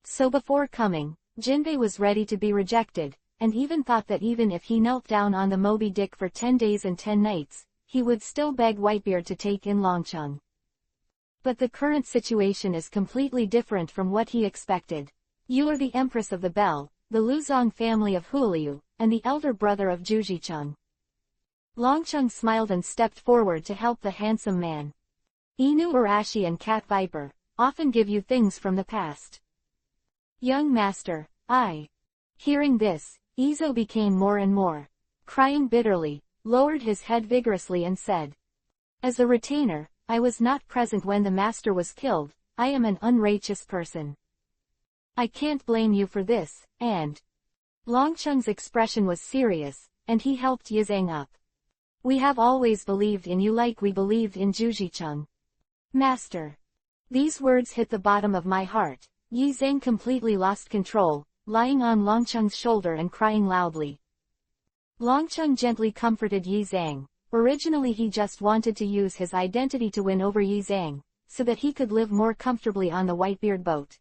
So before coming, Jinpei was ready to be rejected, and even thought that even if he knelt down on the Moby Dick for 10 days and 10 nights, he would still beg Whitebeard to take in Longcheng. But the current situation is completely different from what he expected. You are the Empress of the Bell, the Luzong family of Huliu, and the elder brother of Jujicheng. Longcheng smiled and stepped forward to help the handsome man. Inu Urashi and Cat Viper, often give you things from the past. Young master, Hearing this, Izo became more and more, crying bitterly, lowered his head vigorously and said, "As a retainer, I was not present when the master was killed. I am an unrighteous person. I can't blame you for this," and Longcheng's expression was serious, and he helped Yizang up. "We have always believed in you like we believed in Jujicheng. Master." These words hit the bottom of my heart. Yizang completely lost control, lying on Longcheng's shoulder and crying loudly. Longcheng gently comforted Yizang. Originally he just wanted to use his identity to win over Yizang, so that he could live more comfortably on the Whitebeard boat.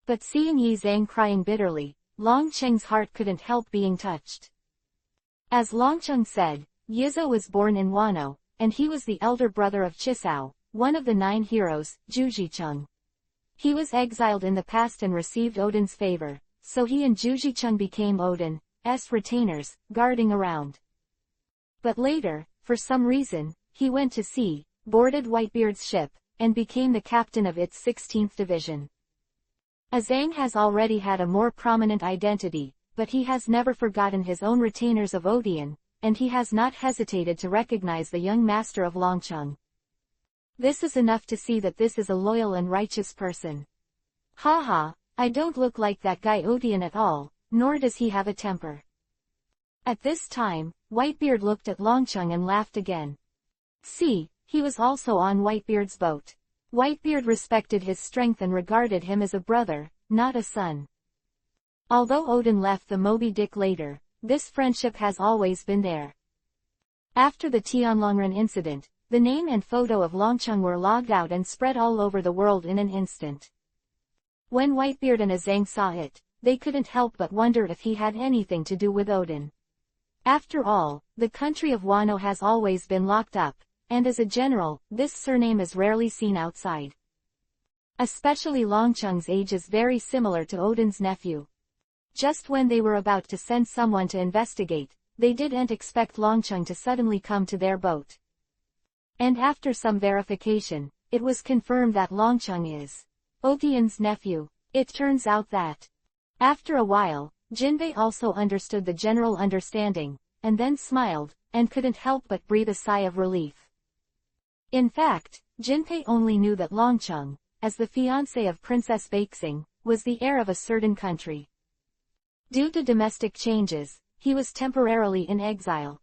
But seeing Yizang crying bitterly, Longcheng's heart couldn't help being touched. As Longcheng said, Yizo was born in Wano, and he was the elder brother of Chisao, one of the 9 heroes, Jujicheng. He was exiled in the past and received Odin's favor, so he and Jujicheng became Odin's retainers, guarding around. But later, for some reason, he went to sea, boarded Whitebeard's ship, and became the captain of its 16th division. Azang has already had a more prominent identity, but he has never forgotten his own retainers of Odian, and he has not hesitated to recognize the young master of Longcheng. This is enough to see that this is a loyal and righteous person. Haha, I don't look like that guy Odian at all, nor does he have a temper. At this time, Whitebeard looked at Longcheng and laughed again. See, he was also on Whitebeard's boat. Whitebeard respected his strength and regarded him as a brother, not a son. Although Odin left the Moby Dick later, this friendship has always been there. After the Tianlongren incident, the name and photo of Longcheng were logged out and spread all over the world in an instant. When Whitebeard and Azang saw it, they couldn't help but wonder if he had anything to do with Odin. After all, the country of Wano has always been locked up, and as a general, this surname is rarely seen outside. Especially Longcheng's age is very similar to Odin's nephew. Just when they were about to send someone to investigate, they didn't expect Longcheng to suddenly come to their boat. And after some verification, it was confirmed that Longcheng is Odian's nephew. It turns out that, after a while, Jinbei also understood the general understanding, and then smiled, and couldn't help but breathe a sigh of relief. In fact, Jinbei only knew that Longcheng, as the fiancé of Princess Baixing, was the heir of a certain country. Due to domestic changes, he was temporarily in exile.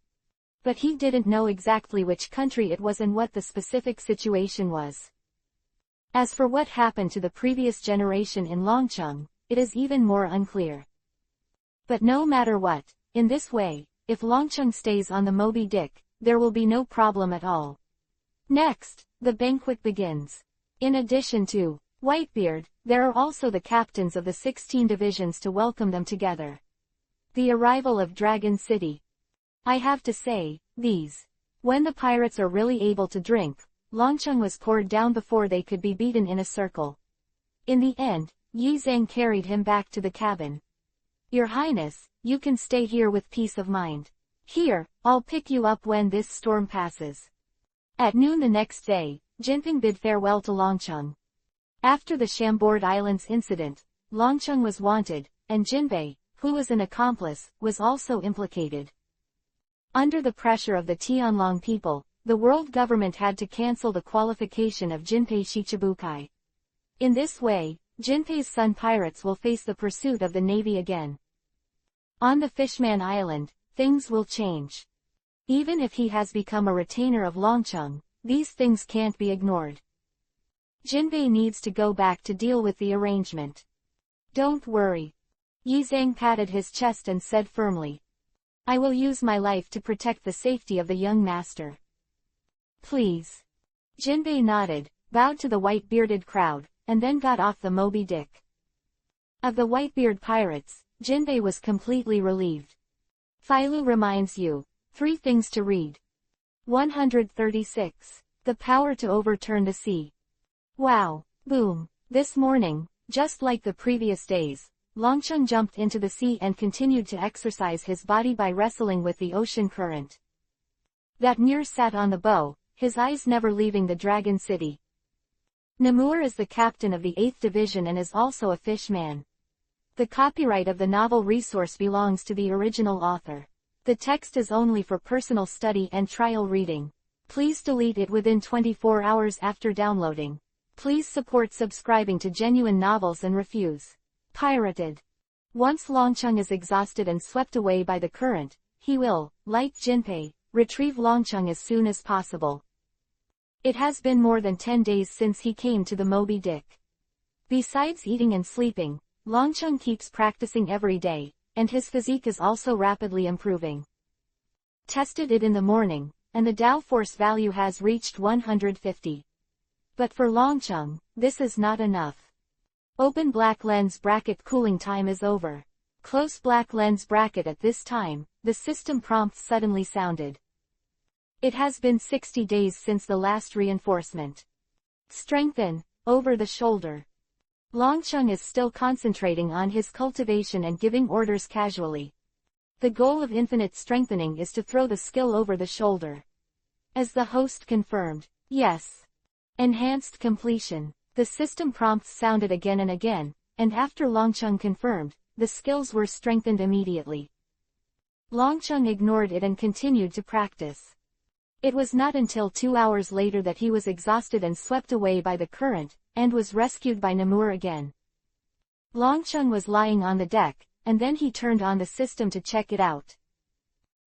But he didn't know exactly which country it was and what the specific situation was. As for what happened to the previous generation in Longcheng, it is even more unclear. But no matter what, in this way, if Longcheng stays on the Moby Dick, there will be no problem at all. Next, the banquet begins. In addition to Whitebeard, there are also the captains of the 16 divisions to welcome them together. The arrival of Dragon City. I have to say, when the pirates are really able to drink, Longcheng was poured down before they could be beaten in a circle. In the end, Yizang carried him back to the cabin. "Your Highness, you can stay here with peace of mind. Here, I'll pick you up when this storm passes." At noon the next day, Jinping bid farewell to Longcheng. After the Chambord Islands incident, Longcheng was wanted, and Jinbei, who was an accomplice, was also implicated. Under the pressure of the Tianlong people, the world government had to cancel the qualification of Jinpei Shichibukai. In this way, Jinpei's son pirates will face the pursuit of the navy again. On the Fishman Island, things will change. Even if he has become a retainer of Longcheng, these things can't be ignored. Jinbei needs to go back to deal with the arrangement. "Don't worry." Yizang patted his chest and said firmly. "I will use my life to protect the safety of the young master." "Please." Jinbei nodded, bowed to the white-bearded crowd, and then got off the Moby Dick. Of the Whitebeard pirates, Jinbei was completely relieved. Phailu reminds you, 3 things to read. 136. The power to overturn the sea. Wow, boom. This morning, just like the previous days, Longcheng jumped into the sea and continued to exercise his body by wrestling with the ocean current. That Mir sat on the bow, his eyes never leaving the Dragon City. Namur is the captain of the 8th Division and is also a fishman. The copyright of the novel resource belongs to the original author. The text is only for personal study and trial reading. Please delete it within 24 hours after downloading. Please support subscribing to genuine novels and refuse pirated. Once Longcheng is exhausted and swept away by the current, he will, like Jinpei, retrieve Longcheng as soon as possible. It has been more than 10 days since he came to the Moby Dick. Besides eating and sleeping, Longcheng keeps practicing every day, and his physique is also rapidly improving. Tested it in the morning, and the Dow force value has reached 150. But for Longcheng, this is not enough. Open black lens bracket cooling time is over. Close black lens bracket at this time, the system prompt suddenly sounded. It has been 60 days since the last reinforcement. Strengthen, over the shoulder. Longcheng is still concentrating on his cultivation and giving orders casually. The goal of infinite strengthening is to throw the skill over the shoulder. As the host confirmed, yes. Enhanced completion. The system prompts sounded again and again, and after Longcheng confirmed, the skills were strengthened immediately. Longcheng ignored it and continued to practice. It was not until 2 hours later that he was exhausted and swept away by the current, and was rescued by Namur again. Longcheng was lying on the deck, and then he turned on the system to check it out.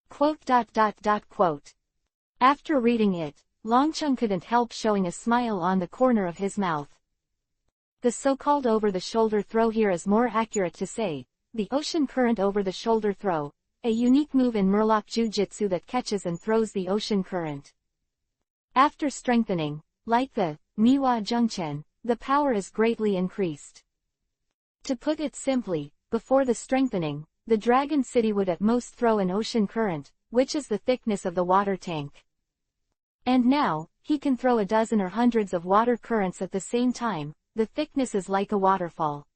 Quote. After reading it, Longcheng couldn't help showing a smile on the corner of his mouth. The so-called over-the-shoulder throw here is more accurate to say, the ocean current over-the-shoulder throw, a unique move in Murloc Jiu-Jitsu that catches and throws the ocean current. After strengthening, like the Miwa Zhengchen, the power is greatly increased. To put it simply, before the strengthening, the Dragon City would at most throw an ocean current, which is the thickness of the water tank. And now, he can throw a dozen or hundreds of water currents at the same time. The thickness is like a waterfall.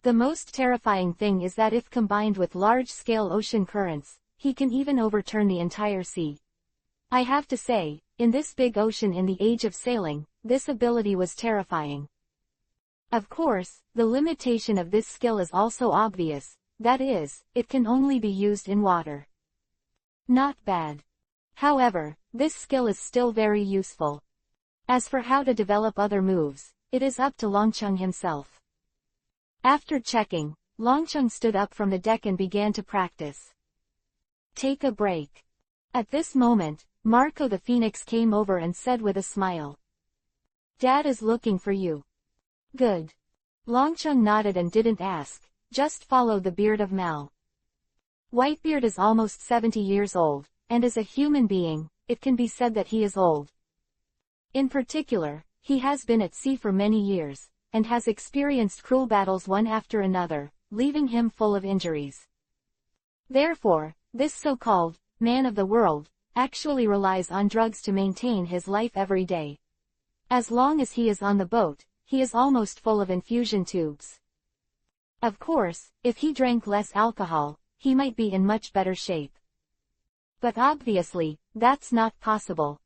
The most terrifying thing is that if combined with large-scale ocean currents, he can even overturn the entire sea. I have to say, in this big ocean in the age of sailing, this ability was terrifying. Of course, the limitation of this skill is also obvious, that is, it can only be used in water. Not bad. However, this skill is still very useful. As for how to develop other moves, it is up to Longcheng himself. After checking, Longcheng stood up from the deck and began to practice. Take a break. At this moment, Marco the Phoenix came over and said with a smile. Dad is looking for you. Good. Longcheng nodded and didn't ask, just followed the beard of Mal. Whitebeard is almost 70 years old, and as a human being, it can be said that he is old. In particular, he has been at sea for many years, and has experienced cruel battles one after another, leaving him full of injuries. Therefore, this so-called man of the world actually relies on drugs to maintain his life every day. As long as he is on the boat, he is almost full of infusion tubes. Of course, if he drank less alcohol, he might be in much better shape. But obviously, that's not possible.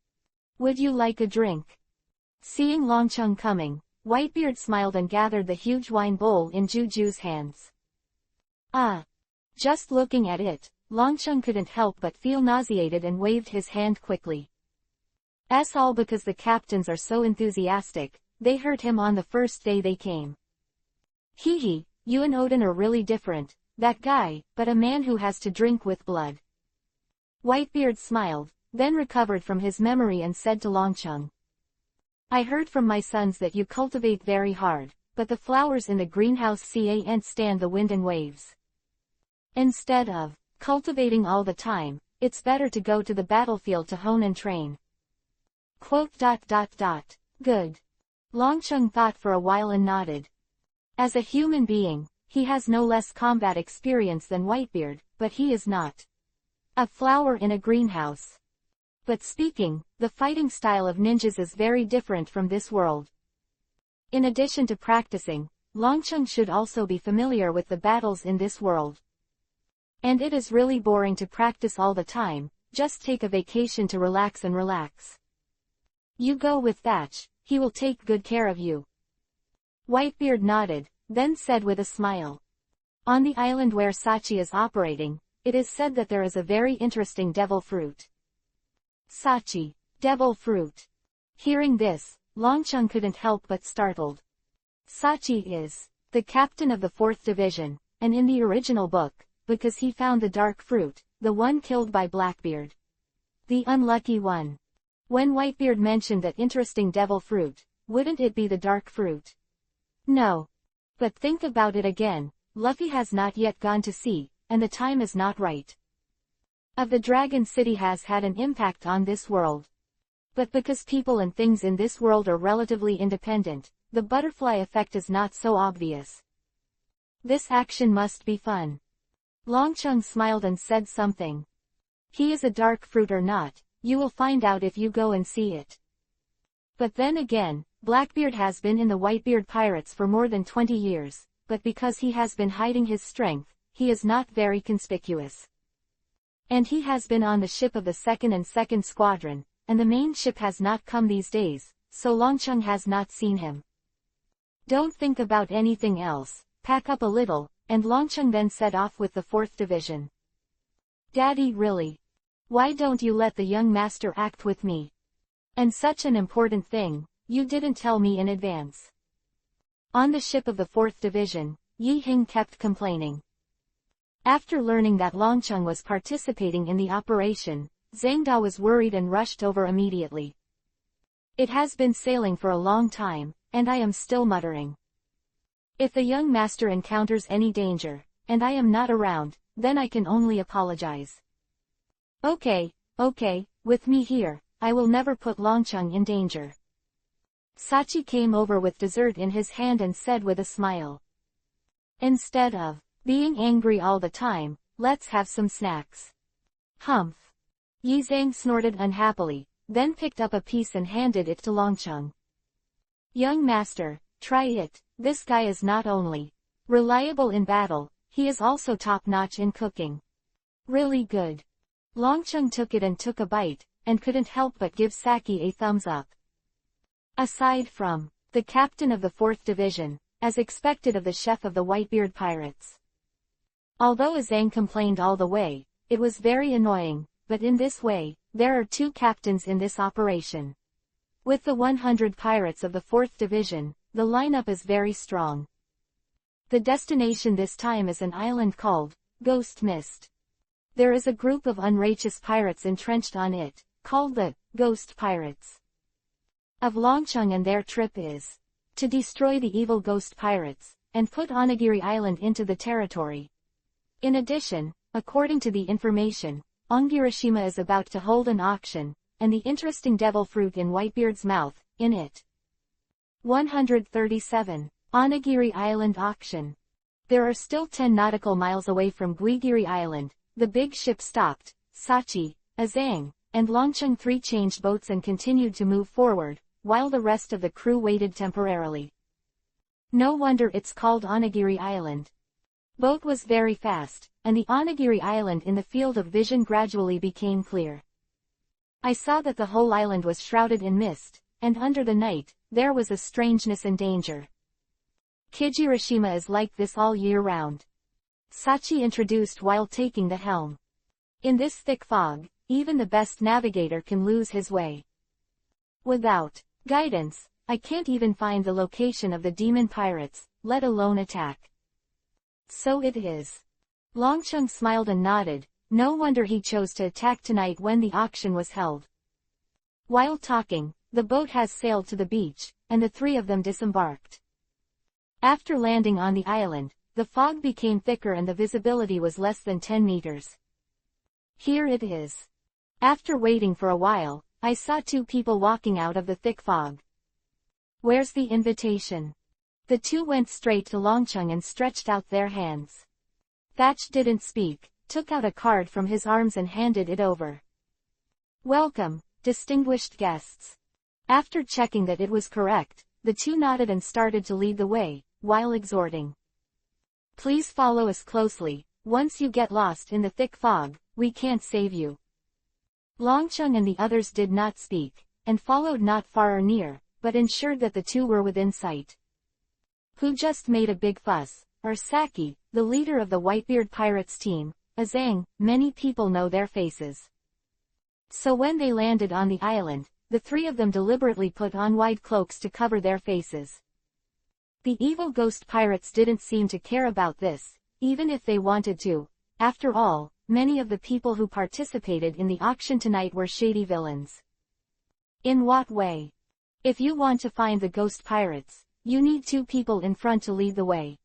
Would you like a drink? Seeing Longcheng coming, Whitebeard smiled and gathered the huge wine bowl in Juju's hands. Ah! Just looking at it, Longcheng couldn't help but feel nauseated and waved his hand quickly. That's all because the captains are so enthusiastic, they hurt him on the first day they came. Hee hee, you and Odin are really different, that guy, but a man who has to drink with blood. Whitebeard smiled, then recovered from his memory and said to Longcheng. I heard from my sons that you cultivate very hard, but the flowers in the greenhouse can't stand the wind and waves. Instead of cultivating all the time, it's better to go to the battlefield to hone and train. Quote. Good. Longcheng thought for a while and nodded. As a human being, he has no less combat experience than Whitebeard, but he is not a flower in a greenhouse. But speaking, the fighting style of ninjas is very different from this world. In addition to practicing, Longcheng should also be familiar with the battles in this world. And it is really boring to practice all the time, just take a vacation to relax and relax. You go with Thatch, he will take good care of you. Whitebeard nodded, then said with a smile. On the island where Sachi is operating, it is said that there is a very interesting devil fruit. Sachi, devil fruit. Hearing this, Longcheng couldn't help but startled. Sachi is the captain of the 4th Division, and in the original book, because he found the dark fruit, the one killed by Blackbeard. The unlucky one. When Whitebeard mentioned that interesting devil fruit, wouldn't it be the dark fruit? No. But think about it again, Luffy has not yet gone to sea, and the time is not right. Of the Dragon City has had an impact on this world. But because people and things in this world are relatively independent, the butterfly effect is not so obvious. This action must be fun. Longcheng smiled and said something. He is a dark fruit or not, you will find out if you go and see it. But then again, Blackbeard has been in the Whitebeard Pirates for more than 20 years, but because he has been hiding his strength, he is not very conspicuous. And he has been on the ship of the 2nd and 2nd Squadron, and the main ship has not come these days, so Longcheng has not seen him. Don't think about anything else, pack up a little, and Longcheng then set off with the 4th Division. Daddy, really? Why don't you let the young master act with me? And such an important thing, you didn't tell me in advance. On the ship of the 4th Division, Yi Hing kept complaining. After learning that Longcheng was participating in the operation, Zhang Da was worried and rushed over immediately. It has been sailing for a long time, and I am still muttering. If the young master encounters any danger, and I am not around, then I can only apologize. Okay, with me here, I will never put Longcheng in danger. Sachi came over with dessert in his hand and said with a smile. Instead of being angry all the time, let's have some snacks. Humph. Yi Zhang snorted unhappily, then picked up a piece and handed it to Longcheng. Young master, try it, this guy is not only reliable in battle, he is also top-notch in cooking. Really good. Longcheng took it and took a bite, and couldn't help but give Saki a thumbs up. Aside from the captain of the 4th Division, as expected of the chef of the Whitebeard Pirates. Although Zhang complained all the way, it was very annoying, but in this way, there are 2 captains in this operation. With the 100 pirates of the 4th Division, the lineup is very strong. The destination this time is an island called Ghost Mist. There is a group of unrighteous pirates entrenched on it, called the Ghost Pirates. Of Longcheng, and their trip is to destroy the evil ghost pirates, and put Onigiri Island into the territory. In addition, according to the information, Ongirishima is about to hold an auction, and the interesting devil fruit in Whitebeard's mouth, in it. 137. Onigiri Island Auction. There are still 10 nautical miles away from Guigiri Island. The big ship stopped. Sachi, Zhang, and Longcheng 3 changed boats and continued to move forward, while the rest of the crew waited temporarily. No wonder it's called Onigiri Island. Boat was very fast, and the Onigiri Island in the field of vision gradually became clear. I saw that the whole island was shrouded in mist, and under the night, there was a strangeness and danger. Kijirishima is like this all year round. Sachi introduced while taking the helm. In this thick fog, even the best navigator can lose his way. Without guidance, I can't even find the location of the demon pirates, let alone attack. So it is. Longcheng smiled and nodded, no wonder he chose to attack tonight when the auction was held. While talking, the boat has sailed to the beach, and the 3 of them disembarked. After landing on the island, the fog became thicker and the visibility was less than 10 meters. Here it is. After waiting for a while, I saw 2 people walking out of the thick fog. Where's the invitation? The 2 went straight to Longcheng and stretched out their hands. Thatch didn't speak, took out a card from his arms and handed it over. Welcome, distinguished guests. After checking that it was correct, the 2 nodded and started to lead the way, while exhorting. Please follow us closely, once you get lost in the thick fog, we can't save you. Longcheng and the others did not speak, and followed not far or near, but ensured that the two were within sight. Who just made a big fuss? Saki, the leader of the Whitebeard Pirates team, Azang, many people know their faces. So when they landed on the island, the three of them deliberately put on wide cloaks to cover their faces. The evil ghost pirates didn't seem to care about this, even if they wanted to. After all, many of the people who participated in the auction tonight were shady villains. In what way? If you want to find the ghost pirates, you need two people in front to lead the way.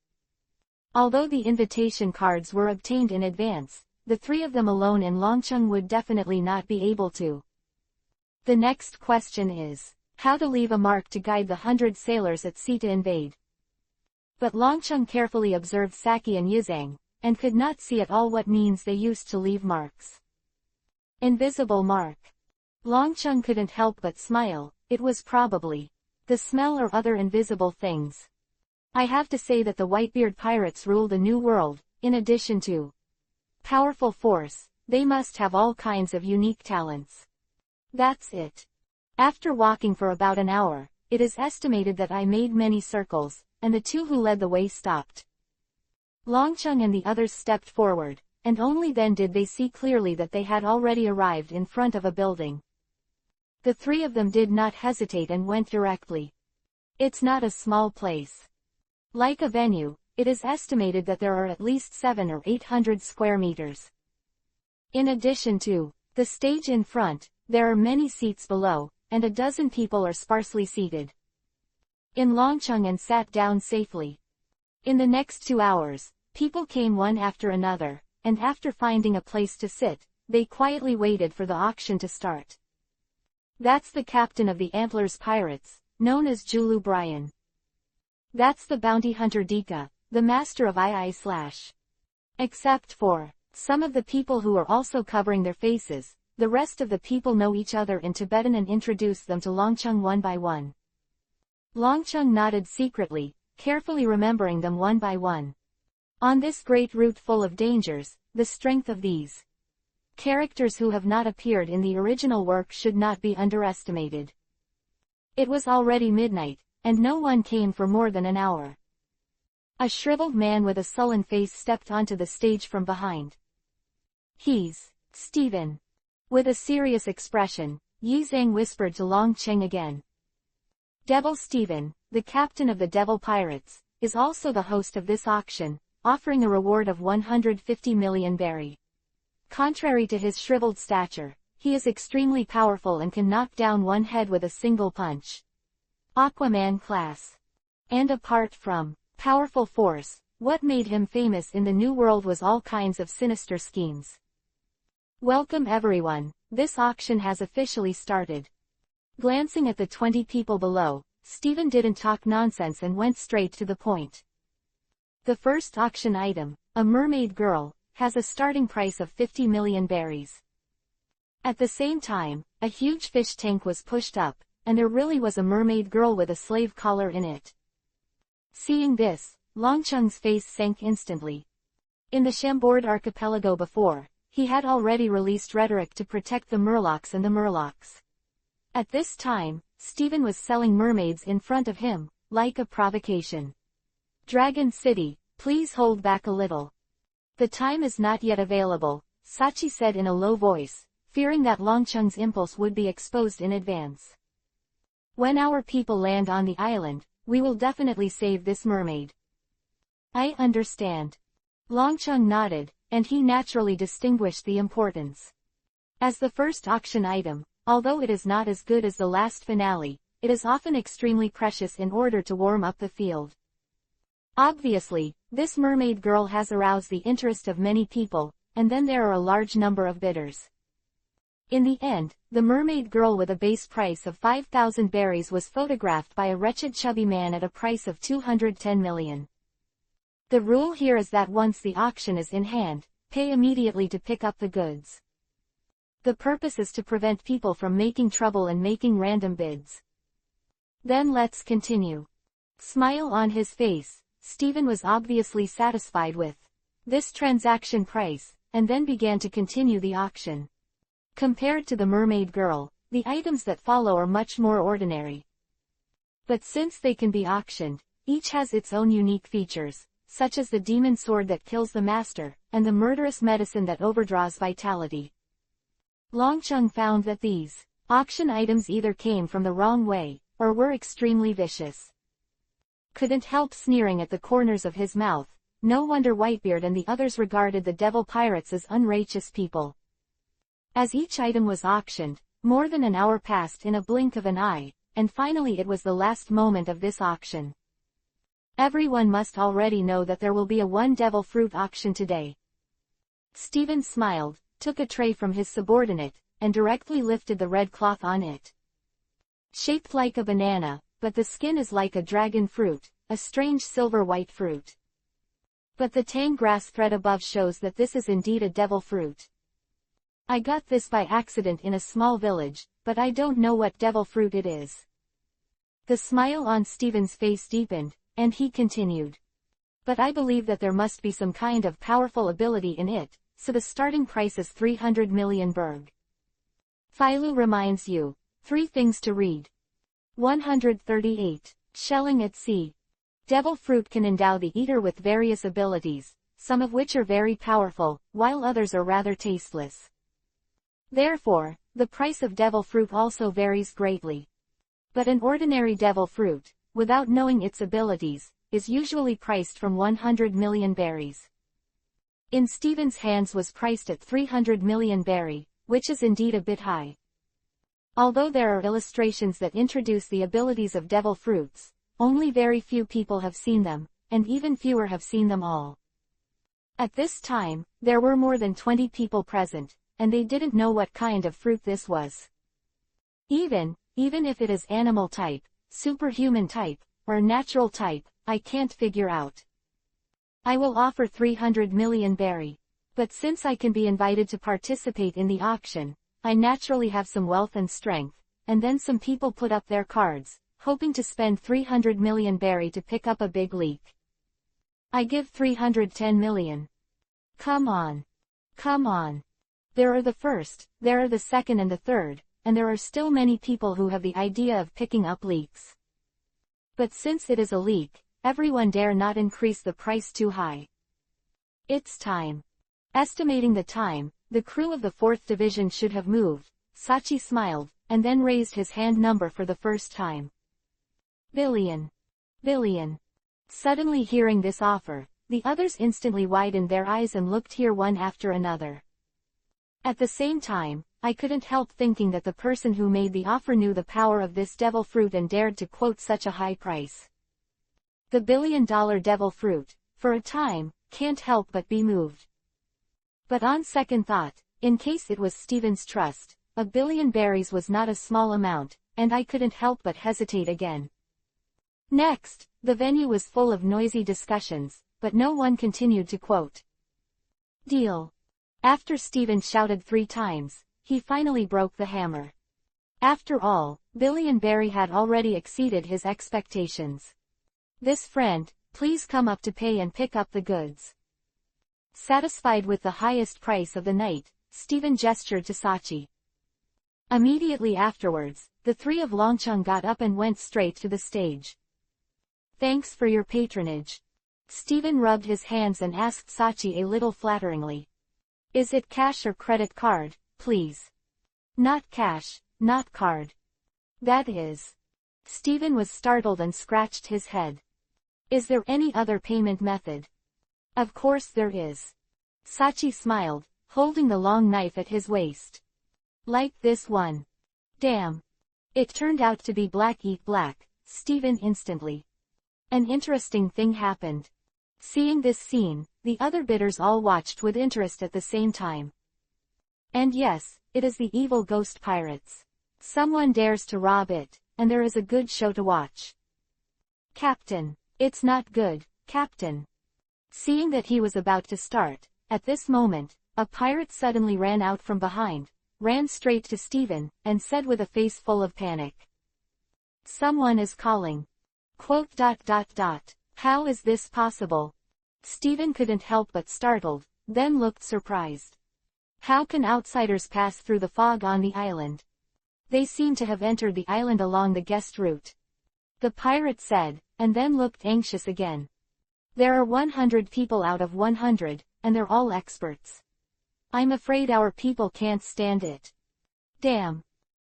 Although the invitation cards were obtained in advance, the three of them alone in Longcheng would definitely not be able to. The next question is, how to leave a mark to guide the 100 sailors at sea to invade. But Longcheng carefully observed Saki and Yizang, and could not see at all what means they used to leave marks. Invisible mark. Longcheng couldn't help but smile. It was probably the smell or other invisible things. I have to say that the Whitebeard pirates rule the new world. In addition to powerful force, they must have all kinds of unique talents. That's it. After walking for about an hour, it is estimated that I made many circles, and the two who led the way stopped. Longcheng and the others stepped forward, and only then did they see clearly that they had already arrived in front of a building. The three of them did not hesitate and went directly. It's not a small place. Like a venue, it is estimated that there are at least 700 or 800 square meters. In addition to the stage in front, there are many seats below, and a dozen people are sparsely seated in Longcheng and sat down safely. In the next 2 hours, people came one after another, and after finding a place to sit, they quietly waited for the auction to start. That's the captain of the Antlers Pirates, known as Julu Brian. That's the bounty hunter Dika, the master of II/. Except for some of the people who are also covering their faces, the rest of the people know each other in Tibetan and introduce them to Longcheng one by one. Longcheng nodded secretly, carefully remembering them one by one. On this great route full of dangers, the strength of these characters who have not appeared in the original work should not be underestimated. It was already midnight, and no one came for more than an hour. A shriveled man with a sullen face stepped onto the stage from behind. He's Stephen. With a serious expression, Yizang whispered to Longcheng again. Devil Stephen, the captain of the Devil Pirates, is also the host of this auction, offering a reward of 150 million berry. Contrary to his shriveled stature, he is extremely powerful and can knock down one head with a single punch. Aquaman class. And apart from powerful force, what made him famous in the New World was all kinds of sinister schemes. Welcome everyone, this auction has officially started. Glancing at the 20 people below, Stephen didn't talk nonsense and went straight to the point. The first auction item, a mermaid girl, has a starting price of 50 million berries. At the same time, a huge fish tank was pushed up, and there really was a mermaid girl with a slave collar in it. Seeing this, Longcheng's face sank instantly. In the Chambord archipelago before, he had already released rhetoric to protect the Murlocs and the Murlocs. At this time, Stephen was selling mermaids in front of him, like a provocation. Dragon City, please hold back a little. The time is not yet available, Sachi said in a low voice, fearing that Longcheng's impulse would be exposed in advance. When our people land on the island, we will definitely save this mermaid. I understand. Longcheng nodded, and he naturally distinguished the importance. As the first auction item, although it is not as good as the last finale, it is often extremely precious in order to warm up the field. Obviously, this mermaid girl has aroused the interest of many people, and then there are a large number of bidders. In the end, the mermaid girl with a base price of 5,000 berries was photographed by a wretched chubby man at a price of 210 million. The rule here is that once the auction is in hand, pay immediately to pick up the goods. The purpose is to prevent people from making trouble and making random bids. Then let's continue. Smile on his face, Stephen was obviously satisfied with this transaction price, and then began to continue the auction. Compared to the mermaid girl, the items that follow are much more ordinary. But since they can be auctioned, each has its own unique features, such as the demon sword that kills the master, and the murderous medicine that overdraws vitality. Longcheng found that these auction items either came from the wrong way, or were extremely vicious. Couldn't help sneering at the corners of his mouth. No wonder Whitebeard and the others regarded the devil pirates as unrighteous people. As each item was auctioned, more than an hour passed in a blink of an eye, and finally it was the last moment of this auction. Everyone must already know that there will be a one devil fruit auction today. Stephen smiled, took a tray from his subordinate, and directly lifted the red cloth on it. Shaped like a banana, but the skin is like a dragon fruit, a strange silver-white fruit. But the tang grass thread above shows that this is indeed a devil fruit. I got this by accident in a small village, but I don't know what devil fruit it is. The smile on Stephen's face deepened, and he continued. But I believe that there must be some kind of powerful ability in it, so the starting price is 300 million berg. Philo reminds you. 3 things to read. 138. Shelling at sea. Devil fruit can endow the eater with various abilities, some of which are very powerful, while others are rather tasteless. Therefore, the price of devil fruit also varies greatly. But an ordinary devil fruit, without knowing its abilities, is usually priced from 100 million berries. In Stephen's hands was priced at 300 million berry, which is indeed a bit high. Although there are illustrations that introduce the abilities of devil fruits, only very few people have seen them, and even fewer have seen them all. At this time, there were more than 20 people present, and they didn't know what kind of fruit this was. Even if it is animal type, superhuman type, or natural type, I can't figure out. I will offer 300 million berry. But since I can be invited to participate in the auction, I naturally have some wealth and strength, and then some people put up their cards, hoping to spend 300 million berry to pick up a big leak. I give 310 million. Come on. Come on. There are the first, there are the second and the third, and there are still many people who have the idea of picking up leaks. But since it is a leak, everyone dare not increase the price too high. It's time. Estimating the time, the crew of the 4th Division should have moved. Sachi smiled, and then raised his hand number for the first time. Billion. Billion. Suddenly hearing this offer, the others instantly widened their eyes and looked here one after another. At the same time, I couldn't help thinking that the person who made the offer knew the power of this devil fruit and dared to quote such a high price. The billion-dollar devil fruit, for a time, can't help but be moved. But on second thought, in case it was Stephen's trust, a billion berries was not a small amount, and I couldn't help but hesitate again. Next, the venue was full of noisy discussions, but no one continued to quote. Deal. After Stephen shouted 3 times, he finally broke the hammer. After all, Billion Berry had already exceeded his expectations. This friend, please come up to pay and pick up the goods. Satisfied with the highest price of the night, Stephen gestured to Sachi. Immediately afterwards, the 3 of Longcheng got up and went straight to the stage. Thanks for your patronage. Stephen rubbed his hands and asked Sachi a little flatteringly. Is it cash or credit card, please? Not cash, not card. That is. Stephen was startled and scratched his head. Is there any other payment method? Of course there is. Sachi smiled, holding the long knife at his waist. Like this one. Damn. It turned out to be black eat black, Stephen instantly. An interesting thing happened. Seeing this scene, the other bidders all watched with interest at the same time. And yes, it is the evil ghost pirates. Someone dares to rob it, and there is a good show to watch. Captain. It's not good, Captain. Seeing that he was about to start, at this moment, a pirate suddenly ran out from behind, ran straight to Stephen, and said with a face full of panic. Someone is calling. ... How is this possible? Stephen couldn't help but startled, then looked surprised. How can outsiders pass through the fog on the island? They seem to have entered the island along the guest route. the pirate said, and then looked anxious again. There are 100 people out of 100, and they're all experts. I'm afraid our people can't stand it. Damn.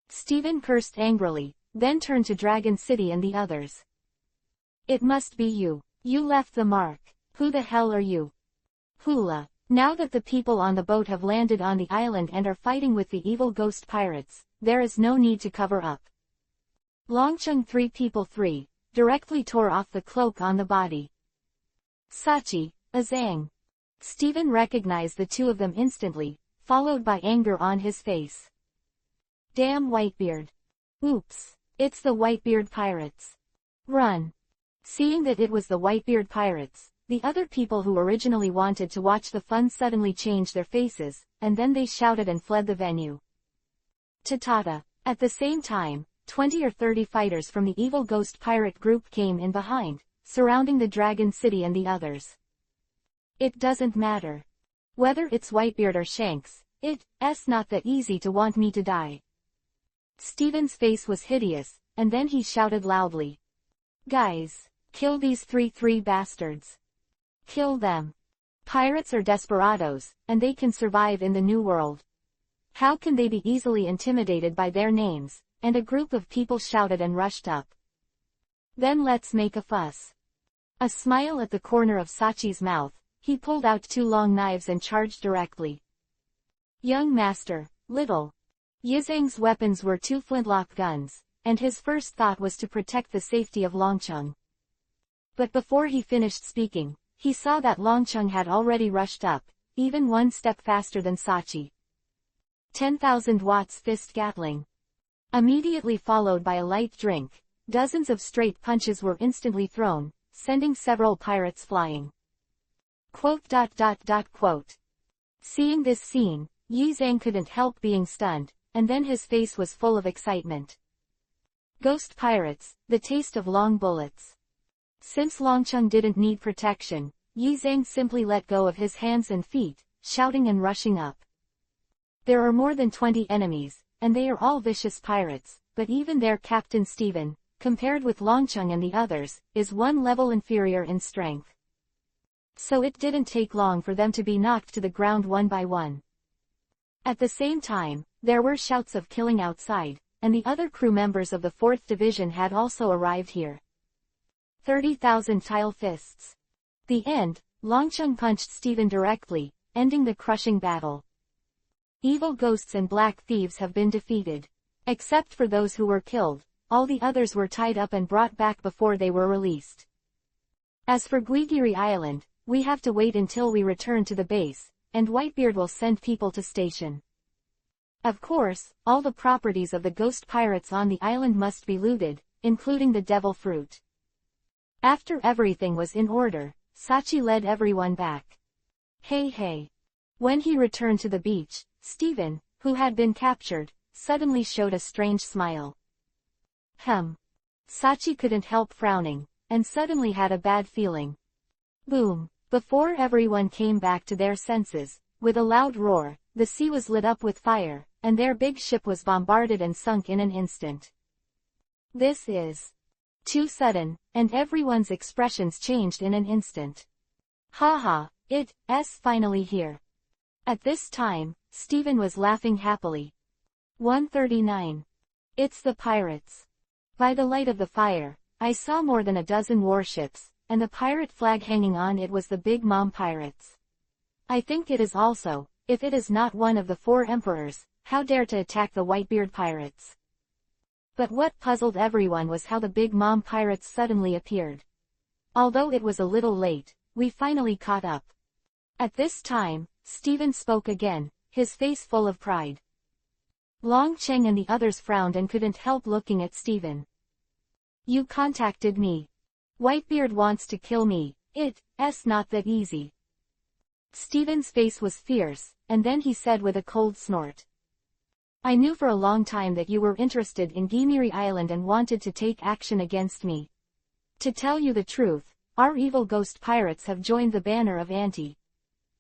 Stephen cursed angrily, then turned to Dragon City and the others. It must be you. You left the mark. Who the hell are you? Hula. Now that the people on the boat have landed on the island and are fighting with the evil ghost pirates, there is no need to cover up. Longcheng 3 people 3, directly tore off the cloak on the body. Sachi, a Zhang. Stephen recognized the two of them instantly, followed by anger on his face. Damn Whitebeard. Oops. It's the Whitebeard pirates. Run. Seeing that it was the Whitebeard pirates, the other people who originally wanted to watch the fun suddenly changed their faces, and then they shouted and fled the venue. Tatata. At the same time, 20 or 30 fighters from the evil ghost pirate group came in behind, surrounding the Dragon City and the others. It doesn't matter. Whether it's Whitebeard or Shanks, it's not that easy to want me to die. Stephen's face was hideous, and then he shouted loudly. Guys, kill these three bastards. Kill them. Pirates are desperados, and they can survive in the New World. How can they be easily intimidated by their names? And a group of people shouted and rushed up. Then let's make a fuss. A smile at the corner of Sachi's mouth, he pulled out 2 long knives and charged directly. Young master, little. Yizhang's weapons were 2 flintlock guns, and his first thought was to protect the safety of Longcheng. But before he finished speaking, he saw that Longcheng had already rushed up, even 1 step faster than Sachi. 10,000 watts fist gatling. Immediately followed by a light drink, dozens of straight punches were instantly thrown, sending several pirates flying. Quote. Seeing this scene, Yi Zhang couldn't help being stunned, and then his face was full of excitement. Ghost pirates, the taste of long bullets. Since Longcheng didn't need protection, Yi Zhang simply let go of his hands and feet, shouting and rushing up. There are more than 20 enemies, and they are all vicious pirates, but even their captain Stephen, compared with Longcheng and the others, is 1 level inferior in strength. So it didn't take long for them to be knocked to the ground one by one. At the same time, there were shouts of killing outside, and the other crew members of the 4th Division had also arrived here. 30,000 tile fists. The end, Longcheng punched Stephen directly, ending the crushing battle. Evil ghosts and black thieves have been defeated. Except for those who were killed, all the others were tied up and brought back before they were released. As for Guigiri Island, we have to wait until we return to the base, and Whitebeard will send people to station. Of course, all the properties of the ghost pirates on the island must be looted, including the devil fruit. After everything was in order, Sachi led everyone back. Hey. When he returned to the beach, Stephen, who had been captured, suddenly showed a strange smile. Sachi couldn't help frowning, and suddenly had a bad feeling. Boom! Before everyone came back to their senses, with a loud roar, the sea was lit up with fire, and their big ship was bombarded and sunk in an instant. This is too sudden, and everyone's expressions changed in an instant. Haha, it's finally here. At this time, Stephen was laughing happily. 139. It's the pirates. By the light of the fire, I saw more than a dozen warships, and the pirate flag hanging on it was the Big Mom pirates. I think it is also, if it is not one of the 4 emperors, how dare to attack the Whitebeard pirates. But what puzzled everyone was how the Big Mom pirates suddenly appeared. Although it was a little late, we finally caught up. At this time, Stephen spoke again, his face full of pride. Longcheng and the others frowned and couldn't help looking at Stephen. You contacted me. Whitebeard wants to kill me. It's not that easy. Stephen's face was fierce, and then he said with a cold snort. I knew for a long time that you were interested in Guigiri Island and wanted to take action against me. To tell you the truth, our evil ghost pirates have joined the banner of Anti.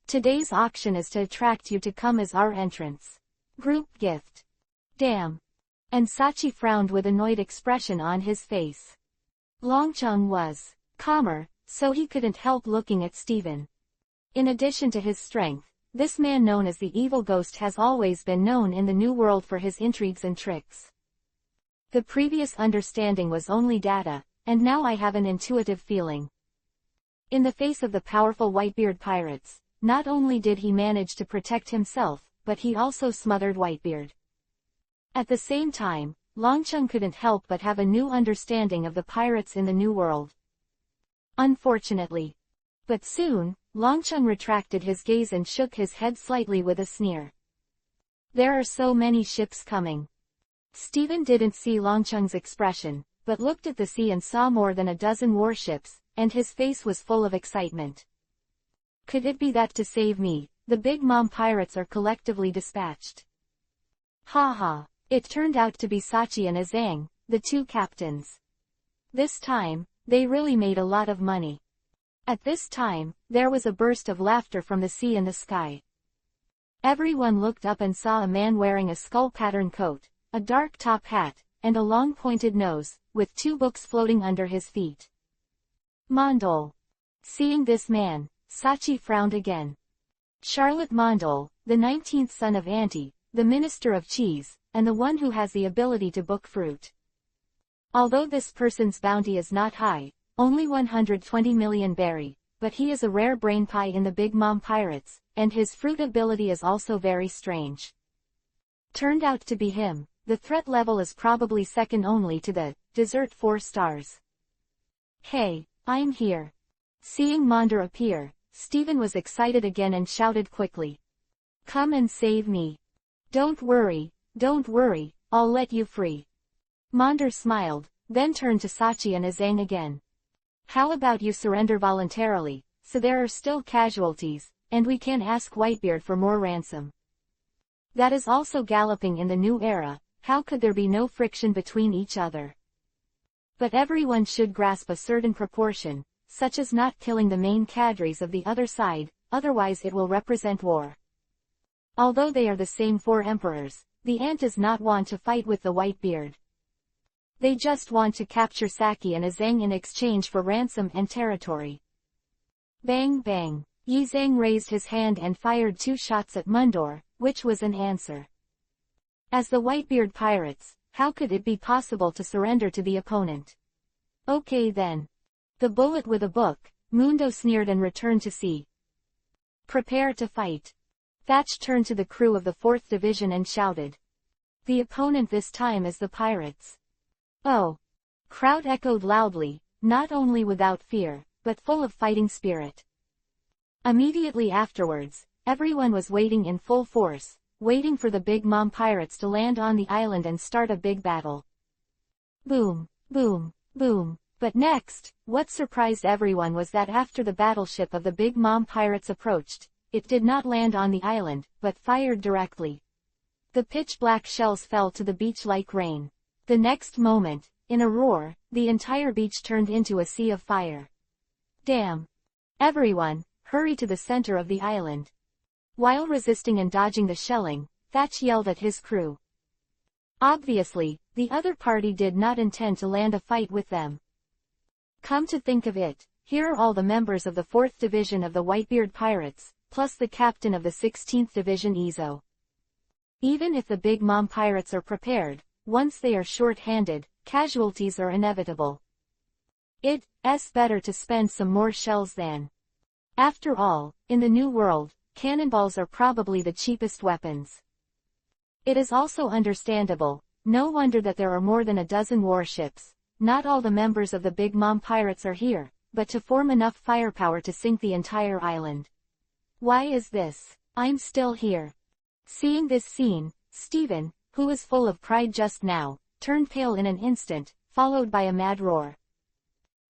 Today's auction is to attract you to come as our entrance. Group gift. Damn. And Sachi frowned with annoyed expression on his face. Longcheng was calmer, so he couldn't help looking at Stephen. In addition to his strength, this man known as the Evil Ghost has always been known in the New World for his intrigues and tricks. The previous understanding was only data, and now I have an intuitive feeling. In the face of the powerful Whitebeard pirates, not only did he manage to protect himself, but he also smothered Whitebeard. At the same time, Longcheng couldn't help but have a new understanding of the pirates in the New World. Unfortunately. But soon, Longcheng retracted his gaze and shook his head slightly with a sneer. There are so many ships coming. Stephen didn't see Longcheng's expression, but looked at the sea and saw more than a dozen warships, and his face was full of excitement. Could it be that to save me, the Big Mom pirates are collectively dispatched? Ha ha, it turned out to be Sachi and Azang, the two captains. This time, they really made a lot of money. At this time, there was a burst of laughter from the sea and the sky. Everyone looked up and saw a man wearing a skull-pattern coat, a dark top hat, and a long pointed nose, with two books floating under his feet. Mondol. Seeing this man, Sachi frowned again. Charlotte Mondol, the 19th son of Auntie, the Minister of Cheese, and the one who has the ability to book fruit. Although this person's bounty is not high, only 120 million berry, but he is a rare brain pie in the Big Mom Pirates, and his fruit ability is also very strange. Turned out to be him, the threat level is probably second only to the dessert 4 stars. Hey, I'm here. Seeing Mondor appear, Stephen was excited again and shouted quickly. Come and save me. Don't worry, I'll let you free. Mondor smiled, then turned to Sachi and Azang again. How about you surrender voluntarily, so there are still casualties, and we can ask Whitebeard for more ransom. That is also galloping in the new era, how could there be no friction between each other? But everyone should grasp a certain proportion, such as not killing the main cadres of the other side, otherwise it will represent war. Although they are the same 4 emperors, the Ant does not want to fight with the Whitebeard. They just want to capture Saki and Azang in exchange for ransom and territory. Bang bang, Yi Zhang raised his hand and fired 2 shots at Mondor, which was an answer. As the Whitebeard pirates, how could it be possible to surrender to the opponent? Okay then. The bullet with a book, Mundo sneered and returned to sea. Prepare to fight. Thatch turned to the crew of the 4th Division and shouted. The opponent this time is the pirates. Oh! Crowd echoed loudly, not only without fear, but full of fighting spirit. Immediately afterwards, everyone was waiting in full force, waiting for the Big Mom pirates to land on the island and start a big battle. Boom, boom, boom. But next, what surprised everyone was that after the battleship of the Big Mom pirates approached, it did not land on the island, but fired directly. The pitch-black shells fell to the beach like rain. The next moment, in a roar, the entire beach turned into a sea of fire. Damn! Everyone, hurry to the center of the island. While resisting and dodging the shelling, Thatch yelled at his crew. Obviously, the other party did not intend to land a fight with them. Come to think of it, here are all the members of the 4th Division of the Whitebeard Pirates, plus the captain of the 16th Division Izo. Even if the Big Mom Pirates are prepared, once they are short-handed, casualties are inevitable. It's better to spend some more shells than. After all, in the New World, cannonballs are probably the cheapest weapons. It is also understandable, no wonder that there are more than a dozen warships. Not all the members of the Big Mom Pirates are here, but to form enough firepower to sink the entire island. Why is this? I'm still here. Seeing this scene, Stephen, who was full of pride just now, turned pale in an instant, followed by a mad roar.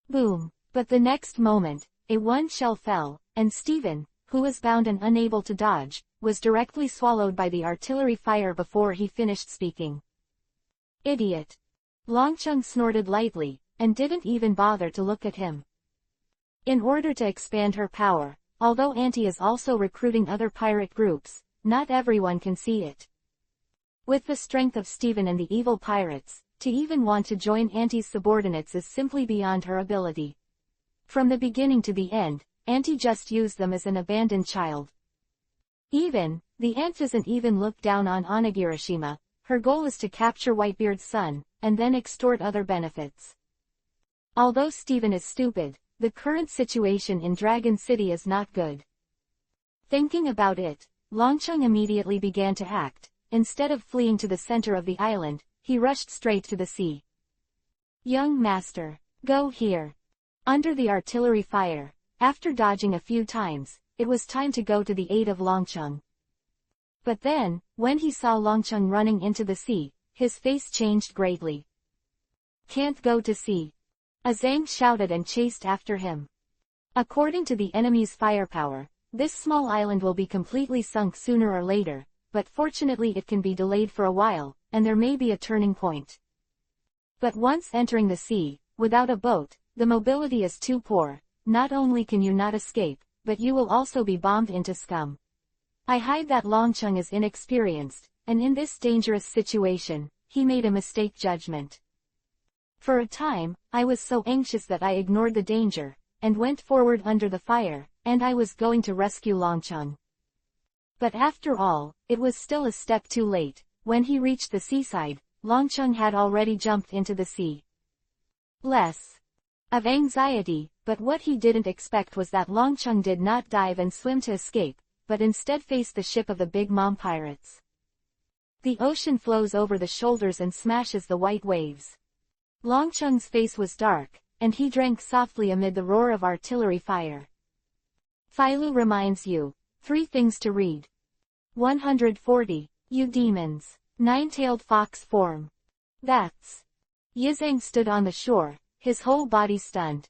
Boom! But the next moment, a 1 shell fell, and Stephen, who was bound and unable to dodge, was directly swallowed by the artillery fire before he finished speaking. Idiot! Longcheng snorted lightly, and didn't even bother to look at him. In order to expand her power, although Auntie is also recruiting other pirate groups, not everyone can see it. With the strength of Stephen and the evil pirates, to even want to join Auntie's subordinates is simply beyond her ability. From the beginning to the end, Auntie just used them as an abandoned child. The aunt doesn't even look down on Onigirishima. Her goal is to capture Whitebeard's son, and then extort other benefits. Although Steven is stupid, the current situation in Dragon City is not good. Thinking about it, Longcheng immediately began to act. Instead of fleeing to the center of the island, he rushed straight to the sea. Young master, go here. Under the artillery fire, after dodging a few times, it was time to go to the aid of Longcheng. But then, when he saw Longcheng running into the sea, his face changed greatly. Can't go to sea. Zhang shouted and chased after him. According to the enemy's firepower, this small island will be completely sunk sooner or later, but fortunately it can be delayed for a while, and there may be a turning point. But once entering the sea, without a boat, the mobility is too poor. Not only can you not escape, but you will also be bombed into scum. I hide that Longcheng is inexperienced, and in this dangerous situation, he made a mistake judgment. For a time, I was so anxious that I ignored the danger, and went forward under the fire, and I was going to rescue Longcheng. But after all, it was still a step too late. When he reached the seaside, Longcheng had already jumped into the sea. Less of anxiety, but what he didn't expect was that Longcheng did not dive and swim to escape, but instead faced the ship of the Big Mom pirates. The ocean flows over the shoulders and smashes the white waves. Longcheng's face was dark, and he drank softly amid the roar of artillery fire. Phailu reminds you, 3 things to read. 140. You demons. 9-tailed fox form. That's. Yizhang stood on the shore, his whole body stunned.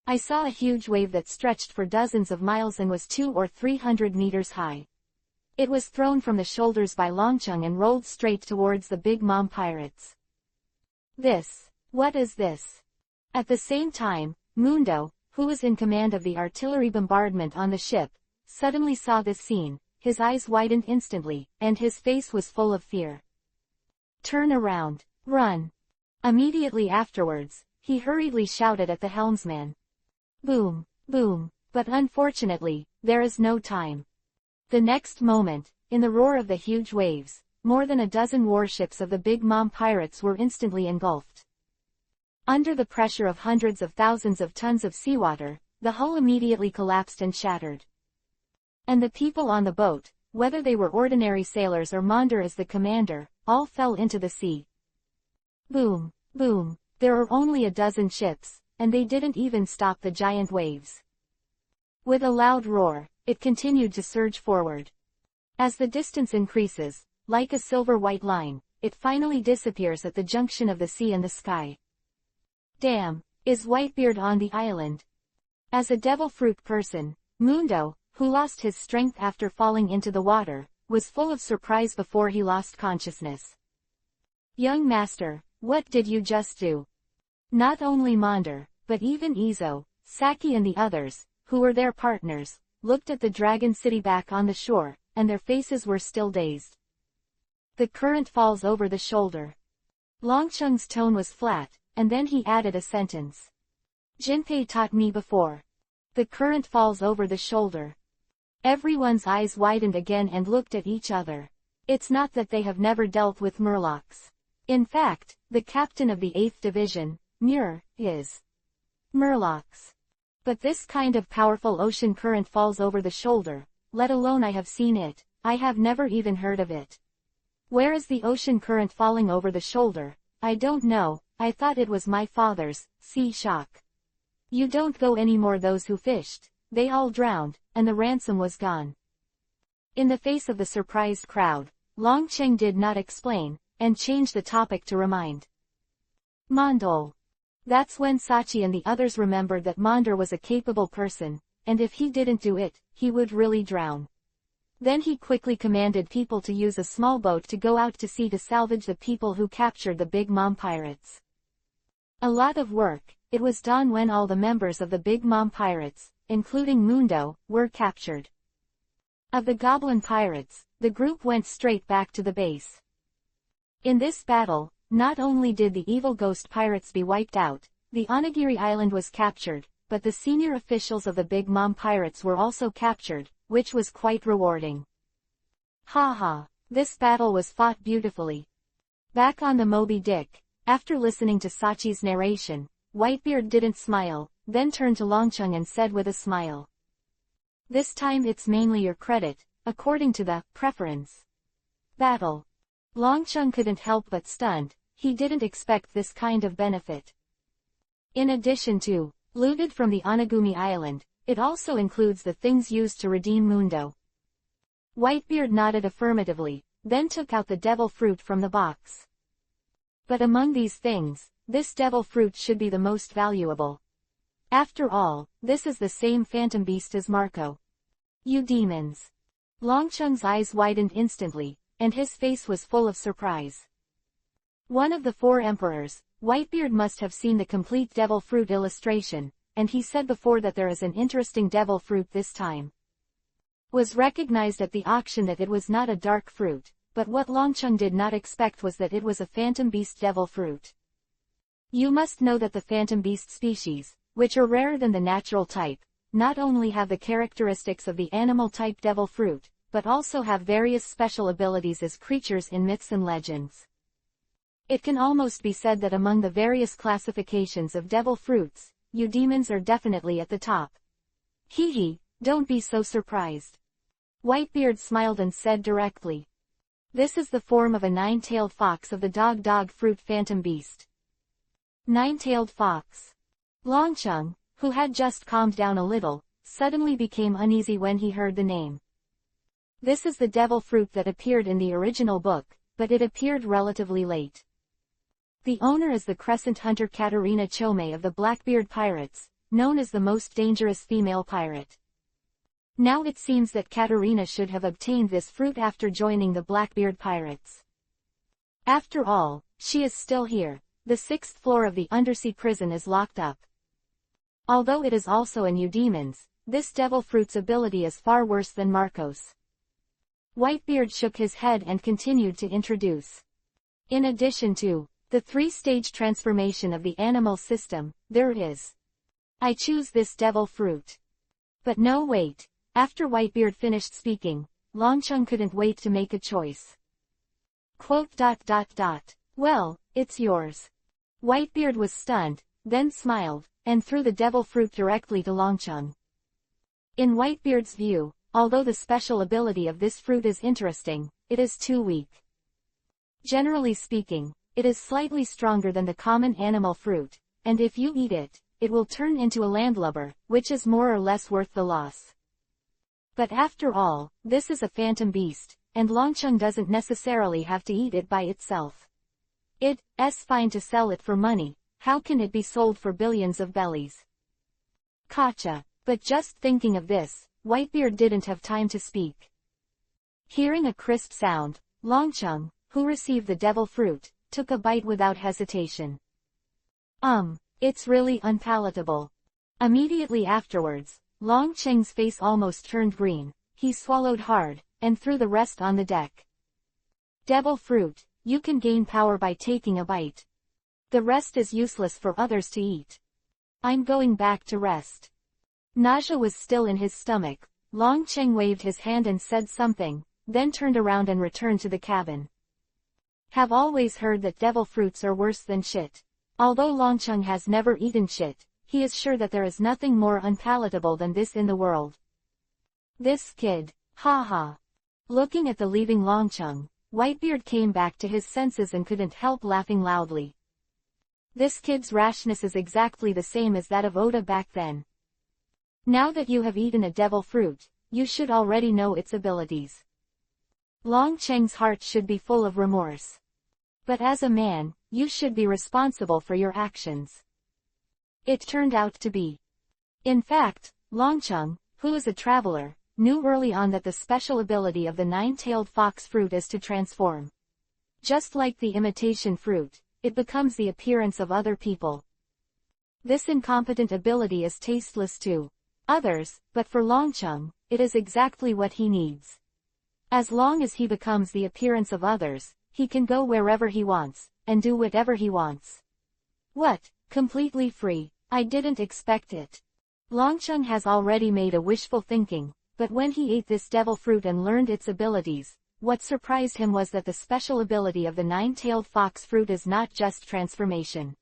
I saw a huge wave that stretched for dozens of miles and was 200 or 300 meters high. It was thrown from the shoulders by Longcheng and rolled straight towards the Big Mom pirates. What is this? At the same time, Mundo, who was in command of the artillery bombardment on the ship, suddenly saw this scene. His eyes widened instantly, and his face was full of fear. Turn around. Run. Immediately afterwards, he hurriedly shouted at the helmsman. Boom, boom, but unfortunately, there is no time. The next moment, in the roar of the huge waves, more than a dozen warships of the Big Mom pirates were instantly engulfed. Under the pressure of hundreds of thousands of tons of seawater, the hull immediately collapsed and shattered. And the people on the boat, whether they were ordinary sailors or Monder as the commander, all fell into the sea. Boom, boom, there were only a dozen ships, and they didn't even stop the giant waves. With a loud roar, it continued to surge forward. As the distance increases, like a silver-white line, it finally disappears at the junction of the sea and the sky. Damn, is Whitebeard on the island? As a devil fruit person, Mundo, who lost his strength after falling into the water, was full of surprise before he lost consciousness. Young master, what did you just do? Not only Monder, but even Izo, Saki and the others, who were their partners, looked at the Dragon City back on the shore, and their faces were still dazed. The current falls over the shoulder. Longcheng's tone was flat, and then he added a sentence. Jinpei taught me before. The current falls over the shoulder. Everyone's eyes widened again and looked at each other. It's not that they have never dealt with Murlocs. In fact, the captain of the 8th Division, Mur, is Murlocs. But this kind of powerful ocean current falls over the shoulder, let alone I have seen it, I have never even heard of it. Where is the ocean current falling over the shoulder? I don't know, I thought it was my father's. Sea shock. You don't go anymore. Those who fished, they all drowned, and the ransom was gone. In the face of the surprised crowd, Longcheng did not explain, and changed the topic to remind Mondol. That's when Sachi and the others remembered that Monder was a capable person, and if he didn't do it, he would really drown. Then he quickly commanded people to use a small boat to go out to sea to salvage the people who captured the Big Mom pirates. A lot of work, it was done when all the members of the Big Mom pirates, including Mundo, were captured. Of the Goblin pirates, the group went straight back to the base. In this battle, Not only did the evil ghost pirates be wiped out, the Onigiri Island was captured, but the senior officials of the Big Mom pirates were also captured, which was quite rewarding. Haha, this battle was fought beautifully. Back on the Moby Dick, after listening to Sachi's narration, Whitebeard didn't smile, then turned to Longcheng and said with a smile. This time it's mainly your credit, according to the preference battle. Longcheng couldn't help but stunned, he didn't expect this kind of benefit. In addition to looted from the Onigumi Island, it also includes the things used to redeem Mundo. Whitebeard nodded affirmatively, then took out the devil fruit from the box. But among these things, this devil fruit should be the most valuable. After all, this is the same phantom beast as Marco. You demons! Longcheng's eyes widened instantly, and his face was full of surprise. One of the four emperors, Whitebeard must have seen the complete devil fruit illustration, and he said before that there is an interesting devil fruit this time. Was recognized at the auction that it was not a dark fruit, but what Longcheng did not expect was that it was a phantom beast devil fruit. You must know that the phantom beast species, which are rarer than the natural type, not only have the characteristics of the animal type devil fruit, but also have various special abilities as creatures in myths and legends. It can almost be said that among the various classifications of devil fruits, you demons are definitely at the top. Hee hee, don't be so surprised. Whitebeard smiled and said directly. This is the form of a nine-tailed fox of the dog fruit phantom beast. Nine-tailed fox. Longcheng, who had just calmed down a little, suddenly became uneasy when he heard the name. This is the devil fruit that appeared in the original book, but it appeared relatively late. The owner is the crescent hunter Katarina Chome of the Blackbeard Pirates, known as the most dangerous female pirate. Now it seems that Katarina should have obtained this fruit after joining the Blackbeard Pirates. After all, she is still here. The 6th floor of the undersea prison is locked up. Although it is also a new demons, this devil fruit's ability is far worse than Marco's. Whitebeard shook his head and continued to introduce. In addition to the 3-stage transformation of the animal system, there is. I choose this devil fruit. But no wait, after Whitebeard finished speaking, Longcheng couldn't wait to make a choice. Quote. Well, it's yours. Whitebeard was stunned, then smiled, and threw the devil fruit directly to Longcheng. In Whitebeard's view, although the special ability of this fruit is interesting, it is too weak. Generally speaking, it is slightly stronger than the common animal fruit, and if you eat it, it will turn into a landlubber, which is more or less worth the loss. But after all, this is a phantom beast, and Longcheng doesn't necessarily have to eat it by itself. It's fine to sell it for money, how can it be sold for billions of bellies? Gotcha. But just thinking of this, Whitebeard didn't have time to speak. Hearing a crisp sound, Longcheng, who received the devil fruit, took a bite without hesitation. It's really unpalatable. Immediately afterwards, Longcheng's face almost turned green, he swallowed hard, and threw the rest on the deck. Devil fruit, you can gain power by taking a bite. The rest is useless for others to eat. I'm going back to rest. Nausea was still in his stomach. Longcheng waved his hand and said something, then turned around and returned to the cabin. Have always heard that devil fruits are worse than shit. Although Longcheng has never eaten shit, he is sure that there is nothing more unpalatable than this in the world. This kid, haha. Looking at the leaving Longcheng, Whitebeard came back to his senses and couldn't help laughing loudly. This kid's rashness is exactly the same as that of Oda back then. Now that you have eaten a devil fruit, you should already know its abilities. Longcheng's heart should be full of remorse. But as a man, you should be responsible for your actions. It turned out to be. In fact, Longcheng, who is a traveler, knew early on that the special ability of the nine-tailed fox fruit is to transform. Just like the imitation fruit, it becomes the appearance of other people. This incompetent ability is tasteless to others, but for Longcheng, it is exactly what he needs. As long as he becomes the appearance of others, He can go wherever he wants, and do whatever he wants. What? Completely free? I didn't expect it. Longcheng has already made a wishful thinking, but when he ate this devil fruit and learned its abilities, what surprised him was that the special ability of the nine-tailed fox fruit is not just transformation.